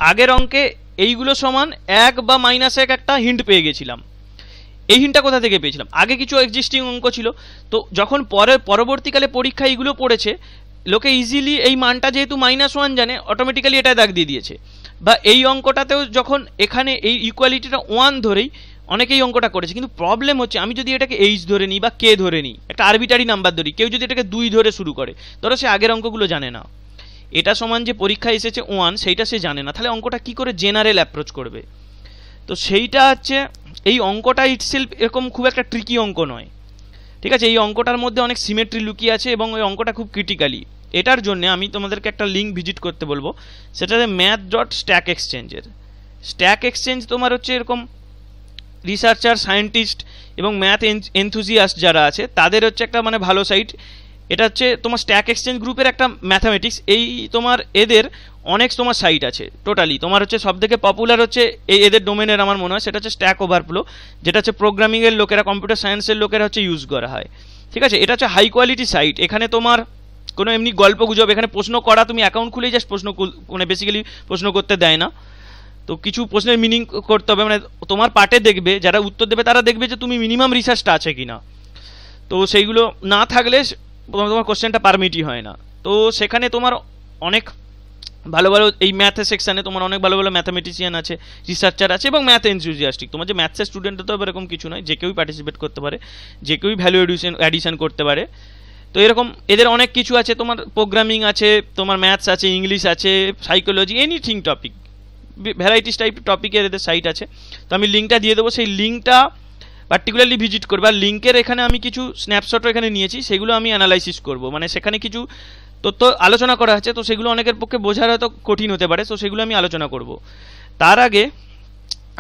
আগের অঙ্কে এইগুলো সমান 1 বা -1 একটা হিন্ট পেয়ে গেছিলাম। এই হিন্টটা কোথা থেকে পেয়েছিলাম, আগে কিছু এক্সিস্টিং অঙ্ক ছিল, তো যখন পরবর্তীকালে পরীক্ষা এইগুলো পড়েছে, লোকে ইজিলি এই মানটা যেহেতু -1 জানে, অটোমেটিক্যালি এটা দাগ দিয়ে দিয়েছে। বা এই অঙ্কটাতেও যখন এখানে এই ইকুয়ালিটিটা 1 ধরেই অনেকেই অঙ্কটা করেছে, কিন্তু প্রবলেম হচ্ছে আমি যদি এটাকে h ধরে নিই বা k ধরে নিই, একটা আরবিটারি নাম্বার ধরি, কেউ যদি এটাকে 2 ধরে শুরু করে, ধরো সে আগের অঙ্কগুলো জানে না, এটা সমান যে পরীক্ষায় এসেছে 1 সেইটা সে জানে না, তাহলে অঙ্কটা কি করে জেনারেল অ্যাপ্রোচ করবে। তো সেইটা হচ্ছে এই অঙ্কটা ইটসেলফ এরকম খুব একটা ট্রিকি অঙ্ক নয়। ঠিক আছে, এই অঙ্কটার মধ্যে অনেক সিমেট্রি লুকিয়ে আছে এবং ওই অঙ্কটা খুব ক্রিটিক্যালি। এটার জন্য আমি তোমাদেরকে একটা লিঙ্ক ভিজিট করতে বলবো, সেটা হচ্ছে math.stackexchange-এর। স্ট্যাক এক্সচেঞ্জ তোমার হচ্ছে এরকম রিসার্চার, সায়েন্টিস্ট এবং ম্যাথ এনথুজিয়াস্ট যারা আছে তাদের হচ্ছে একটা মানে ভালো সাইট। এটা হচ্ছে তোমার স্ট্যাক এক্সচেঞ্জ গ্রুপের একটা ম্যাথামেটিক্স, এই তোমার এদের অনেক তোমার সাইট আছে টোটালি। তোমার হচ্ছে সবথেকে পপুলার হচ্ছে এদের ডোমেনের আমার মনে হয় সেটা হচ্ছে স্ট্যাক ওভারফ্লো, যেটা হচ্ছে প্রোগ্রামিংয়ের লোকেরা, কম্পিউটার সায়েন্সের লোকেরা হচ্ছে ইউজ করা হয়। ঠিক আছে, এটা হচ্ছে হাই কোয়ালিটি সাইট, এখানে তোমার কোনো এমনি গল্প গুজব, এখানে প্রশ্ন করা, তুমি অ্যাকাউন্ট খুলেই জাস্ট প্রশ্ন মানে বেসিক্যালি প্রশ্ন করতে দেয় না, তো কিছু প্রশ্নের মিনিং করতে হবে, মানে তোমার পার্টে দেখবে যারা উত্তর দেবে তারা দেখবে যে তুমি মিনিমাম রিসার্চটা আছে কিনা, তো সেইগুলো না থাকলে তোমার কোশ্চেনটা পারমিটই হয় না। তো সেখানে তোমার অনেক ভালো ভালো এই ম্যাথের সেকশানে তোমার অনেক ভালো ভালো ম্যাথামেটিশিয়ান আছে, রিসার্চার আছে এবং ম্যাথ এনথুজিয়াস্টিক। তোমার যে ম্যাথসের স্টুডেন্ট তো এরকম কিছু নয়, যে কেউই পার্টিসিপেট করতে পারে, যে কেউই ভ্যালু অ্যাডিশন করতে পারে। তো এরকম এদের অনেক কিছু আছে, তোমার প্রোগ্রামিং আছে, তোমার ম্যাথস আছে, ইংলিশ আছে, psychology, anything topic, varieties type টপিকের এদের সাইট আছে। তো আমি লিঙ্কটা দিয়ে দেবো, সেই লিঙ্কটা পার্টিকুলারলি ভিজিট করবো। আর লিঙ্কের এখানে আমি কিছু স্ন্যাপশটও এখানে নিয়েছি, সেগুলো আমি অ্যানালাইসিস করব, মানে সেখানে কিছু তথ্য আলোচনা করা আছে, তো সেগুলো অনেকের পক্ষে বোঝার হয়তো কঠিন হতে পারে, তো সেগুলো আমি আলোচনা করব। তার আগে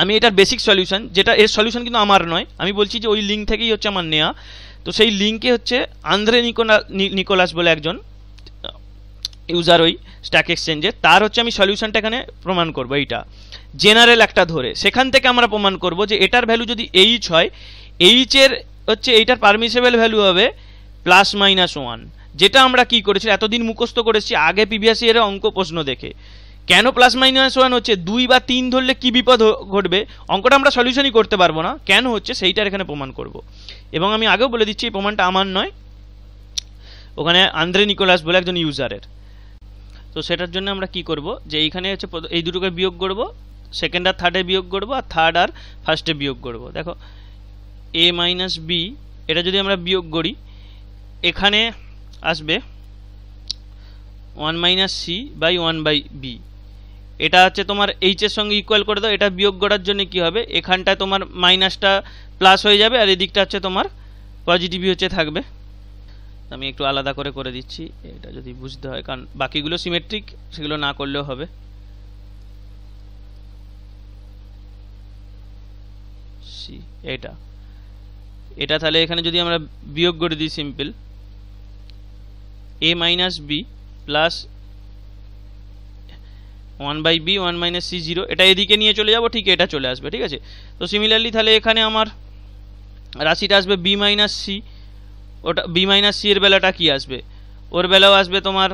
আমি এটার বেসিক সলিউশন, যেটা এর সলিউশন কিন্তু আমার নয়, আমি বলছি যে ওই লিঙ্ক থেকেই হচ্ছে আমার নেওয়া। তো সেই লিঙ্কে হচ্ছে আন্দ্রে নিকোলাস বলে একজন ইউজার ওই স্ট্যাক এক্সচেঞ্জে, তার হচ্ছে আমি সলিউশনটা এখানে প্রমাণ করব। এইটা জেনারেল একটা ধরে সেখান থেকে আমরা প্রমাণ করব যে এটার ভ্যালু যদি এইচ হয়, এইচের হচ্ছে এইটার পারমিসেবল ভ্যালু হবে +-1, যেটা আমরা কি করেছি এতদিন মুখস্থ করেছি আগে প্রিভিয়াস ইয়ারের অঙ্ক প্রশ্ন দেখে। কেন +-1 হচ্ছে, 2 বা 3 ধরলে কি বিপদ ঘটবে, অঙ্কটা আমরা সলিউশনই করতে পারবো না, কেন হচ্ছে সেইটার এখানে প্রমাণ করব। এবং আমি আগেও বলে দিচ্ছি এই প্রমাণটা আমার নয়, ওখানে আন্দ্রে নিকোলাস বলে একজন ইউজারের। তো সেটার জন্য আমরা কি করব, যে এইখানে হচ্ছে এই দুটোকে বিয়োগ করব, সেকেন্ড আর থার্ডে বিয়োগ করব, আর থার্ড আর ফার্স্টে বিয়োগ করব। দেখো a - b, এটা যদি আমরা বিয়োগ করি এখানে আসবে 1 - c বাই 1/b। এটা হচ্ছে তোমার এইচ এর সঙ্গে ইকুয়াল করে দাও, এটা বিয়োগ করার জন্য কি হবে, এখানটায় তোমার মাইনাসটা প্লাস হয়ে যাবে, আর এদিকটা হচ্ছে তোমার পজিটিভই হচ্ছে থাকবে। আমি একটু আলাদা করে করে দিচ্ছি, এটা যদি বুঝতে হয়, কারণ বাকিগুলো সিমেট্রিক, সেগুলো না করলেও হবে। সি এটা তাহলে এখানে যদি আমরা বিয়োগ করে দিই simple, a - b plus 1/b 1 - c 0, এটা এদিকে নিয়ে চলে যাব, ঠিক এটা চলে আসবে, ঠিক আছে। তো সিমিলারলি তাহলে এখানে আমার রাশিটা আসবে b - c, ওটা b - c এর বেলাটা কি আসবে, ওর বেলাও আসবে তোমার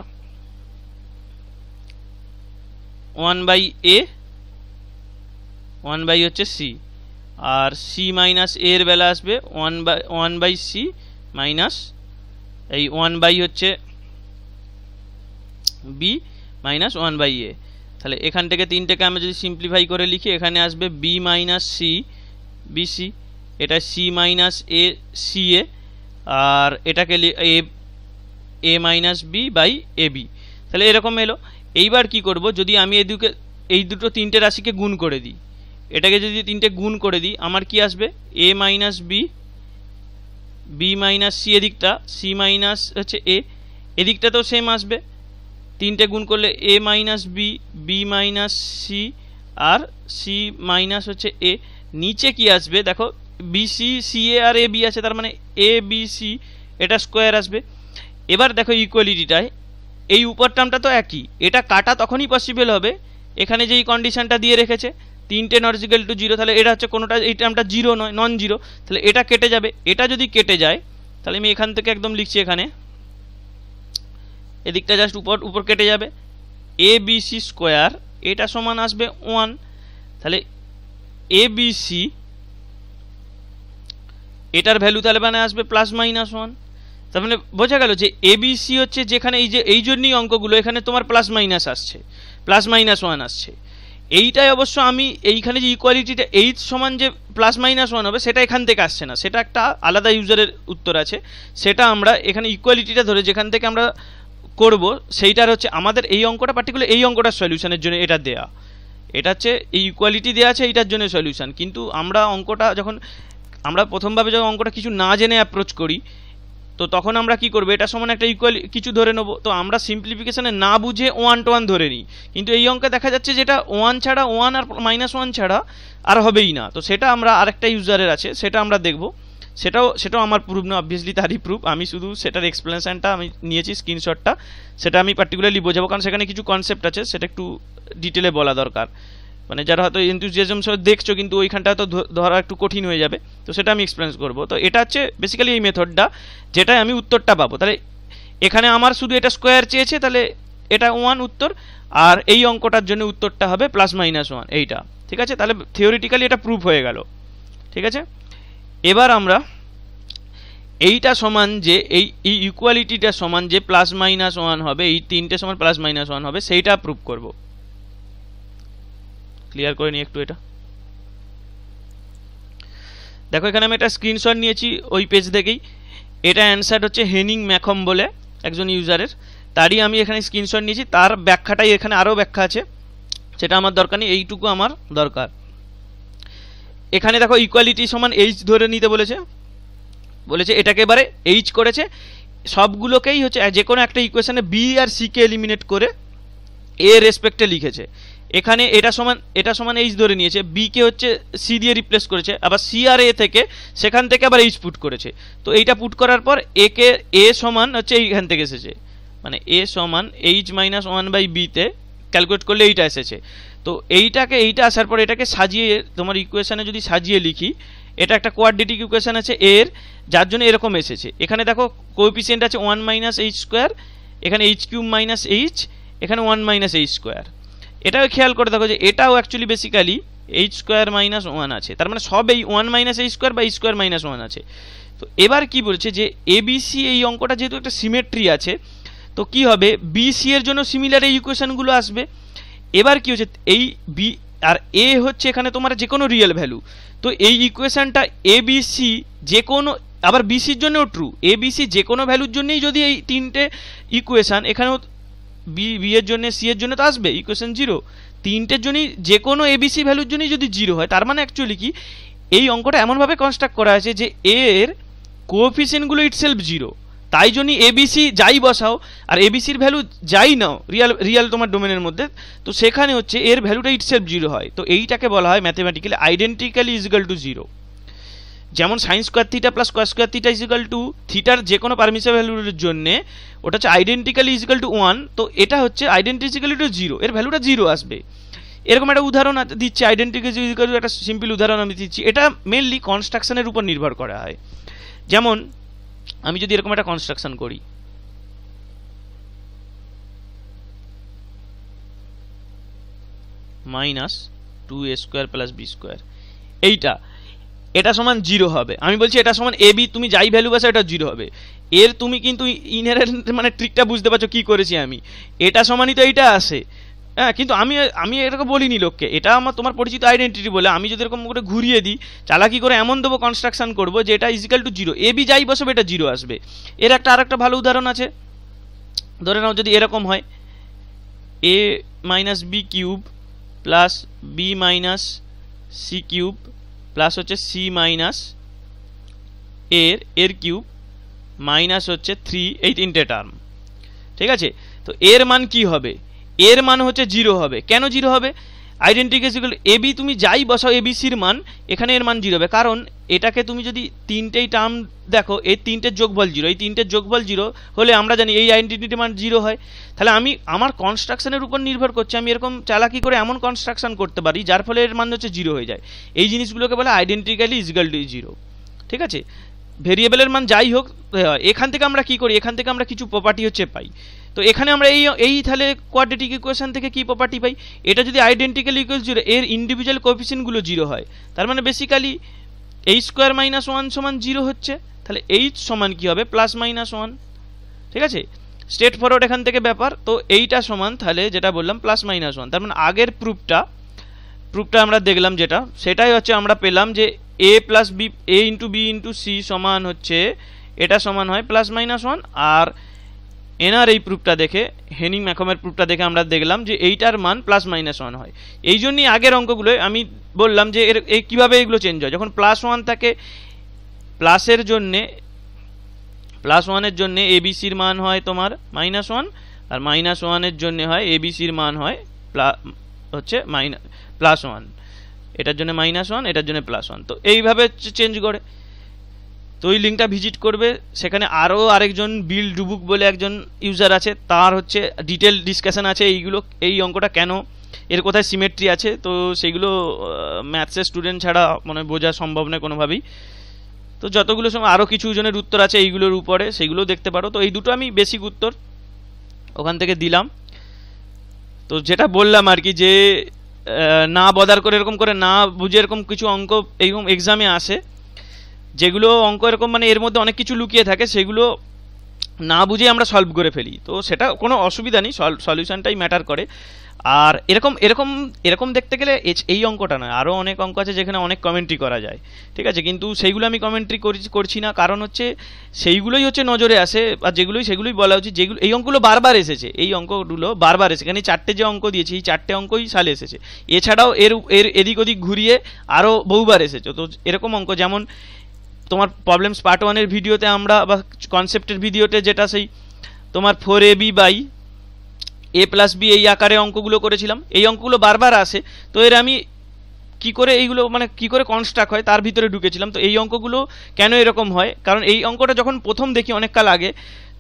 1/a 1 হচ্ছে c, আর c - a এর বেলা আসবে 1/c মাইনাস এই 1 হচ্ছে b মাইনাস 1/a। তাহলে এখান থেকে তিনটেকে আমি যদি সিম্পলিফাই করে লিখি, এখানে আসবে b - c bc, এটা c - a ca, আর এটাকে a - b বাই ab। তাহলে এরকম এলো। এইবার কি করব, যদি আমি এই দুটো তিনটে রাশিকে গুণ করে দিই, এটাকে যদি তিনটে গুণ করে দিই, আমার কি আসবে a - b b - c এদিকটা, c - হচ্ছে a এদিকটাতেও সেম আসবে, তিনটে গুণ করলে a - b b - c R c - হচ্ছে a। নিচে কি আসবে দেখো, bc ca আর ab আছে, তার মানে abc, এটা স্কোয়ার আসবে। এবার দেখো ইকুয়ালিটিটায় এই উপর টার্মটা তো একই, এটা কাটা তখনই পসিবল হবে এখানে যেই কন্ডিশনটা দিয়ে রেখেছে, তিনটে নট ইকুয়াল টু 0, তাহলে এটা হচ্ছে কোনোটা, এই টার্মটা 0 নয়, নন 0, তাহলে এটা কেটে যাবে। এটা যদি কেটে যায় তাহলে আমি এখান থেকে একদম লিখছি, এখানে এদিকটা জাস্ট উপর কেটে যাবে, abc স্কোয়ার এটা সমান আসবে 1। তাহলে abc এটার ভ্যালু তাহলে মানে আসবে +-1। তার মানে বোঝা গেল যে এবিসি হচ্ছে, যেখানে এই জন্যই অঙ্কগুলো এখানে তোমার +- আসছে, +-1 আসছে। এইটাই অবশ্য আমি এইখানে যে ইকুয়ালিটিটা এইচ সমান যে +-1 হবে, সেটা এখান থেকে আসছে না, সেটা একটা আলাদা ইউজারের উত্তর আছে, সেটা আমরা এখানে ইকুয়ালিটিটা ধরে যেখান থেকে আমরা করব, সেইটার হচ্ছে আমাদের এই অঙ্কটা, পার্টিকুলার এই অঙ্কটার সলিউশনের জন্য এটা দেয়া, এটা হচ্ছে এই ইকুয়ালিটি দেওয়া আছে, এইটার জন্য সলিউশন। কিন্তু আমরা অঙ্কটা যখন আমরা প্রথমভাবে যখন অঙ্কটা কিছু না জেনে অ্যাপ্রোচ করি, তো তখন আমরা কি করব, এটা সমান একটা ইকুয়াল কিছু ধরে নেব, তো আমরা সিম্পলিফিকেশনে না বুঝে 1 to 1 ধরে নিই, কিন্তু এই অঙ্কে দেখা যাচ্ছে যেটা 1 ছাড়া 1 আর -1 ছাড়া আর হবেই না। তো সেটা আমরা আরেকটা ইউজারের আছে, সেটা আমরা দেখব, সেটাও আমার প্রুফ না, অবভিয়াসলি তারই প্রুফ, আমি শুধু সেটার এক্সপ্লেনেশনটা আমি নিয়েছি, স্ক্রিনশটটা, সেটা আমি পার্টিকুলারলি বোঝাবো, কারণ সেখানে কিছু কনসেপ্ট আছে, সেটা একটু ডিটেলে বলা দরকার, মানে যারা হয়তো এনথুজিয়াজম সহ দেখছো কিন্তু ওইখানটা হয়তো ধরা একটু কঠিন হয়ে যাবে, তো সেটা আমি এক্সপ্লেন করব। তো এটা হচ্ছে বেসিক্যালি এই মেথডটা, যেটাই আমি উত্তরটা পাবো। তাহলে এখানে আমার শুধু এটা স্কোয়ার চেয়েছে, তাহলে এটা 1 উত্তর, আর এই অঙ্কটার জন্য উত্তরটা হবে +-1 এইটা, ঠিক আছে। তাহলে থিওরিটিক্যালি এটা প্রুফ হয়ে গেল, ঠিক আছে। এবার আমরা এইটা সমান যে এই ইকুয়ালিটিটা সমান যে +-1 হবে, এই তিনটে সমান +-1 হবে, সেইটা প্রুফ করব। ক্লিয়ার করে নিই একটু এটা। দেখো এখানে আমি একটা স্ক্রিনশট নিয়েছি ওই পেজ থেকেই, এটা অ্যান্সার হচ্ছে হেনিং ম্যাকম বলে একজন ইউজারের, তারই আমি এখানে স্ক্রিনশট নিয়েছি। তার ব্যাখ্যাটাই এখানে আরও ব্যাখ্যা আছে, সেটা আমার দরকার নেই, এইটুকু আমার দরকার। এখানে দেখো ইকুয়ালিটি সমান এইচ ধরে নিতে বলেছে, এটাকে এবারে এইচ করেছে, সবগুলোকেই হচ্ছে যে কোনো একটা ইকুয়েশনে বি আর সিকে এলিমিনেট করে এ রেসপেক্টে লিখেছে। এখানে এটা সমান এইচ ধরে নিয়েছে, বি কে হচ্ছে সি দিয়ে রিপ্লেস করেছে, আবার সি আর এ থেকে সেখান থেকে আবার এইচ পুট করেছে। তো এইটা পুট করার পর এ সমান হচ্ছে এইখান থেকে এসেছে, মানে এ সমান এইচ মাইনাস ওয়ান বাই বিতে ক্যালকুলেট করলে এইটা এসেছে। তো এইটা আসার পর এটাকে সাজিয়ে তোমার ইকুয়েশনে যদি সাজিয়ে লিখি, এটা একটা কোয়াড্রেটিক ইকুয়েশন আছে এর, যার জন্য এরকম এসেছে। এখানে দেখো কোএফিসিয়েন্ট আছে 1 মাইনাস এইচ স্কোয়ার, এখানে এইচ কিউব মাইনাস এইচ, এখানে 1 মাইনাস এইচ স্কোয়ার। এটাও খেয়াল করে দেখো যে এটাও actually basically H square minus 1 আছে, তার মানে সব এই 1 মাইনাস এইচ স্কোয়ার বা এইচ স্কোয়ার মাইনাস 1 আছে। তো এবার কি বলছে যে এবিসি এই অঙ্কটা যেহেতু একটা সিমেট্রি আছে, তো কি হবে বিসি এর জন্য সিমিলার এই ইকুয়েশনগুলো আসবে। এবার কি হচ্ছে এই বি আর এ হচ্ছে এখানে তোমার যে কোনো রিয়েল ভ্যালু, তো এই ইকুয়েশনটা এবিসি যে কোনো, আবার বিসির জন্যও ট্রু, এবিসি যে কোনো ভ্যালুর জন্যই যদি এই তিনটে ইকুয়েশন এখানেও বি এর জন্য সি এর জন্য তো আসবে ইকুয়েশন 0, তিনটের জন্যই যে কোনো এবিসি ভ্যালুর জন্যই যদি 0 হয়, তার মানে অ্যাকচুয়ালি কি এই অঙ্কটা এমনভাবে কনস্ট্রাক্ট করা আছে যে এর কোএফিসিয়েন্টগুলো ইটসেলফ 0, তাই জন্যই এবিসি যাই বসাও আর এবিসির ভ্যালু যাই নাও রিয়াল তোমার ডোমেনের মধ্যে, তো সেখানে হচ্ছে এর ভ্যালুটা ইটসেলফ 0 হয়। তো এইটাকে বলা হয় mathematically identically is equal to 0। যেমন sine square theta plus cos square theta is equal to থিটার যে কোনো পারমিসিবল ভ্যালুর জন্য ওটা হচ্ছে আইডেন্টিক্যালি ইজ ইকুয়াল টু 1, তো এটা হচ্ছে আইডেন্টিক্যালি টু 0, এর ভ্যালুটা 0 আসবে। এরকম একটা উদাহরণ দিচ্ছি, আইডেন্টিক্যালি ইজ ইকুয়াল টু একটা সিম্পল উদাহরণ আমি দিচ্ছি। এটা মেনলি কনস্ট্রাকশনের উপর নির্ভর করা হয়। যেমন আমি যদি এরকম একটা কনস্ট্রাকশন করি, minus 2a square plus B square, এটা সমান 0 হবে। আমি বলছি এটা সমান এ বি, তুমি যাই ভ্যালু বসাও এটা 0 হবে। এর তুমি কিন্তু ইনহেরেন্ট মানে ট্রিকটা বুঝতে পারছো কি করেছি আমি, এটা সমানই তো এইটা আসে। হ্যাঁ, কিন্তু আমি এরকম বলিনি লোককে, এটা আমার তোমার পরিচিত আইডেন্টিটি বলে আমি যদি এরকম করে ঘুরিয়ে দিই, চালাকি করে এমন দেবো কনস্ট্রাকশন করবো যে এটা ইজিক্যাল টু 0, এ বি যাই বসবে এটা 0 আসবে। এর আরেকটা ভালো উদাহরণ আছে, ধরে নাও যদি এরকম হয় A minus B cube plus B minus C cube plus হচ্ছে সি মাইনাস এর কিউব মাইনাস হচ্ছে 3, এই তিনটে টার্ম, ঠিক আছে। তো এর মান কি হবে, এর মান হচ্ছে 0 হবে। কেন 0 হবে, আইডেন্টিক্যাল এ বি তুমি যাই বসাও এবিসির মান, এখানে এর মান 0 হবে, কারণ এটাকে তুমি যদি তিনটেই টার্ম দেখো এই তিনটের যোগফল 0, এই তিনটের যোগফল 0 হলে আমরা জানি এই আইডেন্টিটির মান 0 হয়। তাহলে আমি আমার কনস্ট্রাকশনের উপর নির্ভর করছে, আমি এরকম চালাকি করে এমন কনস্ট্রাকশন করতে পারি যার ফলে এর মান হচ্ছে 0 হয়ে যায়। এই জিনিসগুলোকে বলে আইডেন্টিক্যালি ইজ ইকুয়াল টু 0, ঠিক আছে। ভেরিয়েবলের মান যাই হোক, এখান থেকে আমরা কি করি, এখান থেকে আমরা কিছু প্রপার্টি হচ্ছে পাই। তো এখানে আমরা এই তাহলে কোয়াড্রেটিক ইকুয়েশন থেকে কি প্রপার্টি পাই, এটা যদি আইডেন্টিক্যালি ইকুয়াল 0, এর ইন্ডিভিজুয়াল কোএফিসিয়েন্টগুলো 0 হয়, তার মানে বেসিক্যালি এইচ স্কোয়ার মাইনাস 1 সমান 0 হচ্ছে। তাহলে এইচ সমান কি হবে প্লাস মাইনাস 1, ঠিক আছে, স্ট্রেট ফরওয়ার্ড এখান থেকে ব্যাপার। তো এইটা সমান তাহলে যেটা বললাম প্লাস মাইনাস 1, তার মানে আগের প্রুফটা আমরা দেখলাম যেটা, সেটাই হচ্ছে আমরা পেলাম যে এ প্লাস বি, এ ইন্টু বি ইন্টু সি সমান হচ্ছে এটা সমান হয় প্লাস মাইনাস 1। আর এনার এই প্রুফটা দেখে, হেনিং ম্যাকমের প্রুফটা দেখে আমরা দেখলাম যে এইটার মান প্লাস মাইনাস 1 হয়। এই জন্যই আগের অঙ্কগুলো আমি বললাম যে এই কীভাবে এগুলো চেঞ্জ হয়, যখন প্লাস 1 থাকে প্লাসের জন্যে, প্লাস 1-এর জন্যে এবিসির মান হয় তোমার মাইনাস 1, আর মাইনাস 1-এর জন্যে হয় এবিসির মান হয় হচ্ছে প্লাস 1, এটার জন্য মাইনাস 1, এটার জন্য প্লাস 1। তো এইভাবে চেঞ্জ করে। তো ওই লিঙ্কটা ভিজিট করবে, সেখানে আরও আরেকজন বিল ডুবুক বলে একজন ইউজার আছে, তার হচ্ছে ডিটেল ডিসকাশন আছে এই অঙ্কটা কেন, এর কোথায় সিমেট্রি আছে, তো সেইগুলো ম্যাথসের স্টুডেন্ট ছাড়া মনে বোঝা সম্ভব নয় কোনোভাবেই। তো যতগুলো সময় আরও কিছু জনের উত্তর আছে এইগুলোর উপরে, সেগুলো দেখতে পারো। তো এই দুটো আমি বেসিক উত্তর ওখান থেকে দিলাম। তো যেটা বললাম আর কি, যে না বদার করে এরকম করে না বুঝে এরকম কিছু অঙ্ক এইরকম এক্সামে আসে, যেগুলো অঙ্ক এরকম মানে এর মধ্যে অনেক কিছু লুকিয়ে থাকে, সেগুলো না বুঝে আমরা সলভ করে ফেলি। তো সেটা কোনো অসুবিধা নেই, সলিউশনটাই ম্যাটার করে। আর এরকম এরকম এরকম দেখতে গেলে এই অঙ্কটা নয়, আরও অনেক অঙ্ক আছে যেখানে অনেক কমেন্ট্রি করা যায়, ঠিক আছে, কিন্তু সেইগুলো আমি কমেন্ট্রি করছি না, কারণ হচ্ছে সেইগুলোই হচ্ছে নজরে আসে, আর সেগুলোই বলা উচিত, যেগুলো এই অঙ্কগুলো বারবার এসেছে, এই অঙ্কগুলো বারবার এসেছে, এখানে চারটে যে অঙ্ক দিয়েছি এই চারটে অঙ্কই সালে এসেছে, এছাড়াও এর এর এদিক ওদিক ঘুরিয়ে আরও বহুবার এসেছে। তো এরকম অঙ্ক যেমন তোমার প্রবলেমস পার্ট 1-এর ভিডিওতে আমরা, বা কনসেপ্টের ভিডিওতে, যেটা সেই তোমার 4ab বাই a+b এই আকারে অঙ্কগুলো করেছিলাম, এই অঙ্কগুলো বারবার আসে, তো এর আমি কি করে এইগুলো মানে কি করে কনস্ট্রাক্ট হয় তার ভিতরে ঢুকেছিলাম। তো এই অঙ্কগুলো কেন এরকম হয়, কারণ এই অঙ্কটা যখন প্রথম দেখি অনেক কাল আগে,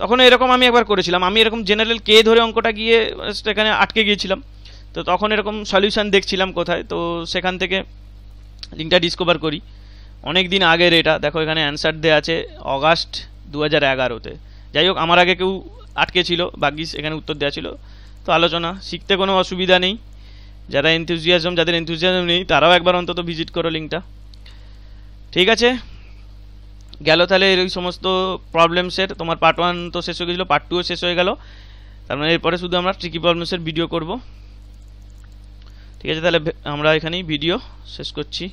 তখন এরকম আমি একবার করেছিলাম, আমি এরকম জেনারেল কে ধরে অঙ্কটা গিয়ে এখানে আটকে গিয়েছিলাম, তো তখন এরকম সলিউশন দেখছিলাম কোথায়, তো সেখান থেকে লিঙ্কটা ডিসকভার করি, অনেক দিন আগের এটা, দেখো এখানে অ্যান্সার দেওয়া আছে অগাস্ট 2011-তে। যাই হোক, আমার আগে কেউ আটকে ছিল, ভাগ্যিস এখানে উত্তর দেওয়া ছিল। তো আলোচনা শিখতে কোনো অসুবিধা নেই, যাদের এনথুজিয়াজম নেই তারাও একবার অন্তত ভিজিট করো লিঙ্কটা। ঠিক আছে, গেল তাহলে এই সমস্ত প্রবলেমসের, তোমার পার্ট 1 তো শেষ হয়ে গেছিলো, পার্ট 2 শেষ হয়ে গেল, তার মানে এরপরে শুধু আমরা ট্রিকি প্রবলেমসের ভিডিও করব। ঠিক আছে, তাহলে আমরা এখানেই ভিডিও শেষ করছি।